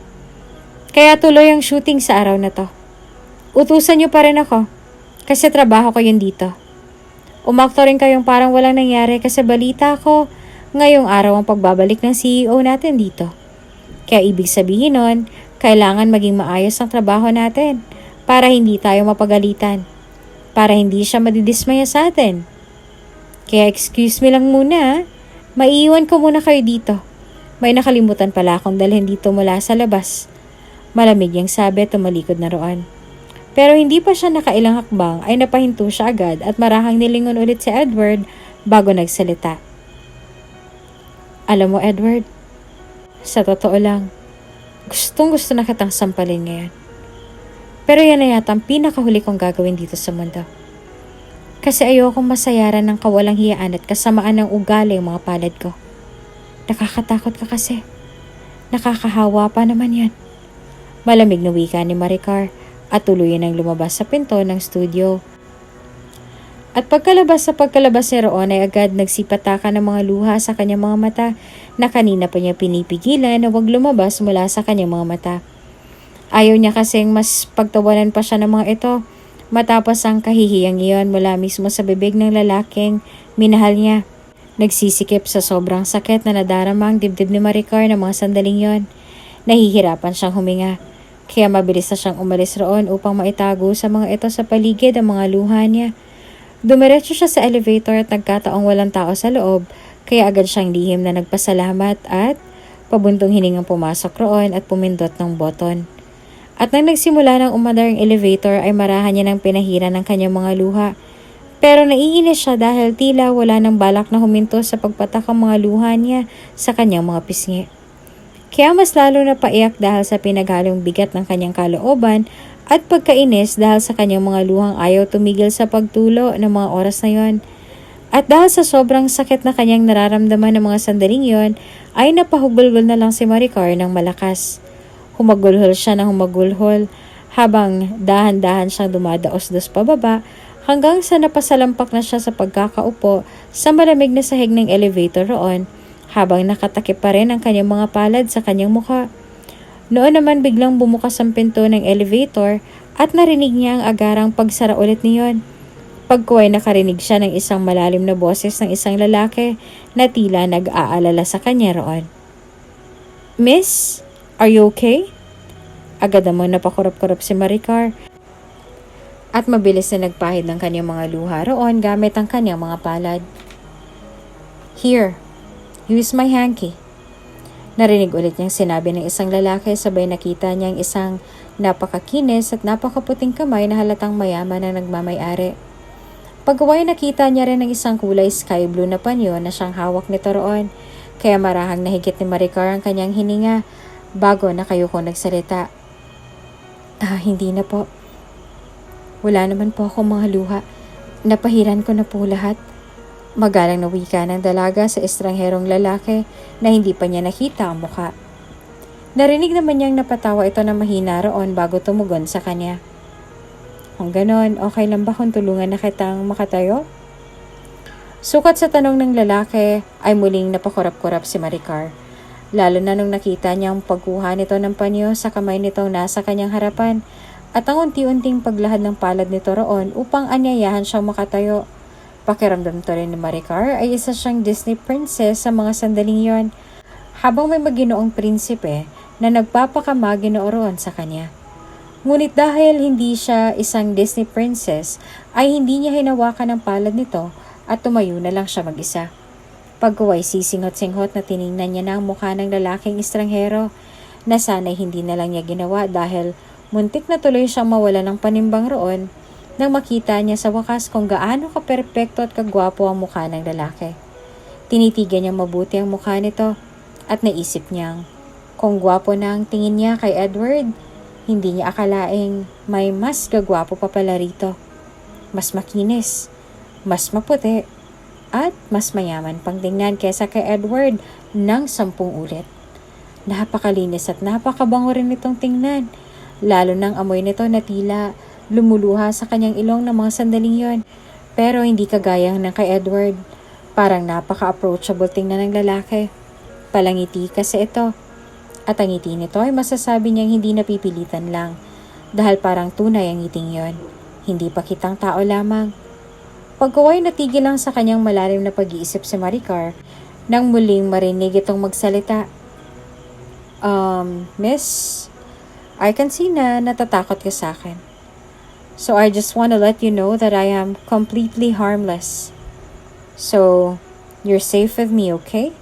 Kaya tuloy ang shooting sa araw na to. Utusan niyo pa rin ako, kasi trabaho ko yun dito. Umakto rin kayong parang walang nangyari kasi balita ko, ngayong araw ang pagbabalik ng CEO natin dito. Kaya ibig sabihin nun, kailangan maging maayos ang trabaho natin para hindi tayo mapagalitan, para hindi siya madidismaya sa atin. Kaya excuse me lang muna, maiiwan ko muna kayo dito. May nakalimutan pala akong dalhin dito mula sa labas. Malamig yung sabi, tumalikod na roon. Pero hindi pa siya nakailang hakbang ay napahinto siya agad at marahang nilingon ulit si Edward bago nagsalita. Alam mo, Edward, sa totoo lang, gustong gusto na kitang sampalin ngayon. Pero yan na yata ang pinakahuli kong gagawin dito sa mundo. Kasi ayokong masayaran ng kawalang hiyaan at kasamaan ng ugali ang mga palad ko. Nakakatakot ka kasi. Nakakahawa pa naman yan. Malamig na wika ni Maricar at tuluyan ang lumabas sa pinto ng studio. At pagkalabas ni Roon ay agad nagsipataka ng mga luha sa kanyang mga mata na kanina pa niya pinipigilan na huwag lumabas mula sa kanyang mga mata. Ayaw niya kasing mas pagtawanan pa siya ng mga ito matapos ang kahihiyang iyon mula mismo sa bibig ng lalaking minahal niya. Nagsisikip sa sobrang sakit na nadarama ang dibdib ni Maricar ng mga sandaling yon. Nahihirapan siyang huminga. Kaya mabilis na siyang umalis roon upang maitago sa mga ito sa paligid ang mga luha niya. Dumiretso siya sa elevator at nagkataong walang tao sa loob, kaya agad siyang lihim na nagpasalamat at pabuntong hiningang pumasok roon at pumindot ng button. At nang nagsimula ng umandar ang elevator ay marahan niya ng pinahira ng kanyang mga luha. Pero naiinis siya dahil tila wala nang balak na huminto sa pagpatak ang mga luha niya sa kanyang mga pisngi. Kaya mas lalo na paiyak dahil sa pinaghalong bigat ng kanyang kalooban at pagkainis dahil sa kanyang mga luhang ayaw tumigil sa pagtulo ng mga oras na yon. At dahil sa sobrang sakit na kanyang nararamdaman ng mga sandaling yon, ay napahugulgol na lang si Maricar ng malakas. Humagulhol siya ng humagulhol habang dahan-dahan siyang dumadaos-dos pababa hanggang sa napasalampak na siya sa pagkakaupo sa malamig na sahig ng elevator roon habang nakatakip pa rin ang kanyang mga palad sa kanyang mukha. Noon naman biglang bumukas ang pinto ng elevator at narinig niya ang agarang pagsara ulit niyon. Pagkuway nakarinig siya ng isang malalim na boses ng isang lalaki na tila nag-aalala sa kanya roon. Miss, are you okay? Agad naman napakurap-kurap si Maricar at mabilis na nagpahid ng kanyang mga luha roon gamit ang kanyang mga palad. Here, use my hanky. Narinig ulit niyang sinabi ng isang lalaki sabay nakita niyang isang napakakinis at napakaputing kamay na halatang mayaman na nagmamay-ari. Pagkaway nakita niya rin ng isang kulay sky blue na panyo na siyang hawak nito roon, kaya marahang nahigit ni Maricar ang kanyang hininga bago nakayuko nagsalita. Hindi na po. Wala naman po akong mga luha. Napahiran ko na po lahat. Magalang na wika ng dalaga sa estrangherong lalaki na hindi pa niya nakita ang mukha. Narinig naman niyang napatawa ito na mahina roon bago tumugon sa kanya. Kung ganon, okay lang ba kung tulungan na kitang makatayo? Sukat sa tanong ng lalaki ay muling napakurap-kurap si Maricar. Lalo na nung nakita niyang pagkuha nito ng panyo sa kamay nitong nasa kanyang harapan at ang unti-unting paglahad ng palad nito roon upang anyayahan siyang makatayo. Pakiramdam to rin ni Maricar ay isa siyang Disney princess sa mga sandaling yon, habang may maginoong prinsipe na nagpapakamagino roon sa kanya. Ngunit dahil hindi siya isang Disney princess, ay hindi niya hinawakan ang palad nito at tumayo na lang siya mag-isa. Pagkuway sisinghot-singhot na tiningnan niya na ang mukha ng lalaking estranghero na sana'y hindi na lang niya ginawa dahil muntik na tuloy siyang mawala ng panimbang roon nang makita niya sa wakas kung gaano kaperpekto at kagwapo ang mukha ng lalaki. Tinitigan niya mabuti ang mukha nito at naisip niyang kung gwapo na ang tingin niya kay Edward, hindi niya akalaing may mas gagwapo pa pala rito. Mas makinis, mas maputi, at mas mayaman pang tingnan kesa kay Edward ng 10 ulit. Napakalinis at napakabango rin itong tingnan, lalo ng amoy nito na tila lumuluha sa kanyang ilong ng mga sandaling yon. Pero hindi kagaya ng kay Edward, parang napaka-approachable tingnan ng lalaki. Palangiti kasi ito. At ang ngiti nito ay masasabi niyang hindi napipilitan lang dahil parang tunay ang ngiting yon. Hindi pa kitang tao lamang. Pagkaway natigil lang sa kanyang malalim na pag-iisip si Maricar nang muling marinig itong magsalita. Miss, I can see na natatakot ka sa akin. So I just want to let you know that I am completely harmless. So, you're safe with me, okay?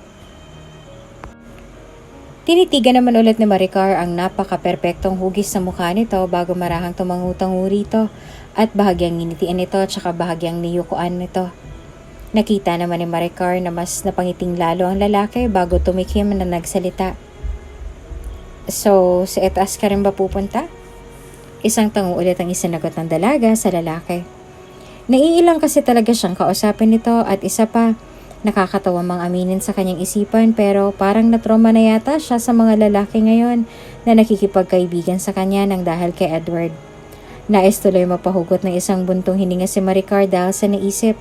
Tinitigan naman ulit ni Maricar ang napaka-perpektong hugis sa mukha nito bago marahang tumangu-tangu rito at bahagyang nginitian nito at saka bahagyang niyukuan nito. Nakita naman ni Maricar na mas napangiting lalo ang lalaki bago tumikim na nagsalita. So, sa etaas ka rin ba pupunta? Isang tango ulit ang isinagot ng dalaga sa lalaki. Naiilang kasi talaga siyang kausapin nito at isa pa, nakakatawa mang aminin sa kanyang isipan pero parang natroma na yata siya sa mga lalaki ngayon na nakikipagkaibigan sa kanya nang dahil kay Edward. Nais tuloy mapahugot ng isang buntong hininga si Maricar dahil sa naisip.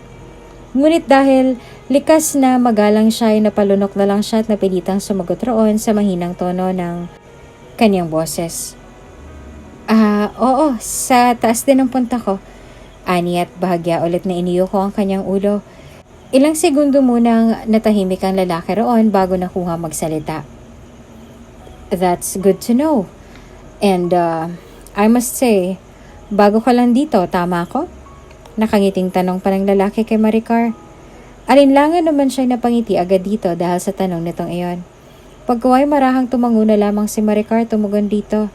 Ngunit dahil likas na magalang siya ay napalunok na lang siya at napilitang sumagot roon sa mahinang tono ng kanyang boses. Oo, sa taas din ang punta ko. Ani at bahagya ulit na iniyo ko ang kanyang ulo. Ilang segundo munang natahimik ang lalaki roon bago nakuha magsalita. That's good to know. And I must say, bago ka lang dito, tama ako? Nakangiting tanong pa ng lalaki kay Maricar. Alinlangan naman siya napangiti agad dito dahil sa tanong nitong iyon. Pagkaway marahang tumango na lamang si Maricar tumugon dito.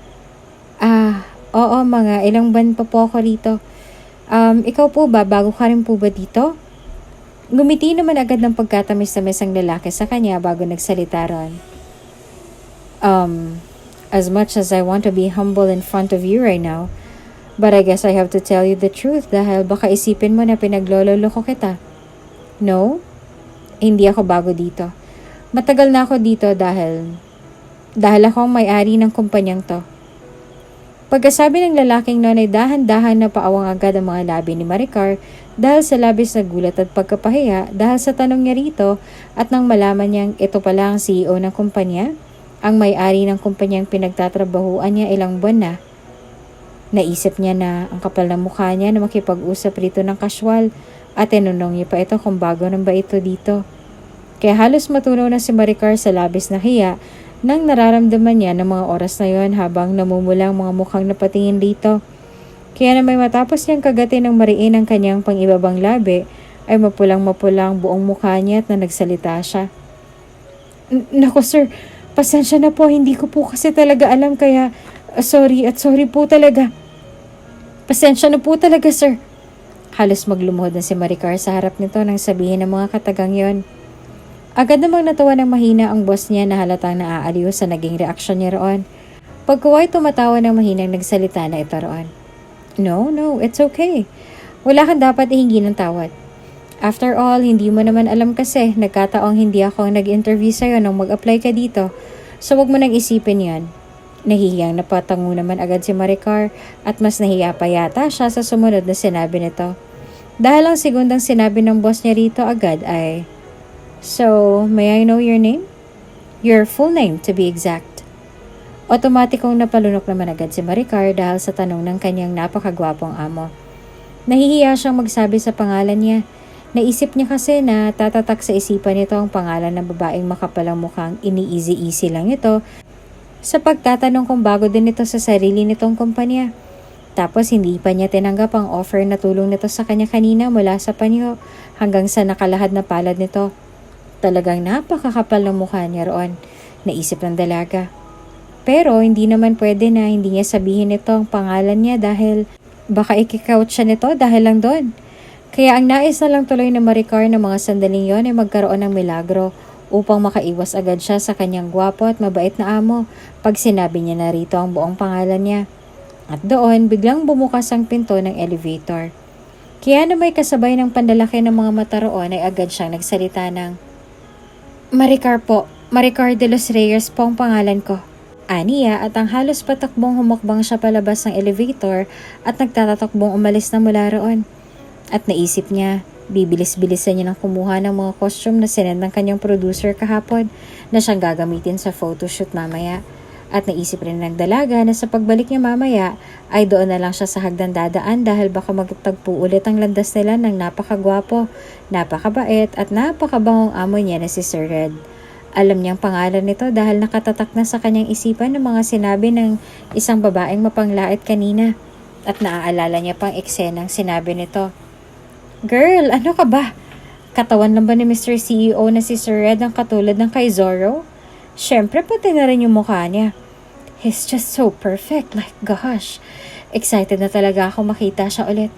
Oo, mga ilang buwan pa po ako rito. Ikaw po ba, bago ka rin po ba dito? Ngumiti naman agad ng pagkatamis-tamis ang lalaki sa kanya bago nagsalita ron. As much as I want to be humble in front of you right now, but I guess I have to tell you the truth dahil baka isipin mo na pinaglololoko kita. No? Hindi ako bago dito. Matagal na ako dito dahil ako ang may-ari ng kumpanyang to. Pagkasabi ng lalaking noon ay dahan-dahan na paawang agad ang mga labi ni Maricar dahil sa labis na gulat at pagkapahiya dahil sa tanong niya rito at nang malaman niyang ito pala ang CEO ng kumpanya, ang may-ari ng kumpanyang pinagtatrabahuan niya ilang buwan na. Naisip niya na ang kapal ng mukha niya na makipag-usap rito ng casual at tinanong niya pa ito kung bago nang ba ito dito. Kaya halos matunaw na si Maricar sa labis na hiya nang nararamdaman niya ng mga oras na yon habang namumulang mga mukhang napatingin dito. Kaya na may matapos niyang kagatin ng mariin ang kanyang pang-ibabang labi ay mapulang-mapulang buong mukha niya at na nagsalita siya. Nako sir, pasensya na po, hindi ko po kasi talaga alam kaya sorry po talaga. Pasensya na po talaga sir. Halos maglumuhod na si Maricar sa harap nito nang sabihin ng mga katagang yon. Agad namang natawa ng mahina ang boss niya na halatang naaaliw sa naging reaksyon niya roon. Pagkuway tumatawa ng mahinang nagsalita na ito roon. No, it's okay. Wala kang dapat ihingi ng tawad. After all, hindi mo naman alam kasi nagkataong hindi ako ang nag-interview sa'yo nung mag-apply ka dito. So wag mo nang isipin yan. Nahihiyang napatango naman agad si Maricar at mas nahiya pa yata siya sa sumunod na sinabi nito. Dahil ang segundang sinabi ng boss niya rito agad ay, So, may I know your name? Your full name, to be exact. Otomatikong napalunok naman agad si Maricar dahil sa tanong ng kanyang napakagwapong amo. Nahihiya siyang magsabi sa pangalan niya. Naisip niya kasi na tatatak sa isipan nito ang pangalan ng babaeng makapalang mukhang ini-easy-easy lang ito sa pagtatanong kung bago din ito sa sarili nitong kumpanya. Tapos hindi pa niya tinanggap ang offer na tulong nito sa kanya kanina mula sa panyo hanggang sa nakalahad na palad nito. Talagang napakakapal ng mukha niya roon, naisip ng dalaga. Pero hindi naman pwede na hindi niya sabihin ito ang pangalan niya dahil baka ikikout siya nito dahil lang doon. Kaya ang nais na lang tuloy na Maricar ng mga sandaling yon ay magkaroon ng milagro upang makaiwas agad siya sa kanyang gwapo at mabait na amo pag sinabi niya na rito ang buong pangalan niya. At doon, biglang bumukas ang pinto ng elevator. Kaya na may kasabay ng pandalaki ng mga mata roon ay agad siyang nagsalita ng, Maricar po, Maricar de los Reyes po ang pangalan ko. Aniya at ang halos patakbong humakbang siya palabas ng elevator at nagtatatakbong umalis na mula roon. At naisip niya, bibilis-bilisan niya ng kumuha ng mga costume na sinend ng kanyang producer kahapon na siyang gagamitin sa photoshoot mamaya. At naisip rin ng dalaga na sa pagbalik niya mamaya ay doon na lang siya sa hagdan dadaan dahil baka magtagpo ulit ang landas nila ng napakagwapo, napakabait at napakabangong amo niya na si Sir Red. Alam niyang pangalan nito dahil nakatatak na sa kanyang isipan ng mga sinabi ng isang babaeng mapanglait kanina. At naaalala niya pang eksenang sinabi nito. Girl, ano ka ba? Katawan lang ba ni Mr. CEO na si Sir Red ang katulad ng kay Zorro? Siyempre pati na rin yung mukha niya. He's just so perfect, like gosh. Excited na talaga ako makita siya ulit.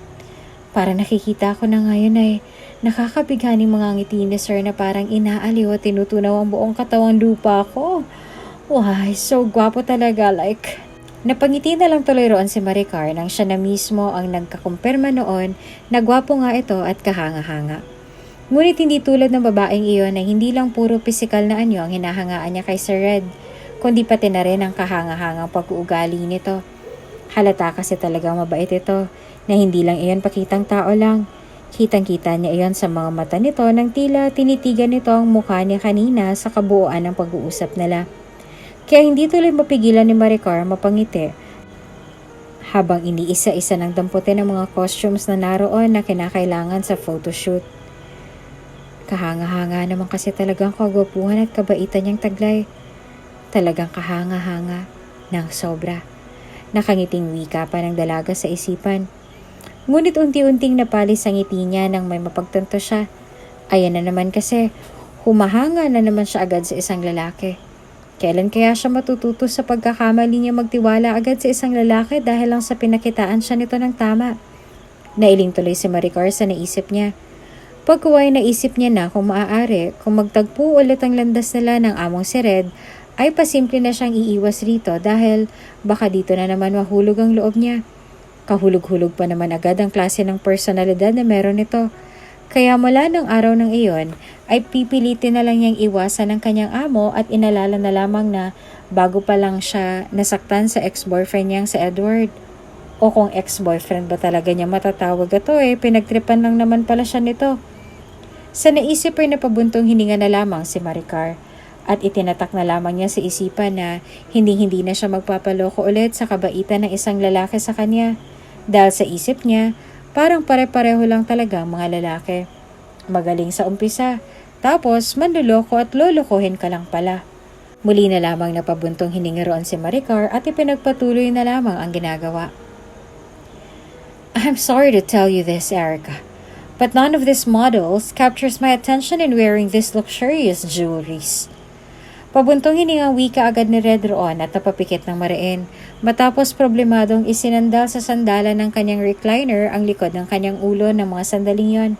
Para nakikita ko na ngayon ay nakakabighaning mga ngiti ni Sir na parang inaaliw at tinutunaw ang buong katawang lupa ko. Why, so gwapo talaga, like. Napangiti na lang tuloy roon si Maricar nang siya na mismo ang nagkakumpirma noon na gwapo nga ito at kahanga-hanga. Ngunit hindi tulad ng babaeng iyon na hindi lang puro pisikal na anyo ang hinahangaan niya kay Sir Red, kundi pati na rin ang kahanga-hangang pag-uugali nito. Halata kasi talagang mabait ito, na hindi lang iyon pakitang tao lang. Kitang-kita niya iyon sa mga mata nito nang tila tinitigan nito ang mukha niya kanina sa kabuuan ng pag-uusap nila. Kaya hindi tuloy mapigilan ni Maricar mapangiti habang iniisa-isa ng damputin ang mga costumes na naroon na kinakailangan sa photoshoot. Kahanga-hanga naman kasi talagang kagwapuhan at kabaitan niyang taglay. Talagang kahanga-hanga ng sobra. Nakangiting wika pa ng dalaga sa isipan. Ngunit unti-unting napalis ang ngiti niya nang may mapagtanto siya. Ayan na naman kasi, humahanga na naman siya agad sa isang lalaki. Kailan kaya siya matututo sa pagkakamali niya magtiwala agad sa isang lalaki dahil lang sa pinakitaan siya nito ng tama? Nailing tuloy si Maricar sa naisip niya. Pagkuway naisip niya na kung maaari, kung magtagpo ulit ang landas nila ng among si Red, ay pasimple na siyang iiwas rito dahil baka dito na naman mahulog ang loob niya. Kahulog-hulog pa naman agad ang klase ng personalidad na meron nito. Kaya mula ng araw ng iyon, ay pipilitin na lang niyang iwasan ng kanyang amo at inalala na lamang na bago pa lang siya nasaktan sa ex-boyfriend niyang si Edward. O kung ex-boyfriend ba talaga niya matatawag ito pinagtripan lang naman pala siya nito. Sa naisip ay napabuntong hininga na lamang si Maricar at itinatak na lamang niya sa isipan na hindi na siya magpapaloko ulit sa kabaitan ng isang lalaki sa kanya. Dahil sa isip niya, parang pare-pareho lang talaga ang mga lalaki. Magaling sa umpisa, tapos manluloko at lolokohin ka lang pala. Muli na lamang napabuntong hininga roon si Maricar at ipinagpatuloy na lamang ang ginagawa. I'm sorry to tell you this, Erica, but none of these models captures my attention in wearing these luxurious jewelries. Pabuntong hiningang wika agad ni Red roon at napapikit ng mariin matapos problemadong isinandal sa sandalan ng kanyang recliner ang likod ng kanyang ulo ng mga sandaling yon.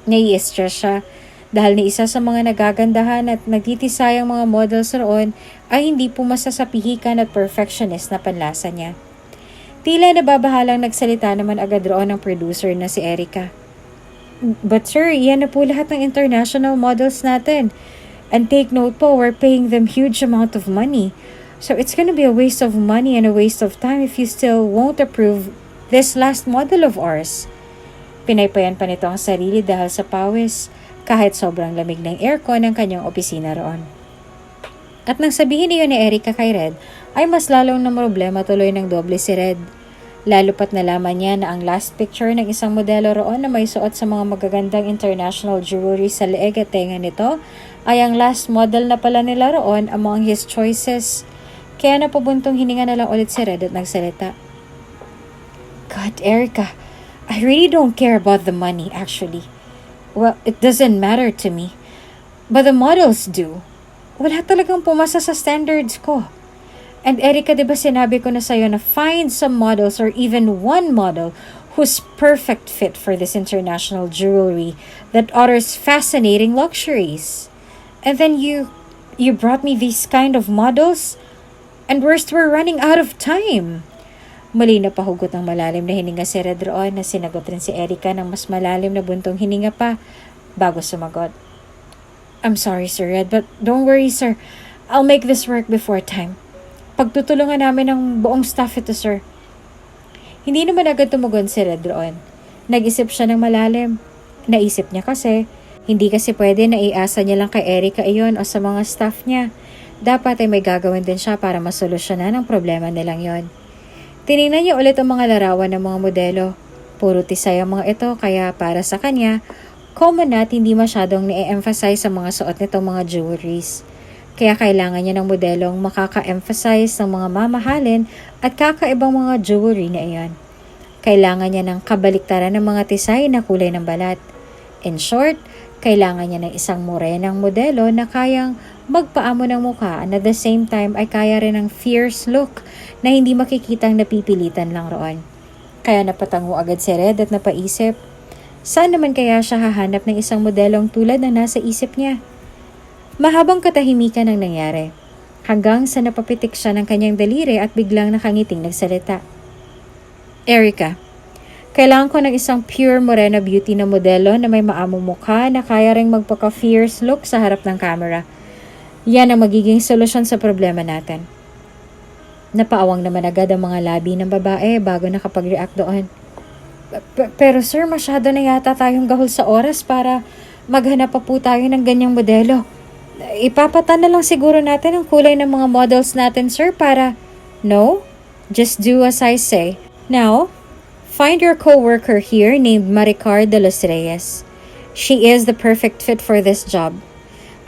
Nai-stress siya dahil ni isa sa mga nagagandahan at nagtitisayang mga models roon ay hindi pumasa sa pihikan at perfectionist na panlasa niya. Tila nababahalang nagsalita naman agad roon ng producer na si Erica. But sir, yan na po lahat ng international models natin. And take note po, we're paying them huge amount of money. So it's gonna be a waste of money and a waste of time if you still won't approve this last model of ours. Pinaypayan pa nito ang sarili dahil sa pawis, kahit sobrang lamig ng aircon ng kanyang opisina roon. At nang sabihin niyo ni Erica kay Red, ay mas lalong na problema tuloy ng doble si Red. Lalo pat nalaman niya na ang last picture ng isang modelo roon na may suot sa mga magagandang international jewelry sa leeg at tenga nito ay ang last model na pala nila roon among his choices. Kaya napabuntong hininga na lang ulit si Red at nagsalita. God, Erica, I really don't care about the money actually. Well, it doesn't matter to me. But the models do. Wala talagang pumasa sa standards ko. And Erica, di ba sinabi ko na sa'yo na find some models or even one model who's perfect fit for this international jewelry that offers fascinating luxuries. And then you brought me these kind of models? And worst, we're running out of time. Muli na pahugot ng malalim na hininga si Red roon na sinagot rin si Erica ng mas malalim na buntong hininga pa bago sumagot. I'm sorry, Sir Red, but don't worry, sir. I'll make this work before time. Pagtutulungan namin ng buong staff ito, sir. Hindi naman agad tumugon si Red roon. Nag-isip siya ng malalim. Naisip niya kasi, hindi kasi pwede na iasa niya lang kay Erica iyon o sa mga staff niya. Dapat ay may gagawin din siya para masolusyonan ang problema nilang yon. Tinignan niya ulit ang mga larawan ng mga modelo. Puro tisay ang mga ito kaya para sa kanya, common at hindi masyadong na-emphasize ang mga suot nitong mga jewelries. Kaya kailangan niya ng modelong makaka-emphasize ng mga mamahalin at kakaibang mga jewelry na iyon. Kailangan niya ng kabaliktaran ng mga tisay na kulay ng balat. In short, kailangan niya ng isang morenang modelo na kayang magpaamo ng mukha and at the same time ay kaya rin ng fierce look na hindi makikitang napipilitan lang roon. Kaya napatango agad si Red at napaisip, saan naman kaya siya hahanap ng isang modelong tulad na nasa isip niya? Mahabang katahimikan ang nangyari, hanggang sa napapitik siya ng kanyang daliri at biglang nakangiting nagsalita. Erica, kailangan ko ng isang pure morena beauty na modelo na may maamong mukha na kaya ring magpaka-fierce look sa harap ng camera. Yan ang magiging solusyon sa problema natin. Napaawang naman agad ang mga labi ng babae bago nakapag-react doon. Pero sir, masyado na yata tayong gahol sa oras para maghanap pa po tayo ng ganyang modelo. Ipapatan na lang siguro natin ang kulay ng mga models natin, sir, para... No, just do as I say. Now, find your co-worker here named Maricar de los Reyes. She is the perfect fit for this job.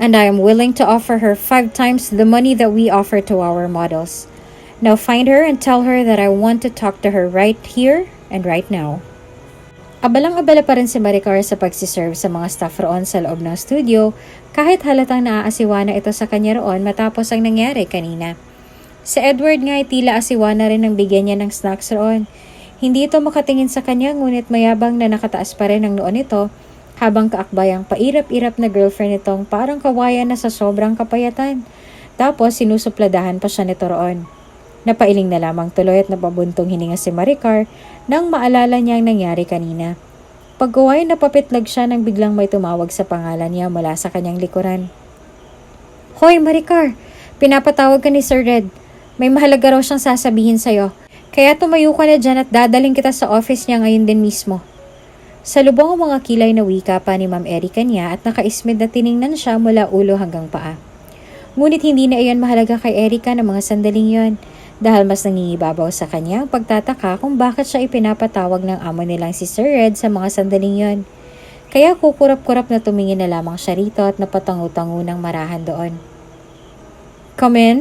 And I am willing to offer her 5 times the money that we offer to our models. Now find her and tell her that I want to talk to her right here and right now. Abalang-abala pa rin si Maricar sa pagsiserve sa mga staff roon sa loob ng studio kahit halatang naaasiwa na ito sa kanya roon matapos ang nangyari kanina. Si Edward nga ay tila asiwa na rin ang bigyan niya ng snacks roon. Hindi ito makatingin sa kanya ngunit mayabang na nakataas pa rin ang noon nito habang kaakbay ang pairap-irap na girlfriend nitong parang kawayan na sa sobrang kapayatan. Tapos sinusupladahan pa siya nito roon. Napailing na lamang tuloy at napabuntong hininga si Maricar nang maalala niya ang nangyari kanina. Pagkaway napapitlag siya nang biglang may tumawag sa pangalan niya mula sa kanyang likuran. Hoy Maricar, pinapatawag ka ni Sir Red. May mahalaga raw siyang sasabihin sa'yo. Kaya tumayo ka na dyan at dadaling kita sa office niya ngayon din mismo. Sa lubong ang mga kilay na wika pa ni Ma'am Erica niya at nakaismid na tiningnan siya mula ulo hanggang paa. Ngunit hindi na iyan mahalaga kay Erica ng mga sandaling yon. Dahil mas nangingibabaw sa kanya ang pagtataka kung bakit siya ipinapatawag ng amo nilang si Sir Red sa mga sandaling yon. Kaya kukurap-kurap na tumingin na lamang siya rito at napatangu-tangu ng marahan doon. Come in,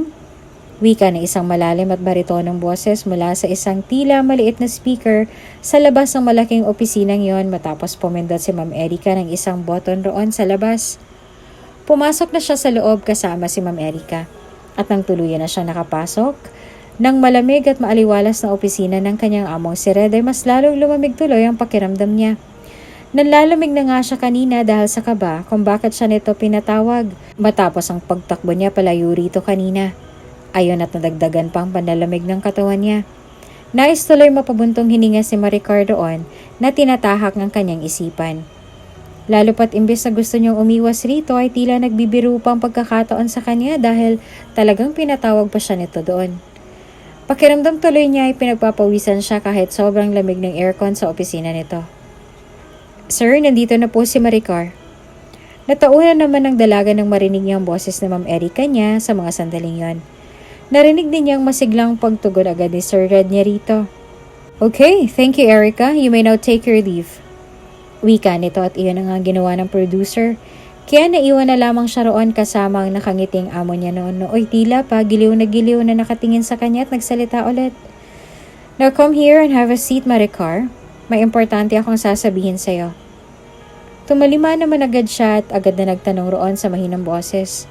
wika na isang malalim at baritonong boses mula sa isang tila maliit na speaker sa labas ng malaking opisinang yon matapos pumindot si Ma'am Erica ng isang button roon sa labas. Pumasok na siya sa loob kasama si Ma'am Erica at nang tuluyan na siya nakapasok, nang malamig at maaliwalas na opisina ng kanyang among si Red ay mas lalong lumamig tuloy ang pakiramdam niya. Nanlalamig na nga siya kanina dahil sa kaba kung bakit siya nito pinatawag matapos ang pagtakbo niya palayo rito kanina. Ayon at nadagdagan pang panlalamig ng katawan niya. Nais tuloy mapabuntong hininga si Maricar doon na tinatahak ng kanyang isipan. Lalo pat imbes na gusto niyang umiwas rito ay tila nagbibiro pang pagkakataon sa kanya dahil talagang pinatawag pa siya nito doon. Pakiramdam tuloy niya ay pinagpapawisan siya kahit sobrang lamig ng aircon sa opisina nito. Sir, nandito na po si Maricar. Nataunan naman ng dalaga ng marinig niyang boses na Ma'am Erica niya sa mga sandaling yon. Narinig din niyang masiglang pagtugon agad ni Sir Red niya rito. Okay, thank you Erica. You may now take your leave. Wika nito at iyon ang ginawa ng producer. Kaya naiwan na lamang siya roon kasama ang nakangiting amo niya noon. Oy, tila pa, giliw na nakatingin sa kanya at nagsalita ulit. Now come here and have a seat, Maricar. May importante akong sasabihin sa'yo. Tumalima naman agad siya at agad na nagtanong roon sa mahinang boses.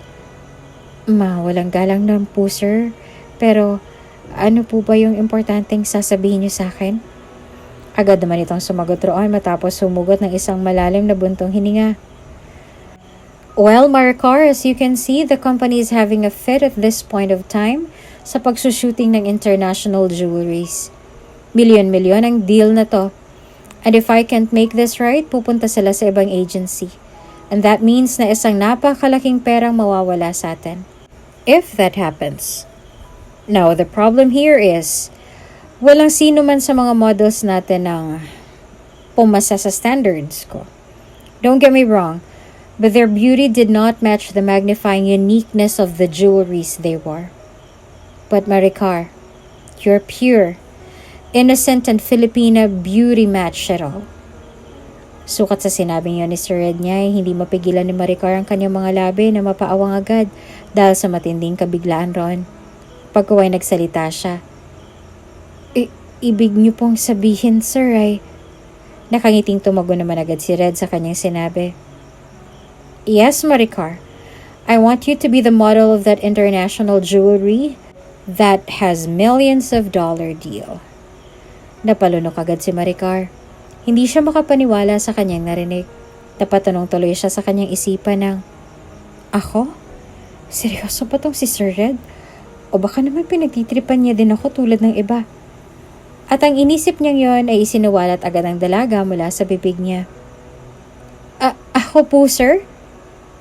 Walang galang naman po, sir. Pero, ano po ba yung importanteng sasabihin niyo sa akin? Agad naman itong sumagot roon matapos humugot ng isang malalim na buntong hininga. Well, Maricar, as you can see, the company is having a fit at this point of time sa pagsushooting ng international jewelries. Milyon-milyon ang deal na to. And if I can't make this right, pupunta sila sa ibang agency. And that means na isang napakalaking perang mawawala sa atin. If that happens. Now, the problem here is, walang sino man sa mga models natin ang pumasa sa standards ko. Don't get me wrong, but their beauty did not match the magnifying uniqueness of the jewelries they wore. But Maricar, you're pure, innocent and Filipina beauty match at all. Sukat sa sinabi niya ni Sir Red niya ay hindi mapigilan ni Maricar ang kanyang mga labi na mapaawang agad dahil sa matinding kabiglaan ron. Pagkaway nagsalita siya. Ibig niyo pong sabihin, sir, ay... Nakangiting tumago naman agad si Red sa kanyang sinabi. Yes, Maricar. I want you to be the model of that international jewelry that has millions of dollar deal. Napalunok agad si Maricar. Hindi siya makapaniwala sa kanyang narinig. Napatanong tuloy siya sa kanyang isipan ng, Ako? Seryoso ba tong si Sir Red? O baka naman pinagtitripan niya din ako tulad ng iba? At ang inisip niyang yon ay isinuwalat agad ang dalaga mula sa bibig niya. Ako po, sir?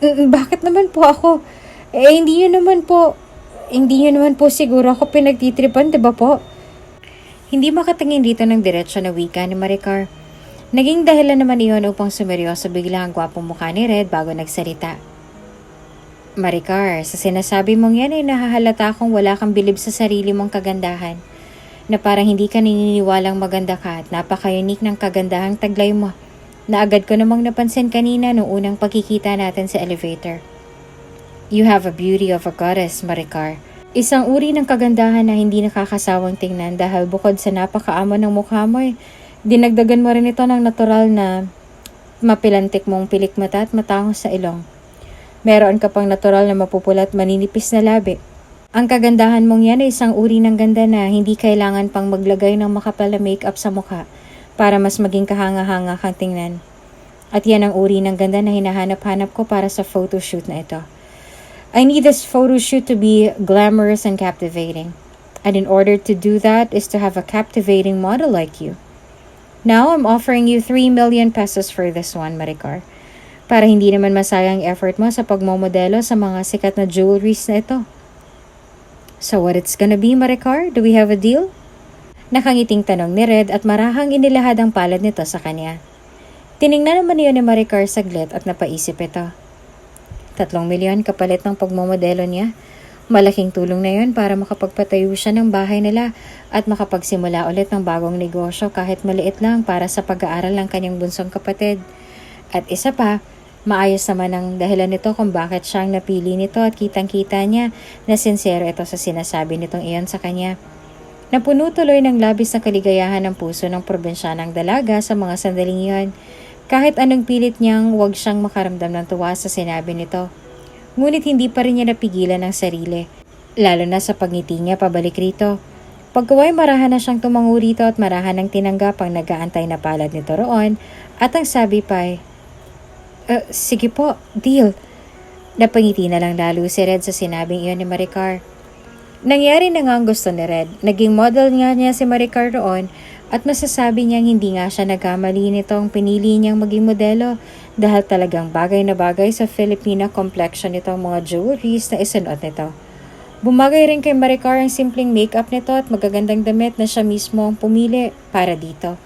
Bakit naman po ako? Hindi yun naman po siguro ako pinagtitripan, diba po? Hindi makatingin dito ng diretsyo na wika ni Maricar. Naging dahilan naman iyon upang sumeryoso bigla ang gwapong mukha ni Red bago nagsalita. Maricar, sa sinasabi mong yan ay nahahalata kung wala kang bilib sa sarili mong kagandahan. Na parang hindi ka naniniwalang maganda ka at napaka-unique ng kagandahang taglay mo na agad ko namang napansin kanina noong unang pagkikita natin sa elevator. You have a beauty of a goddess, Maricar. Isang uri ng kagandahan na hindi nakakasawang tingnan dahil bukod sa napakaamo ng mukha mo dinagdagan mo rin ito ng natural na mapilantik mong pilik mata at matangos sa ilong. Meron ka pang natural na mapupulat maninipis na labi. Ang kagandahan mong yan ay isang uri ng ganda na hindi kailangan pang maglagay ng makapal na makeup sa mukha para mas maging kahanga-hanga kang tingnan. At yan ang uri ng ganda na hinahanap-hanap ko para sa photoshoot na ito. I need this photoshoot to be glamorous and captivating. And in order to do that is to have a captivating model like you. Now, I'm offering you 3 million pesos for this one, Maricar. Para hindi naman masayang effort mo sa pagmomodelo sa mga sikat na jewelries na ito. So what it's gonna be, Maricar? Do we have a deal? Nakangiting tanong ni Red at marahang inilahad ang palad nito sa kanya. Tiningnan naman niyo ni Maricar saglit at napaisip ito. 3 milyon kapalit ng pagmomodelo niya. Malaking tulong na yun para makapagpatayo siya ng bahay nila at makapagsimula ulit ng bagong negosyo kahit maliit lang para sa pag-aaral ng kanyang bunsong kapatid. At isa pa, maayos naman ang dahilan nito kung bakit siyang napili nito at kitang-kita niya na sincero ito sa sinasabi nitong iyon sa kanya. Napuno tuloy ng labis na kaligayahan ng puso ng probinsyanang dalaga sa mga sandaling iyon. Kahit anong pilit niyang huwag siyang makaramdam ng tuwa sa sinabi nito. Ngunit hindi pa rin niya napigilan ang sarili, lalo na sa pagngiti niya pabalik rito. Pagkaway marahan na siyang tumango rito at marahan ng tinanggap ang nag-aantay na palad nito roon at ang sabi pa ay, sige po, deal. Napangiti na lang lalo si Red sa sinabing iyon ni Maricar. Nangyari na nga ang gusto ni Red. Naging model nga niya si Maricar roon at masasabi niyang hindi nga siya nagkamali nitong pinili niyang maging modelo dahil talagang bagay na bagay sa Filipina complexion nitong mga jewelries na isuot nito. Bumagay rin kay Maricar ang simpleng makeup nito at magagandang damit na siya mismo ang pumili para dito.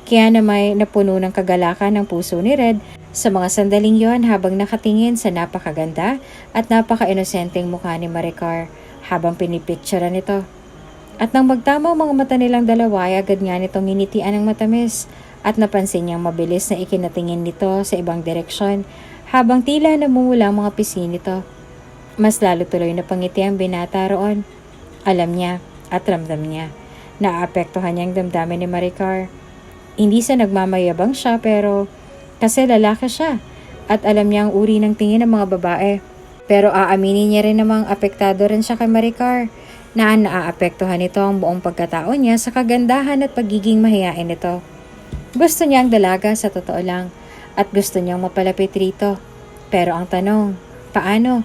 Kaya na may napuno ng kagalakan ng puso ni Red sa mga sandaling yon habang nakatingin sa napakaganda at napaka-inosenteng mukha ni Maricar habang pinipicturean nito. At nang magtama ang mga mata nilang dalawa ay agad nga nitong nginitian ng matamis at napansin niyang mabilis na ikinatingin nito sa ibang direksyon habang tila namumula ang mga pisngi nito. Mas lalo tuloy na pangiti ang binata roon. Alam niya at ramdam niya. Naapektuhan niyang damdamin ni Maricar. Hindi sa nagmamayabang siya pero kasi lalaki siya at alam niya ang uri ng tingin ng mga babae. Pero aaminin niya rin namang apektado rin siya kay Maricar na naaapektuhan nito ang buong pagkatao niya sa kagandahan at pagiging mahiyain nito. Gusto niya ang dalaga sa totoo lang at gusto niyang mapalapit rito. Pero ang tanong, paano?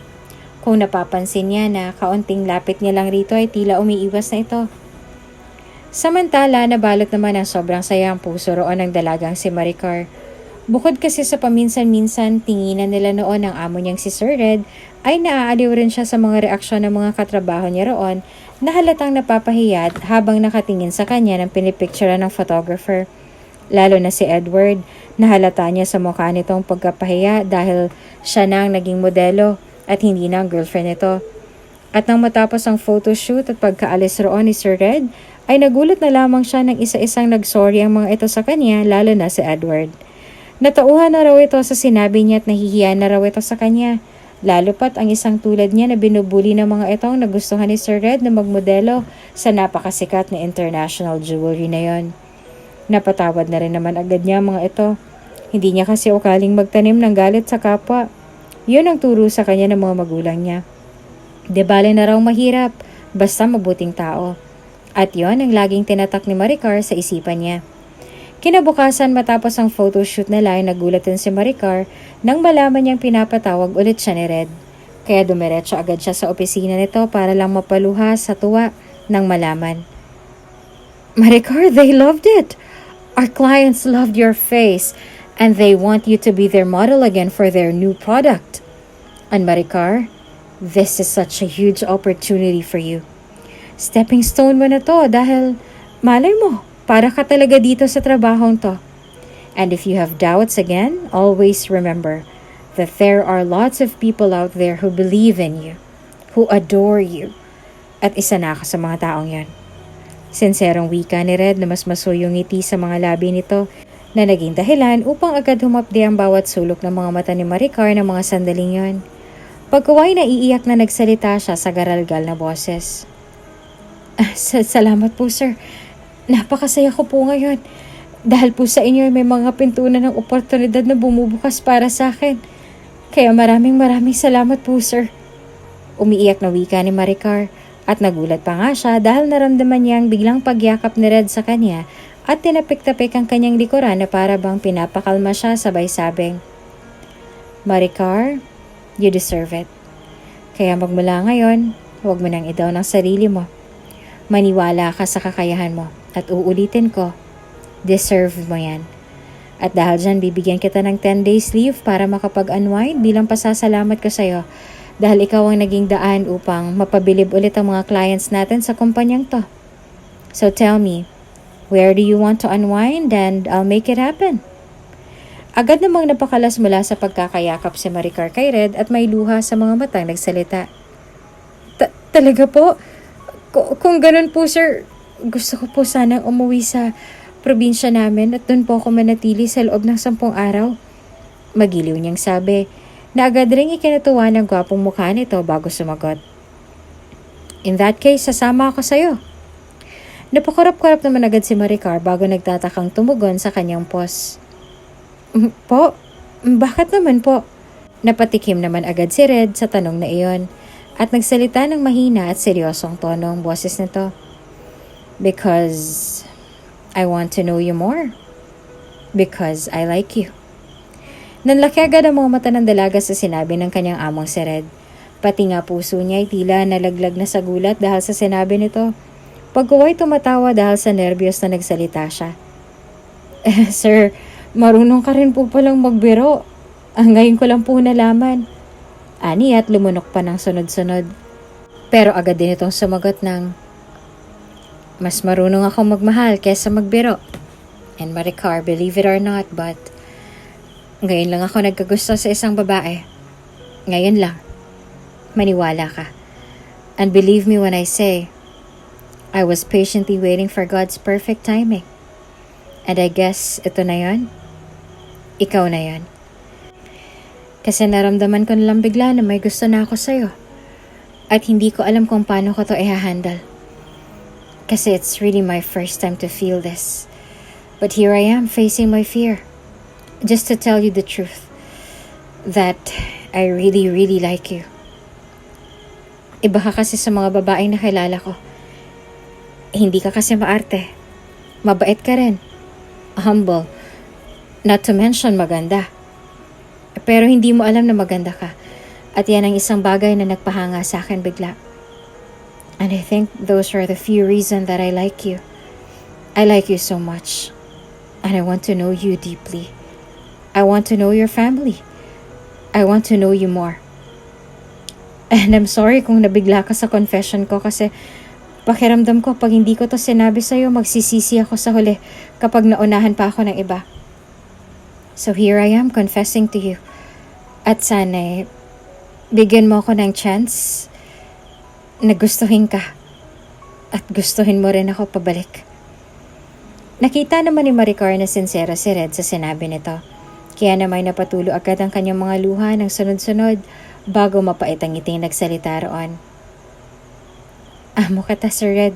Kung napapansin niya na kaunting lapit niya lang rito ay tila umiiwas na ito. Samantala, nabalot naman ng sobrang saya ang puso roon ng dalagang si Maricar. Bukod kasi sa paminsan-minsan tinginan nila noon ng amo niyang si Sir Red, ay naaaliw rin siya sa mga reaksyon ng mga katrabaho niya roon na halatang napapahiyat habang nakatingin sa kanya ng pinipicture ng photographer. Lalo na si Edward, nahalata niya sa mukha nitong pagkapahiya dahil siya na ang naging modelo at hindi na ang girlfriend nito. At nang matapos ang photoshoot at pagkaalis roon ni Sir Red, ay nagulat na lamang siya ng isa-isang nagsorry ang mga ito sa kanya, lalo na si Edward. Natauhan na raw ito sa sinabi niya at nahihiya na raw ito sa kanya. Lalo pat ang isang tulad niya na binubuli ng mga ito ang nagustuhan ni Sir Red na magmodelo sa napakasikat na international jewelry na yon. Napatawad na rin naman agad niya ang mga ito. Hindi niya kasi ukaling magtanim ng galit sa kapwa. Yun ang turo sa kanya ng mga magulang niya. De bale na raw mahirap, basta mabuting tao. At yon ang laging tinatak ni Maricar sa isipan niya. Kinabukasan matapos ang photoshoot nila ay nagulat din si Maricar nang malaman niyang pinapatawag ulit siya ni Red. Kaya dumiretso agad siya sa opisina nito para lang mapaluha sa tuwa nang malaman. Maricar, they loved it! Our clients loved your face and they want you to be their model again for their new product. And Maricar, this is such a huge opportunity for you. Stepping stone mo na to dahil malay mo, para ka talaga dito sa trabahong to. And if you have doubts again, always remember that there are lots of people out there who believe in you, who adore you. At isa na ako sa mga taong yan. Sinserong wika ni Red na mas masuyong ngiti sa mga labi nito na naging dahilan upang agad humapdi ang bawat sulok ng mga mata ni Maricar ng mga sandaling yon. Pagkaway naiiyak na nagsalita siya sa garalgal na boses. Salamat po sir. Napakasaya ko po ngayon. Dahil po sa inyo may mga pintunan ng oportunidad na bumubukas para sa akin. Kaya maraming salamat po sir. Umiiyak na wika ni Maricar at nagulat pa nga siya dahil naramdaman niya ang biglang pagyakap ni Red sa kanya at tinapik-tapik ang kanyang likuran na para bang pinapakalma siya sabay sabing, Maricar, you deserve it. Kaya magmula ngayon, huwag mo nang idaw ng sarili mo. Maniwala ka sa kakayahan mo at uulitin ko, deserve mo yan. At dahil dyan, bibigyan kita ng 10 days leave para makapag-unwind bilang pasasalamat ko sa'yo dahil ikaw ang naging daan upang mapabilib ulit ang mga clients natin sa kumpanyang to. So tell me, where do you want to unwind and I'll make it happen? Agad namang napakalas mula sa pagkakayakap si Maricar kay Red at may luha sa mga matang nagsalita. Talaga po? Kung ganun po sir, gusto ko po sanang umuwi sa probinsya namin at doon po ako manatili sa loob ng 10 araw. Magiliw niyang sabi na agad ring ikinatuwa ng gwapong mukha nito bago sumagot. In that case, sasama ako sa'yo. Napakurap-kurap naman agad si Maricar bago nagtatakang tumugon sa kanyang pos. Po? Bakit naman po? Napatikim naman agad si Red sa tanong na iyon at nagsalita ng mahina at seryosong tono ang boses nito. Because I want to know you more. Because I like you. Nanlaki agad ang mga mata ng dalaga sa sinabi ng kanyang among si Red. Pati nga puso niya ay tila nalaglag na sa gulat dahil sa sinabi nito. Pagkuwa'y tumatawa dahil sa nervyos na nagsalita siya. Sir, marunong ka rin po palang magbiro. Ngayon ko lang po nalaman. Ani at lumunok pa ng sunod-sunod. Pero agad din itong sumagot ng, mas marunong ako magmahal kaysa magbiro. And Maricar, believe it or not, but ngayon lang ako nagkagusto sa isang babae. Ngayon lang. Maniwala ka. And believe me when I say, I was patiently waiting for God's perfect timing. And I guess ito na yon. Ikaw na yon. Kasi naramdaman ko nalang bigla na may gusto na ako sa'yo. At hindi ko alam kung paano ko to i-handle. Kasi it's really my first time to feel this. But here I am facing my fear. Just to tell you the truth. That I really, really like you. Iba ka kasi sa mga babaeng nakilala ko. Hindi ka kasi maarte. Mabait ka rin. Humble. Not to mention maganda. Pero hindi mo alam na maganda ka. At yan ang isang bagay na nagpahanga sa akin bigla. And I think those are the few reasons that I like you. I like you so much. And I want to know you deeply. I want to know your family. I want to know you more. And I'm sorry kung nabigla ka sa confession ko kasi pakiramdam ko pag hindi ko to sinabi sa'yo, magsisisi ako sa huli kapag naunahan pa ako ng iba. So here I am confessing to you. At sana bigyan mo ako ng chance na gustuhin ka. At gustuhin mo rin ako pabalik. Nakita naman ni Maricar na sincero si Red sa sinabi nito. Kaya naman napatulo agad ang kanyang mga luha ng sunod-sunod bago mapait ang ngiti nagsalita roon. Amo kita, Sir Red.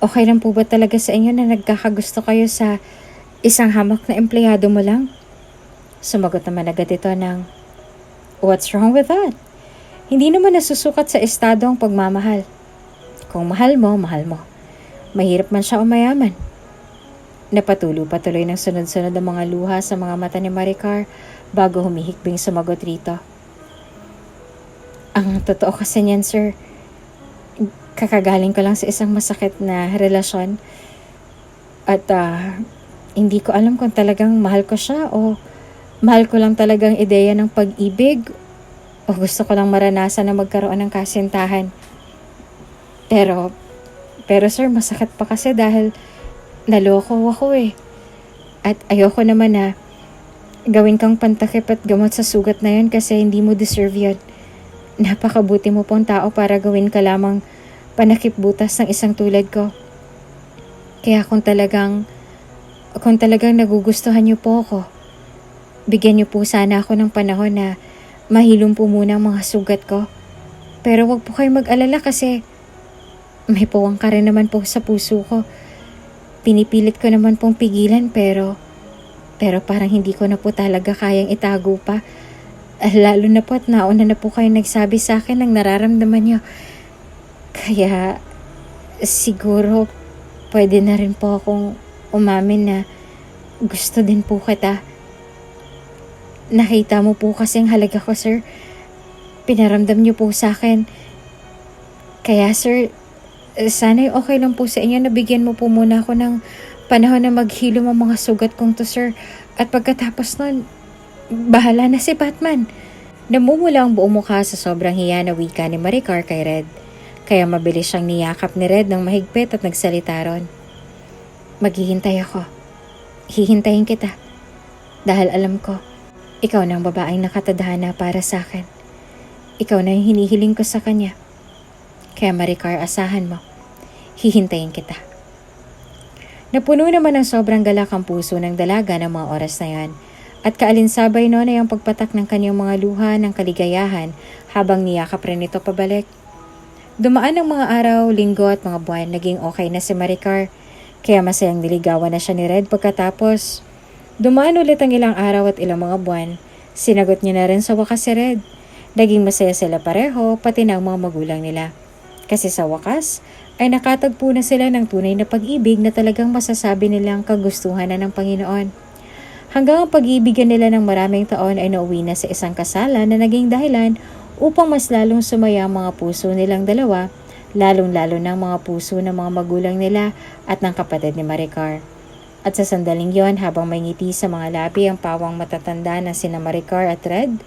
Okay lang po ba talaga sa inyo na nagkakagusto kayo sa isang hamak na empleyado mo lang? Sumagot naman agad ito ng, what's wrong with that? Hindi naman nasusukat sa estado ang pagmamahal. Kung mahal mo, mahal mo. Mahirap man siya o mayaman. Napatuloy-patuloy ng sunod-sunod ang mga luha sa mga mata ni Maricar bago humihikbing sumagot rito. Ang totoo kasi niyan, sir, kakagaling ko lang sa isang masakit na relasyon at hindi ko alam kung talagang mahal ko siya o mahal ko lang talagang ideya ng pag-ibig o gusto ko lang maranasan na magkaroon ng kasintahan. Pero sir, masakit pa kasi dahil naloko ako eh. At ayoko naman na gawin kang pantakip at gamot sa sugat na yun kasi hindi mo deserve yun. Napakabuti mo pong tao para gawin ka lamang panakip butas ng isang tulad ko. Kaya kung talagang nagugustuhan niyo po ako, bigyan niyo po sana ako ng panahon na mahilom po muna ang mga sugat ko. Pero wag po kayo mag-alala kasi may puwang ka rin naman po sa puso ko. Pinipilit ko naman pong pigilan pero parang hindi ko na po talaga kayang itago pa. Lalo na po at nauna na po kayo nagsabi sa akin ng nararamdaman niyo. Kaya siguro pwede na rin po akong umamin na gusto din po kita. Nakita mo po kasing halaga ko, sir. Pinaramdam niyo po sa akin. Kaya sir, sana'y okay lang po sa inyo na bigyan mo po muna ako ng panahon na maghilom ang mga sugat kong to, sir. At pagkatapos nun, bahala na si Batman. Namumula ang buong mukha sa sobrang hiya na wika ni Maricar kay Red. Kaya mabilis siyang niyakap ni Red ng mahigpit at nagsalita ron. Maghihintay ako. Hihintayin kita. Dahil alam ko, ikaw na ang babaeng nakatadhana para sa akin. Ikaw na yung hinihiling ko sa kanya. Kaya Maricar, asahan mo. Hihintayin kita. Napuno naman ng sobrang galak ang puso ng dalaga ng mga oras na yan. At kaalinsabay noon ay ang pagpatak ng kanyang mga luha ng kaligayahan habang niyakap rin ito pabalik. Dumaan ang mga araw, linggo at mga buwan, naging okay na si Maricar. Kaya masayang niligawan na siya ni Red pagkatapos. Dumaan ulit ang ilang araw at ilang mga buwan. Sinagot niya na rin sa wakas si Red. Naging masaya sila pareho, pati na ang mga magulang nila. Kasi sa wakas, ay nakatagpo na sila ng tunay na pag-ibig na talagang masasabi nilang kagustuhan na ng Panginoon. Hanggang ang pag-ibigan nila ng maraming taon ay nauwi na sa isang kasalan na naging dahilan upang mas lalong sumaya ang mga puso nilang dalawa, lalong-lalo ng mga puso ng mga magulang nila at ng kapatid ni Maricar. At sa sandaling yon, habang may ngiti sa mga labi ang pawang matatanda na sina Maricar at Red,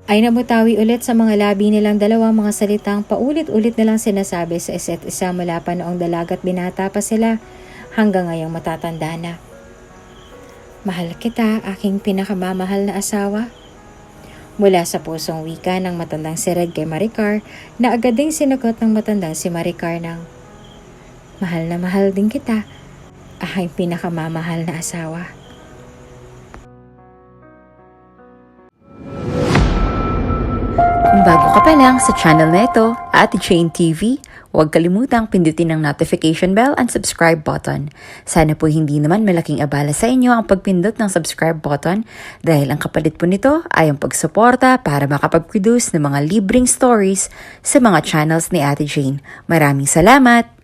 ay namutawi ulit sa mga labi nilang dalawa mga salitang paulit-ulit nilang sinasabi sa isa't isa mula pa noong dalagat binata pa sila hanggang ngayong matatanda na. Mahal kita, aking pinakamamahal na asawa. Mula sa pusong wika ng matandang si Red kay Maricar na agad ding sinagot ng matandang si Maricar ng, mahal na mahal din kita, aking pinakamamahal na asawa. Kung bago ka pa lang sa channel na ito, Ate Jane TV, huwag kalimutang pindutin ang notification bell and subscribe button. Sana po hindi naman malaking abala sa inyo ang pagpindot ng subscribe button dahil ang kapalit po nito ay ang pagsuporta para makapag-produce ng mga libreng stories sa mga channels ni Ate Jane. Maraming salamat!